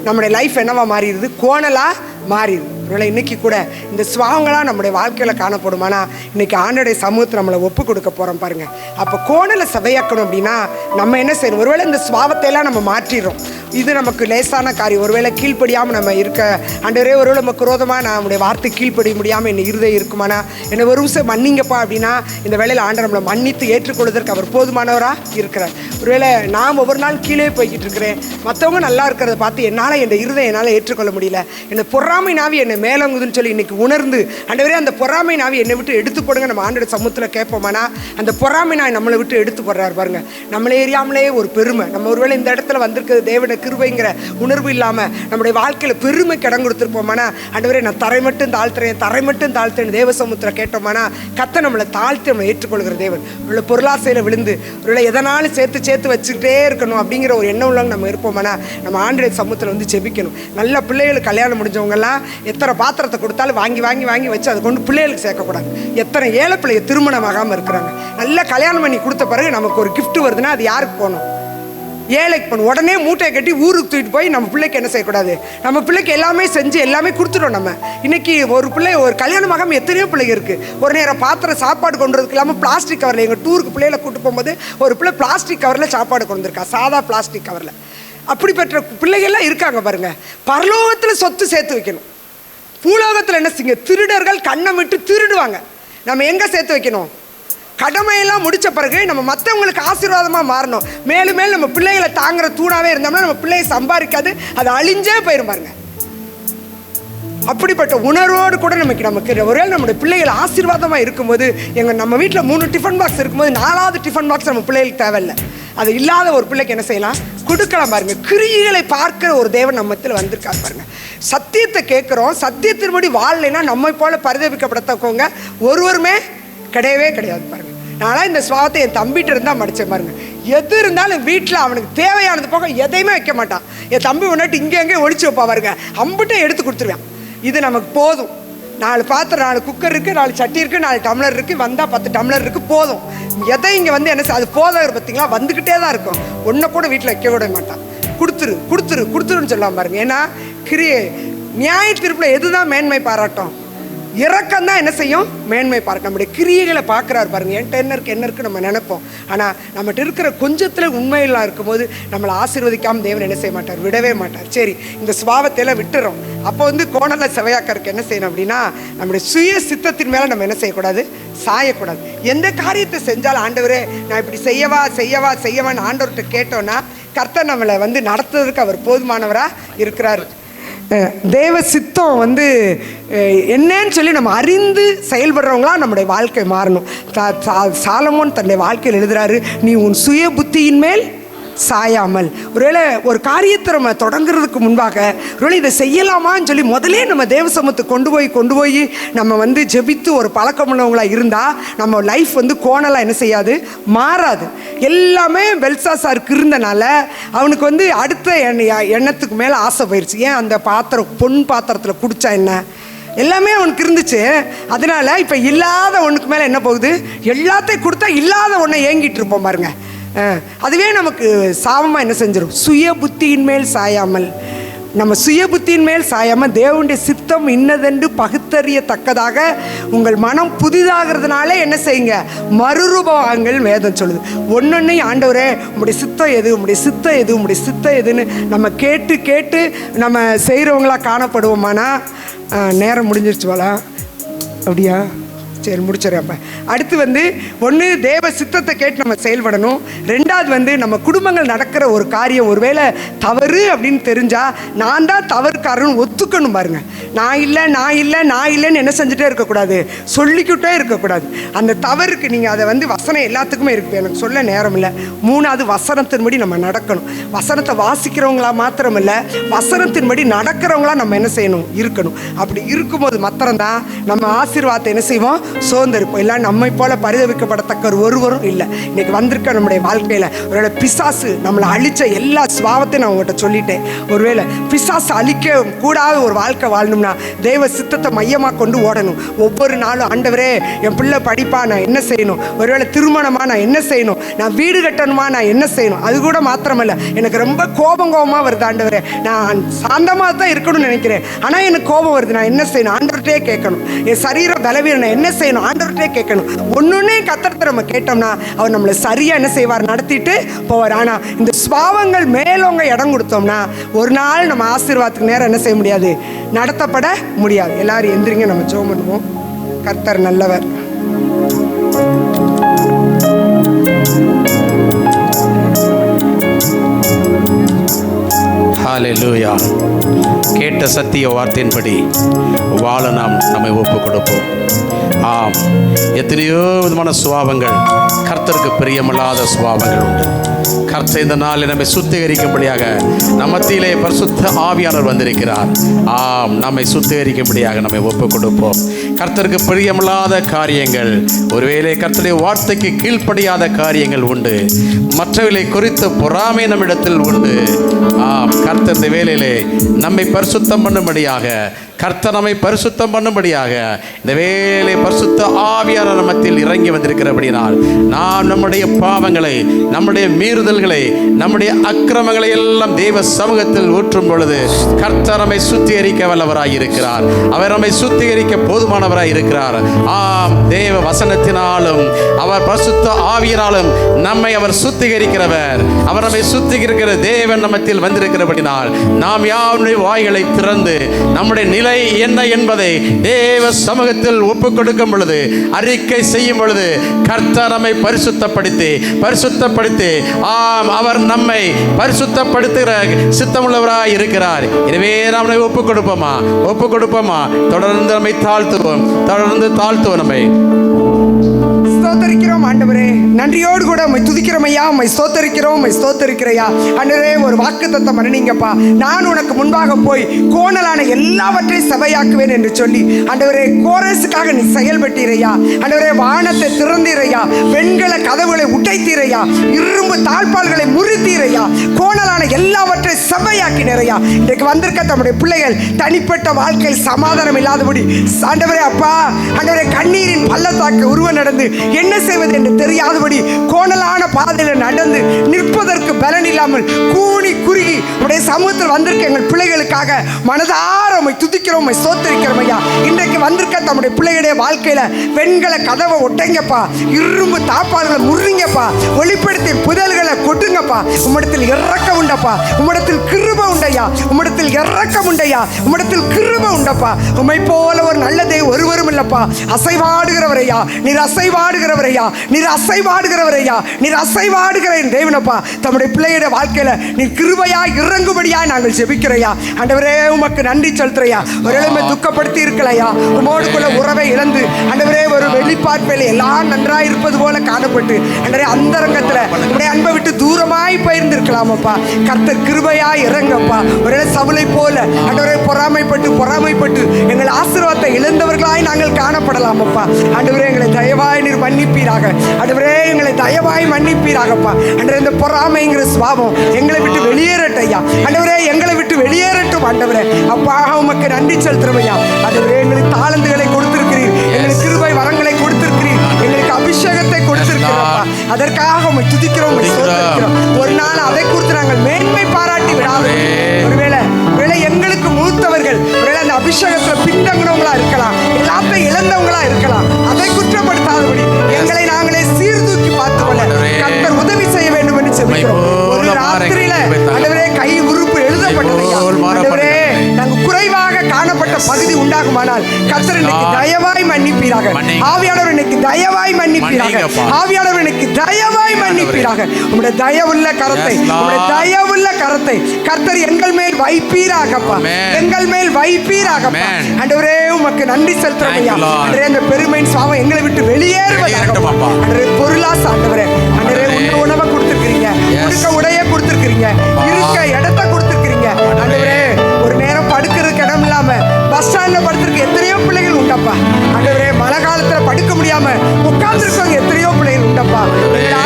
நம்முடைய லைஃப் என்னவா மாறிடுது, கோணலாக மாறிடுது. ஒருவேளை இன்னைக்கு கூட இந்த சுவாங்களாக நம்முடைய வாழ்க்கையில் காணப்படுமானா இன்னைக்கு ஆண்டோடைய சமூகத்தை நம்மளை ஒப்பு கொடுக்க போகிறோம். பாருங்கள், அப்போ கோணலை சபையாக்கணும் அப்படின்னா நம்ம என்ன செய்யணும், ஒருவேளை இந்த சுவாவத்தையெல்லாம் நம்ம மாற்றிடுறோம். இது நமக்கு லேசான காரியம். ஒருவேளை கீழ்ப்படியாமல் நம்ம இருக்க, ஆண்டவரே ஒருவேளை நமக்கு விரோதமாக நம்முடைய வார்த்தை கீழ்ப்படிய முடியாமல் என்ன இருதயம் இருக்குமானா என்னை ஒரு விஷயம் மன்னிங்கப்பா அப்படின்னா இந்த வேளையில் ஆண்டவர் நம்மளை மன்னித்து ஏற்றுக்கொள்வதற்கு அவர் போதுமானவராக இருக்கிறார். ஒருவேளை நான் ஒவ்வொரு நாள் கீழே போய்கிட்டு இருக்கிறேன், மற்றவங்க நல்லா இருக்கிறத பார்த்து என்னால் என் இருதயம் என்னால் ஏற்றுக்கொள்ள முடியல, என்னை பொறாமை நாவி என்னை மேலங்குதுன்னு சொல்லி இன்னைக்கு உணர்ந்து ஆண்டவரே அந்த பொறாமை நாவி என்னை விட்டு எடுத்து போடுங்க நம்ம ஆண்டோட சமூகத்தில் கேட்போமானா அந்த பொறாமை நாய் நம்மளை விட்டு எடுத்து போடுறாரு. பாருங்க, நம்மளே எரியாமலே ஒரு பெருமை, நம்ம ஒருவேளை இந்த இடத்துல வந்திருக்கிறது தேவனுடைய கிருபைங்கிற உணர்வு இல்லாமல் நம்முடைய வாழ்க்கையில் பெருமை இடம் கொடுத்துருப்போமானா ஆண்டவரே நான் தரை மட்டும் தாழ்த்தேன் தேவ சமூகத்தில் கேட்டோமானா கத்த நம்மளை தாழ்த்தி நம்மளை ஏற்றுக்கொள்கிற தேவன். உள்ள பொருளாசையில் விழுந்து உள்ள எதனாலும் சேர்த்து வச்சுக்கிட்டே இருக்கணும் அப்படிங்கிற ஒரு எண்ணம் உள்ளவங்க நம்ம இருப்போமானா நம்ம ஆண்டோட சமூகத்தில் ஜெபிக்கணும். நல்ல பிள்ளைகளுக்கு கல்யாணம் முடிஞ்சவங்கெல்லாம் எத்தனை எத்தனை பாத்திரத்தை கொடுத்தாலும் வாங்கி வாங்கி வாங்கி வச்சு அதை கொண்டு பிள்ளைகளுக்கு சேர்க்கக்கூடாது. எத்தனை ஏழை பிள்ளைய திருமணமாகாமல் இருக்கிறாங்க. நல்லா கல்யாணம் பண்ணி கொடுத்த பிறகு நமக்கு ஒரு கிஃப்ட் வருதுன்னா அது யாருக்கு போகணும்? ஏழைக்கு போகணும். உடனே மூட்டையை கட்டி ஊருக்கு தூக்கிட்டு போய் நம்ம பிள்ளைக்கு என்ன செய்யக்கூடாது? நம்ம பிள்ளைக்கு எல்லாமே செஞ்சு எல்லாமே கொடுத்துட்டோம். நம்ம இன்னைக்கு ஒரு பிள்ளை ஒரு கல்யாணமாகாமல் எத்தனையோ பிள்ளைங்க இருக்குது. ஒரு நேரம் பாத்திரம் சாப்பாடு கொண்டு வரதுக்கு இல்லாமல் பிளாஸ்டிக் கவரில், எங்கள் டூருக்கு பிள்ளைகளை கூட்டு போகும்போது ஒரு பிள்ளை பிளாஸ்டிக் கவரில் சாப்பாடு கொண்டு வந்திருக்கா, சாதா பிளாஸ்டிக் கவரில். அப்படிப்பட்ட பிள்ளைகள்லாம் இருக்காங்க பாருங்க. பரலோகத்தில் சொத்து சேர்த்து வைக்கணும். பூலோகத்தில் என்ன செய்யுங்க? திருடர்கள் கண்ணை விட்டு திருடுவாங்க. நம்ம எங்கே சேர்த்து வைக்கணும்? கடமையெல்லாம் முடித்த பிறகு நம்ம மற்றவங்களுக்கு ஆசீர்வாதமாக மாறணும். மேலும் மேலும் நம்ம பிள்ளைகளை தாங்குற தூணாகவே இருந்தோம்னா நம்ம பிள்ளையை சம்பாதிக்காது, அது அழிஞ்சே போயிரும் பாருங்க. அப்படிப்பட்ட உணர்வோடு கூட நமக்கு ஒருவேளை நம்முடைய பிள்ளைகள் ஆசீர்வாதமாக இருக்கும்போது, நம்ம வீட்டில் 3 டிஃபன் பாக்ஸ் இருக்கும்போது 4வது டிஃபன் பாக்ஸ் நம்ம பிள்ளைகளுக்கு தேவையில்லை. அது இல்லாத ஒரு பிள்ளைக்கு என்ன செய்யலாம்? கொடுக்கலாம் பாருங்க. கிரியைகளை பார்க்கிற ஒரு தேவன் நம்ம மத்தியில் வந்திருக்காரு பாருங்க. சத்தியத்தை கேட்குறோம், சத்தியத்தின்படி வாழலைன்னா நம்மை போல பரிதபிக்கப்படத்தக்கவங்க ஒருவருமே கிடையவே கிடையாது பாருங்க. நான்லாம் இந்த சுவாபத்தை என் தம்பிகிட்ட இருந்தால் மடித்தேன் பாருங்க. எது இருந்தாலும் வீட்டில் அவனுக்கு தேவையானது போக எதையுமே வைக்க மாட்டான். என் தம்பி ஒன்றாட்டு இங்கே எங்கே ஒழிச்சு வைப்பா பாருங்க. அம்பிட்டே எடுத்து கொடுத்துருவேன். இது நமக்கு போதும். 4 பாத்திரம், 4 குக்கர் இருக்குது, 4 சட்டி இருக்குது, 4 டம்ளர் இருக்குது, வந்தால் 10 டம்ளர் இருக்குது, போதும். எதை இங்கே வந்து என்ன அது போதாது பார்த்தீங்களா? வந்துக்கிட்டே தான் இருக்கும். ஒன்றை கூட வீட்டில் வைக்க விட மாட்டான். கொடுத்துரு கொடுத்துரு கொடுத்துருன்னு சொல்லலாம் பாருங்க. ஏன்னா நியாய தீர்ப்பில் எதுதான் மேன்மை பாராட்டும்? இறக்கம் தான் என்ன செய்யும்? மேன்மை பார்க்க. நம்முடைய கிரியைகளை பார்க்குறாரு பாருங்க. என்கிட்ட என்ன இருக்கு நம்ம நினைப்போம். ஆனால் நம்மகிட்ட இருக்கிற கொஞ்சத்தில் உண்மையெல்லாம் இருக்கும்போது நம்மளை ஆசீர்வதிக்காமல் தேவன் என்ன செய்ய மாட்டார்? விடவே மாட்டார். சரி, இந்த சுபாவத்தையெல்லாம் விட்டுறோம். அப்போ வந்து கோணலை செவையாக்கறதுக்கு என்ன செய்யணும் அப்படின்னா, நம்முடைய சுய சித்தத்தின் மேலே நம்ம என்ன செய்யக்கூடாது? சாயக்கூடாது. எந்த காரியத்தை செஞ்சாலும் ஆண்டவரே நான் இப்படி செய்யவான்னு ஆண்டவர்கிட்ட கேட்டோன்னா கர்த்தர் நம்மளை வந்து நடத்துறதுக்கு அவர் போதுமானவராக இருக்கிறார். தேவ சித்தம் வந்து என்னன்னு சொல்லி நம்ம அறிந்து செயல்படுறவங்களா நம்முடைய வாழ்க்கை மாறணும். சாலமோன் தன்னுடைய வாழ்க்கையில் எழுதுறாரு, நீ உன் சுய புத்தியின் மேல் சாயாமல். ஒருவேளை ஒரு காரியத்தை நம்ம தொடங்குறதுக்கு முன்பாக ஒருவேளை இதை செய்யலாமான்னு சொல்லி முதலே நம்ம தேவ சமூகத்துக்கு கொண்டு போய் நம்ம வந்து ஜெபித்து ஒரு பழக்கம் உள்ளவங்களாக இருந்தால் நம்ம லைஃப் வந்து கோணலாக என்ன செய்யாது? மாறாது. எல்லாமே பெல்சாசாருக்கு இருந்தனால அவனுக்கு வந்து அடுத்த எண்ணத்துக்கு மேலே ஆசை போயிடுச்சு. ஏன்? அந்த பாத்திரம் பொன் பாத்திரத்தில் குடித்தா என்ன? எல்லாமே அவனுக்கு இருந்துச்சு. அதனால இப்போ இல்லாத ஒன்றுக்கு மேலே என்ன போகுது? எல்லாத்தையும் கொடுத்தா இல்லாத ஒன்றை ஏங்கிட்டு இருப்போம் பாருங்க. அதுவே நமக்கு சாபமாக என்ன செஞ்சிடும்? சுய புத்தியின் மேல் சாயாமல், நம்ம சுய புத்தியின் மேல் சாயாமல் தேவனுடைய சித்தம் இன்னதென்று பகுத்தறியத்தக்கதாக உங்கள் மனம் புதிதாகிறதுனால என்ன செய்யுங்க? மறுரூபங்கள் வேதம் சொல்லுது. ஒன்னொன்னை ஆண்டவரே உங்களுடைய சித்தம் எது, உங்களுடைய சித்தம் எது, உங்களுடைய சித்தம் எதுன்னு நம்ம கேட்டு நம்ம செய்கிறவங்களா காணப்படுவோமானா நேரம் முடிஞ்சிருச்சு போல. அப்படியா? சரி, முடிச்சிடறேன். அப்போ அடுத்து வந்து ஒன்று தேவ சித்தத்தை கேட்டு நம்ம செயல்படணும். 2வது வந்து நம்ம குடும்பங்கள் நடக்கிற ஒரு காரியம் ஒருவேளை தவறு அப்படின்னு தெரிஞ்சால் நான் தான் தவறுக்காரன்னு ஒத்துக்கணும் பாருங்க. நான் இல்லைன்னு என்ன செஞ்சுட்டே இருக்கக்கூடாது? சொல்லிக்கிட்டே இருக்கக்கூடாது. அந்த தவறுக்கு நீங்கள் அதை வந்து வசனம் எல்லாத்துக்குமே இருக்குது, எனக்கு சொல்ல நேரம் இல்லை. 3வது வசனத்தின்படி நம்ம நடக்கணும். வசனத்தை வாசிக்கிறவங்களா மாத்திரம் இல்லை, வசனத்தின்படி நடக்கிறவங்களா நம்ம என்ன செய்யணும்? இருக்கணும். அப்படி இருக்கும்போது மாத்திரம்தான் நம்ம ஆசீர்வாதத்தை என்ன செய்வோம்? சோர்ந்திருப்போம். இல்லை நம்மை போல பரிதவிக்கப்படத்தக்க ஒருவரும் இல்லை. இன்னைக்கு வந்திருக்க நம்முடைய வாழ்க்கையில் ஒருவேளை பிசாசு நம்மளை அழிச்ச எல்லா சுபாவத்தையும் நான் உங்கள்கிட்ட சொல்லிட்டேன். ஒருவேளை பிசாசு அழிக்க கூடாத ஒரு வாழ்க்கை வாழணும்னா தெய்வ சித்தத்தை மையமாக கொண்டு ஓடணும். ஒவ்வொரு நாளும் ஆண்டவரே என் பிள்ளை படிப்பா, நான் என்ன செய்யணும்? ஒருவேளை திருமணமாக நான் என்ன செய்யணும்? நான் வீடு கட்டணுமா, நான் என்ன செய்யணும்? அது கூட மாத்திரமல்ல, எனக்கு ரொம்ப கோபமாக வருது ஆண்டவரே, நான் சாந்தமாக தான் இருக்கணும்னு நினைக்கிறேன், ஆனால் எனக்கு கோபம் வருது, நான் என்ன செய்யணும்? ஆண்டவர்கிட்டே கேட்கணும். என் சரீரம் பலவீனம், என்ன செய்யணும்? ஆண்டவர்கிட்டே கேட்கணும். ஒன்னொன்னே கர்த்தர்கிட்ட நம்ம கேட்டோம்னா அவர் நம்மளை சரியா என்ன செய்வார்? நடத்திட்டு போவார். ஆனா இந்த சுபாவங்கள் மேலவங்க இடம் கொடுத்தோம்னா ஒரு நாள் நம்ம ஆசீர்வாதத்துக்கு நேரம் என்ன செய்ய முடியாது? நடத்தப்பட முடியாது. எல்லாரும் எந்திரிங்க, நம்ம ஜெபம் பண்ணுவோம். கர்த்தர் நல்லவர். ஹல்லேலூயா. கேட்ட சத்திய வார்த்தையின்படி வாழ நம்மை ஒப்பு கொடுப்போம். ஆம், எத்தனையோ விதமான சுபாவங்கள், கர்த்தருக்கு பிரியமில்லாத சுபாவங்கள் உண்டு. கர்த்தர் இந்த நாளில் நம்மை சுத்திகரிக்கும்படியாக நம்ம மத்தியிலே பரிசுத்த ஆவியானவர் வந்திருக்கிறார். ஆம், நம்மை சுத்திகரிக்கும்படியாக நம்மை ஒப்பு கொடுப்போம். கர்த்தருக்கு பிரியமில்லாத காரியங்கள், ஒருவேளை கர்த்தருடைய வார்த்தைக்கு கீழ்ப்படியாத காரியங்கள் உண்டு. மற்றவர்களை குறித்த பொறாமை நம்மிடத்தில் உண்டு. ஆம், கர்த்தர் இந்த வேளையிலே நம்மை பரிசுத்தம் பண்ணும்படியாக, கர்த்தர் நம்மை பரிசுத்தம் பண்ணும்படியாக இந்த வேளை பரிசுத்த ஆவியானவர் நம்மத்தில் இறங்கி வந்திருக்கிறபடினால் நாம் நம்முடைய பாவங்களை, நம்முடைய மீறுதல்களை, நம்முடைய அக்கிரமங்களை எல்லாம் தேவ சமூகத்தில் ஊற்றும் பொழுது கர்த்தர் நம்மை சுத்திகரிக்க வல்லவராய் இருக்கிறார். அவர் நம்மை சுத்திகரிக்க போதுமானவராய் இருக்கிறார். ஆம், தேவ வசனத்தினாலும் அவர் பரிசுத்த ஆவியினாலும் நம்மை அவர் சுத்திகரிக்கிறவர். அவர் நம்மை சுத்திகரிக்கிற தேவன் நம்மத்தில் வந்திருக்கிறபடினால் நாம் யாருடைய வாய்களை திறந்து நம்முடைய நிலை என்ன என்பதை தேவ சமூகத்தில் ஒப்புக் கொடுக்கும் பொழுது, அறிக்கை செய்யும் பொழுது கர்த்தர் நம்மை பரிசுத்தப்படுத்தி ஆம், அவர் நம்மை பரிசுத்தப்படுத்துகிற சித்தமுள்ளவராய் இருக்கிறார். எனவே நாம் ஒப்புக் கொடுப்போமா? தொடர்ந்து நம்மை தாழ்த்துவோம் நம்மை. ஸ்தோத்தரிக்கிறோம் ஆண்டவரே, நன்றியோடு கூட உம்மை துதிக்கிறோம் ஐயா, உம்மை ஸ்தோத்தரிக்கிறையா ஆண்டவரே. ஒரு வாக்குத்தத்தம் பண்ணீங்கப்பா, நான் உனக்கு முன்பாக போய் கோணலான எல்லாவற்றையும் சபையாக்குவேன் என்று சொல்லி ஆண்டவரே கோரஸுக்காக நீ செயல்பட்டீரையா ஆண்டவரே. வானத்தை திறந்தீரையா, வெண்கல கதவுகளை உடைத்தீரையா, இரும்பு தாழ்பால்களை முறித்தீரையா, கோணலான எல்லாவற்றையும் சபையாக்கினரையா. இன்றைக்கு வந்திருக்க நம்முடைய பிள்ளைகள் தனிப்பட்ட வாழ்க்கையில் சமாதானம் இல்லாதபடி ஆண்டவரே அப்பா ஆண்டவரே கண்ணீரின் பள்ளத்தாக்கு உருவ நடந்து என்ன செய்வது என்று தெரியாதபடி கோணலான பாதையில் நடந்து நிற்பதற்கு பலன் இல்லாமல் கூனி குறுகி உடைய சமூகத்தில் வந்திருக்க எங்கள் பிள்ளைகளுக்காக மனதார உம்மை துதிக்கிறோம், உம்மை ஸ்தோத்திரிக்கிறோம் ஐயா. இன்றைக்கு வந்திருக்க நம்முடைய பிள்ளைகளுடைய வாழ்க்கையில வெண்கல கதவை ஒட்டைங்கப்பா, இரும்பு தாப்பால்களை முறிங்கப்பா, ஒளிப்படுத்தி புதல்களை கொட்டுங்கப்பா. உம்மிடத்தில் இரக்கம் உண்டப்பா, உம்மிடத்தில் கிருபை உண்டையா, உம்மிடத்தில் இரக்கம் உண்டையா, உம்மிடத்தில் கிருபை உண்டப்பா. உம்மை போல ஒரு நல்லதே ஒருவரும் இல்லப்பா. அசைவாடுகிறவரையா நீர், அசைவாடுகிறவரையா நீர், அசைவாடுகிறவரையா நீர், அசைவாடுகிற தேவனப்பா. தம்முடைய பிள்ளையுடைய வாழ்க்கையில நீர் கிருபையா இறங்கும்படியா நாங்கள் ஜெபிக்கிறையா ஆண்டவரே. உமக்கு நன்றி செலுத்துறையா. ஒரு இளமை துக்கப்படுத்தி இருக்கலையா, உமோடு கூட உறவை இழந்து ஆண்டவரே ஒரு வெளிப்பார்வையில் எல்லாம் நன்றாய் இருப்பது போல காணப்பட்டு ஆண்டவரே அந்தரங்கத்துல உடைய அன்பை விட்டு தூரமாய் போயிருந்திருக்கலாமப்பா. கர்த்தர் கிருபையா இறங்கப்பா. ஒரு சவுளை போல ஆண்டவரே பொறாமைப்பட்டு எங்கள் ஆசீர்வாதத்தை இழந்தவர்களாய் நாங்கள் காணப்படலாமப்பா. ஆண்டவரே எங்களை தயவாய் நீர் மன்னிப்பீராக ஆண்டவரே, எங்களை தயவாய் மன்னிப்பீராகப்பா. ஆண்டவரே இந்த பொறாமைங்கிற சுபாவம் எங்களை விட்டு வெளியேறட்டையா ஆண்டவரே, எங்களை விட்டு வெளியேறட்டும் ஆண்டவரே. அப்பா உமக்கு நன்றி செலுத்துறோம் ஐயா. ஆண்டவரே எங்களுக்கு தாளந்துகளை கொடுத்திருக்கிறீர், எங்களுக்கு கிருபை வரங்களை கொடுத்திருக்கிறீர், எங்களுக்கு அபிஷேகத்தை கொடுத்திருக்கிறோம். அதற்காக உம்மை துதிக்கிறோம், உம்மை ஸ்தோத்திரிக்கிறோம். ஒரு நாள் அதை குறித்து நாங்கள் மேன்மை பாராட்டி விடாது. ஒருவேளை எங்களுக்கு மூத்தவர்கள் ஒருவேளை அந்த அபிஷேகத்துல பின்தங்கினவங்களா இருக்கலாம், எல்லாத்தையும் இழந்தவங்களா இருக்கலாம். அதை குற்றப்படுத்தாதபடி எங்களை நாங்களே சீர்தூக்கி பார்த்துக்கொள்ள கர்த்தர் உதவி செய்ய வேண்டும் என்று செபிக்கிறோம். ஒரு ராத்திரியில ஆண்டவரே கை உறுப்பு எழுதப்பட்டதையா ஆண்டவரே, நாங்கள் குறைவாக காணப்பட்ட பகுதி உண்டாகுமானால் கர்த்தர் இன்னைக்கு தயவாய் மன்னிப்பீராக. ஆவியானவர் இன்னைக்கு தயவாய் மன்னிப்பீராக. ஆவியானவர் இன்னைக்கு தயவாய் மன்னிப்பீராக. உம்முடைய தயவுள்ள கரத்தை, உம்முடைய தயவுள்ள கரத்தை கர்த்தர் எங்கள் மேல் வைப்பீராகப்பா, எங்கள் மேல் வைப்பீராகப்பா. ஆண்டவரே உமக்கு நன்றி செலுத்துறோம் ஐயா. ஆண்டவரே அந்த பெருமையின் சுவாபம் எங்களை விட்டு வெளியேறுவதாக. ஆண்டவரே பொருளாசை ஆண்டவரே, ஆண்டவரே உணவை கொடுத்திருக்கிறீங்க, கொடுக்க உடைய கொடுத்திருக்கிறீங்க, இருக்க இடத்தை கொடுத்திருக்கிறீங்க. ஆண்டவரே ஒரு நேரம் படுக்கிறதுக்கு இடம் இல்லாம பஸ் ஸ்டாண்ட்ல படுத்திருக்க எத்தனையோ பிள்ளைகள் உண்டப்பா. ஆண்டவரே மழை காலத்துல படுக்க முடியாம உட்கார்ந்து இருக்கவங்க எத்தனையோ பிள்ளைகள் உண்டப்பா.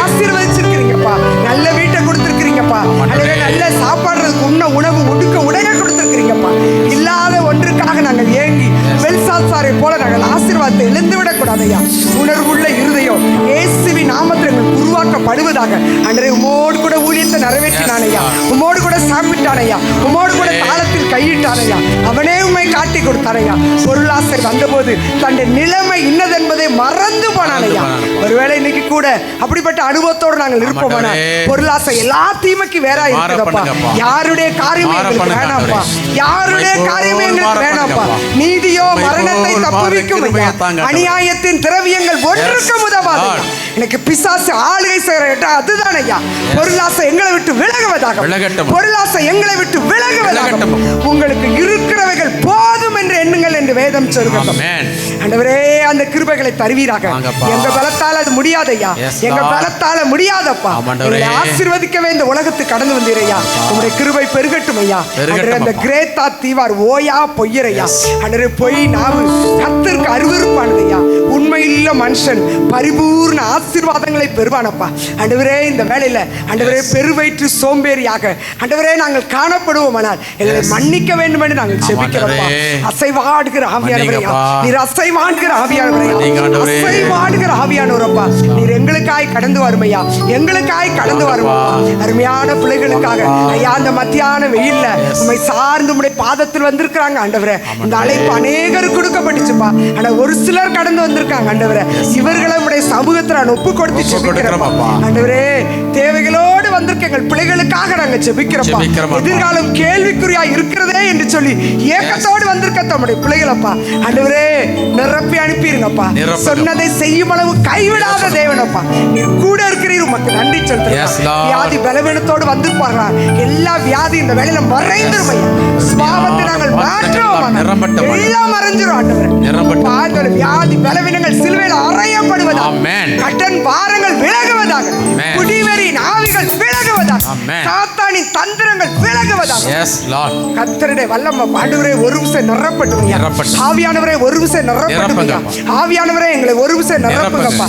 ஆசீர்வதிச்சிருக்கிறீங்கப்பா, நல்ல வீட்டை கொடுத்திருக்கிறீங்கப்பா. ஆண்டவரே நல்ல சாப்பாடுறதுக்கு உணவு உடுக்க உடைய கொடுத்திருக்கிறீங்கப்பா. இல்லாத ஒன்றுக்காக நாங்கள் ஏங்கி பெல்சாத்சாரை போல நாங்கள் ஆசீர்வாதத்தை இழந்து விடக்கூடாதையா. உணர்வுள்ள இருதயம் இயேசுவின் நாமத்தில் எங்களுக்கு உருவாக்கப்படுவதாக. ஆண்டவரே உமோடு கூட ஊழியத்தை நிறைவேற்றினானையா, உமோடு கூட சாப்பிட்டானையா, உமோடு கூட தாளத்தில் கையிட்டானையா, அவனே உண்மை காட்டி கொடுத்தானையா. பொருளாசை வந்தபோது தன்னுடைய நிலைமை இன்னதென்பதை மறந்து போனானையா. ஒருவேளை இன்னைக்கு கூட அப்படிப்பட்ட அனுபவத்தோடு நாங்கள் இருப்போம்னா, பொருளாசை எல்லா தீமைக்கு வேற இருக்குதப்பா. யாருடைய காரியமே எங்களுக்கு வேணாம்ப்பா, யாருடைய காரியமே எங்களுக்கு வேணாம்ப்பா. நீதியோ மரணத்தை தப்புவிக்கும், அநியாயத்தின் திரவியங்கள் ஒன்றுக்கும் உதவாது. எனக்கு பிசாசு ஆளுகை செய்கிற இடம் அதுதான் ஐயா. பொருளாசை எங்களை விட்டு விலகுவதாக, பொருளாசை எங்களை விட்டு விலகுவதாக. உங்களுக்கு இருக்கிறவைகள் போதும் என்று எண்ணுங்கள் என்று வேதம் சொல்கிறது. ஆண்டவரே அந்த கிருபைகளை தருவீராக. எங்க பலத்தால் அது முடியாதையா, எங்க பலத்தால முடியாதப்பா. எங்களை ஆசீர்வதிக்கவே இந்த உலகத்துக்கு கடந்து வந்தீரையா. உங்களுடைய கிருபை பெருகட்டும் ஐயா. அந்த கிரேத்தா தீவார் ஓயா பொய்யரையா. அன்றே பொய் நாவு கர்த்தருக்கு அருவருப்பானதையா. உண்மை இல்ல உள்ள மனுஷன் பரிபூர்ண ஆசீர்வாதங்களை பெறுவானப்பா. ஆண்டவரே, இந்த வேளையில ஆண்டவரே பெருவயிற்று சோம்பேறியாக ஆண்டவரே நாங்கள் காணப்படுவோமானால் எங்களை மன்னிக்க வேண்டும் என்று நாங்கள் ஜெபிக்கிறோம். அசைவாடுகிற ஆவியானவரையா, நீர் அசைவாடுகிற ஆவியானவரையா, அசைவாடுகிற ஆவியானவரப்பா, நீர் எங்களுக்காய் கடந்து வருமையா, எங்களுக்காய் கடந்து வருமா. அருமையான பிள்ளைகளுக்காக ஐயா அந்த மத்தியான வெயில்ல உண்மை சார்ந்து உடைய பாதத்தில் வந்திருக்கிறாங்க ஆண்டவரே. இந்த அழைப்பு அநேகருக்கு கொடுக்கப்பட்டுச்சுப்பா. ஆனா ஒரு சிலர் கடந்து வந்திருக்காங்க ஆண்டவரே. இவர்களை உடைய சமூகத்தில் நான் ஒப்பு கொடுத்து ஜெபிக்கிறோம் ஆண்டவரே. தேவைகளோடு வந்திருக்க எங்கள் பிள்ளைகளுக்காக நாங்கள் ஜெபிக்கிறோம். எதிர்காலம் கேள்விக்குறியா இருக்கிறதே என்று சொல்லி ஏக்கத்தோடு வந்திருக்க தம்முடைய பிள்ளைகளப்பா ஆண்டவரே நிரப்பி அனுப்பிடுங்கப்பா. சொன்னதை செய்யும் அளவு கைவிடாத தேவனப்பா, நீர் கூட இருக்கிறீர். உமக்கு நன்றி சொல்றேன். வியாதி பலவீனத்தோடு வந்திருப்பார்களா, எல்லா வியாதி இந்த வேளையில மறைந்துரும். சுபாவத்தை நாங்கள் மாற்றுவோம், எல்லாம் மறைஞ்சிரும் ஆண்டவரே. வியாதி பலவீனங்கள் சிலுவையில் அறையப்படுவதாக, கடன் பாரங்கள் விலகுவதாக, குடிவெறி ஆவிகள் விலகுவதாக, சாத்தானின் தந்திரங்கள் விலகுவதாக. கர்த்தருடைய வல்லமை ஆண்டவரே ஒரு விசை நிரப்பட்டும். ஆவியானவரே ஒரு விசை நிரப்பட்டும். ஆவியானவரே எங்களை ஒரு விசை நிரப்புங்கப்பா.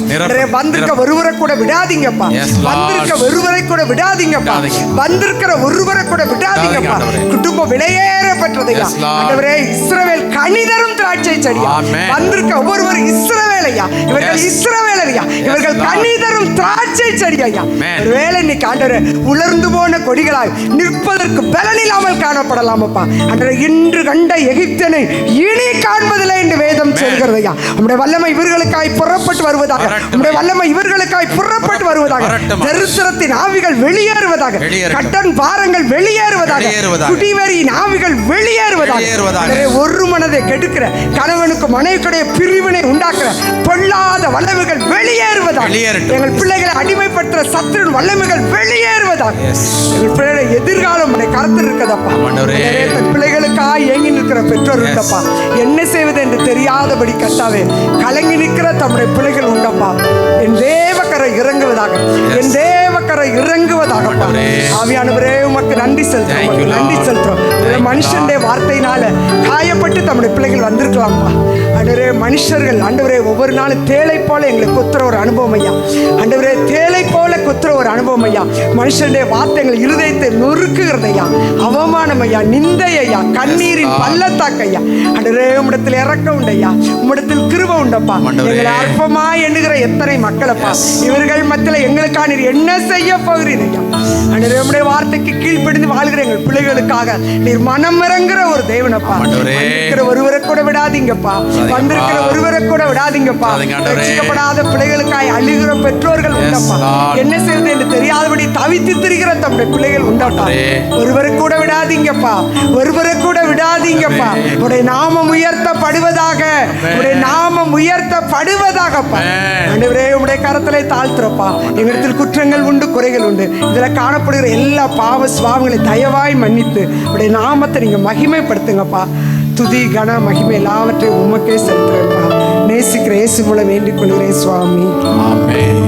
வந்திருக்க ஒருவரை கூட விடாதீங்கப்பா. வந்திருக்க ஒருவரை கூட விடாதீங்கப்பா. வந்திருக்கிற ஒருவரை கூட விடாதீங்கப்பா. குடும்பம் விலையேறப்பட்டதையா ஆண்டவரே. இஸ்ரவேல் கனிதரும் திராட்சை செடியா. வந்திருக்க ஒவ்வொருவர் இஸ்ரவேலையா, இவர்கள் இஸ்ரவேலரையா, இவர்கள் கனிதரும் திராட்சை செடியா. ஒருவேளை இன்னைக்கு ஆண்டவரே உலர்ந்து போன கொடிகளாய் நிற்பதற்கு பலன் இல்லாமல் காணப்படலாமப்பா ஆண்டவரே. இன்று கண்ட எகிப்தியனை இனி காண்பதில்லை என்று வேதம் சொல்கிறதையா. உம்முடைய வல்லமை இவர்களுக்காய் புறப்பட்டு வருவதாக, உம்முடைய வல்லமை இவர்களுக்காய் புறப்பட்டு வருவதாக. தரித்திரத்தின் ஆவிகள் வெளியேறுவதாக, கடன் பாரங்கள் வெளியேறுவதாக, குடிவெறியின் ஆவிகள் வெளியேறுவதாக. ஒரு மனதை கெடுக்கிற கணவனுக்கு மனைவிக்குடைய பிரிவினை உண்டாக்குற பொல்லாத வல்லமைகள் வெளியேறுவதாக. எங்கள் பிள்ளைகளை அடிமைப்படுத்துற சத்துருவின் வல்லமைகள் வெளியேறுவதாக. எங்கள் பிள்ளைகளை எதிர்காலம் கருத்து இருக்கதப்பா. பிள்ளைகளுக்காக ஏங்கி நிற்கிற பெற்றோர் உண்டப்பா. என்ன செய்வது என்று தெரியாதபடி கத்தாவே கலங்கி நிற்கிற தம்முடைய பிள்ளைகள் உண்டப்பா. என் தேவக்கரை இறங்குவதாக, என் தேவக்கரை இறங்குவதாக. ஆவியானவரே உமக்கு நன்றி செலுத்துறோம், நன்றி செலுத்துறோம். மனுஷனுடைய வார்த்தையினால காயப்பட்டு தம்முடைய பிள்ளைகள் வந்திருக்கலாம்ப்பா ஆண்டவரே. மனுஷர்கள் ஆண்டவரே ஒவ்வொரு நாளும் தேளை போல எங்களை கொத்துற ஒரு அனுபவம் ஐயா ஆண்டவரே. தேளை போல கொத்துற ஒரு அனுபவம் ஐயா. மனுஷனுடைய வார்த்தைகள் இருதயத்தை நொறுக்குகிறது ஐயா. அவமானம் ஐயா, நிந்தை ஐயா, கண்ணீரின் பள்ளத்தாக்கு ஐயா ஆண்டவரே. உம்மிடத்தில் இறக்கம் உண்டு ஐயா, உம்மிடத்தில் கிருபை உண்டப்பா. எங்களை அற்பமா எண்ணுகிற எத்தனை மக்களப்பா, இவர்கள் மத்தியில் எங்களுக்காக நீர் என்ன செய்ய போகிறீர் ஐயா ஆண்டவரே. உம்முடைய வார்த்தைக்கு கீழ்ப்படிந்து வாழ்கிற எங்கள் பிள்ளைகளுக்காக நீர் மனம் இறங்குற ஒரு தேவனப்பா. வந்திருக்கிற ஒருவரை கூட விடாதீங்கப்பா, வந்திருக்கிற ஒருவரை கூட விடாதீங்கப்பா. ரட்சிக்கப்படாத பிள்ளைகளுக்காய் அழுகிற பெற்றோர்கள் உண்டப்பா. என்ன செய்வது என்று தெரியாதபடி தவித்து திரிகிற தம்முடைய பிள்ளைகள் உண்டப்பா. ஒருவரை கூட விடாதீங்கப்பா, ஒருவரை கூட விடாதீங்கப்பா. உடைய நாமம் உயர்த்தப்படுவதாக, உடைய நாமம் உயர்த்தப்படுவதாகப்பா ஆண்டவரே. உடைய கரத்திலே தாழ்த்துறப்பா. எங்களிடத்தில் குற்றங்கள் உண்டு, குறைகள் உண்டு. இதுல காணப்படுகிற எல்லா பாவ சுவாவங்களை தயவாய் மன்னித்து உடைய நாமத்தை நீங்க மகிமைப்படுத்துங்கப்பா. துதி கன மகிமை எல்லாவற்றையும் உமக்கே செலுத்துறேன்ப்பா. நேசிக்கிற இயேசு மூலம் வேண்டிக் கொள்கிறேன் சுவாமி. ஆமென்.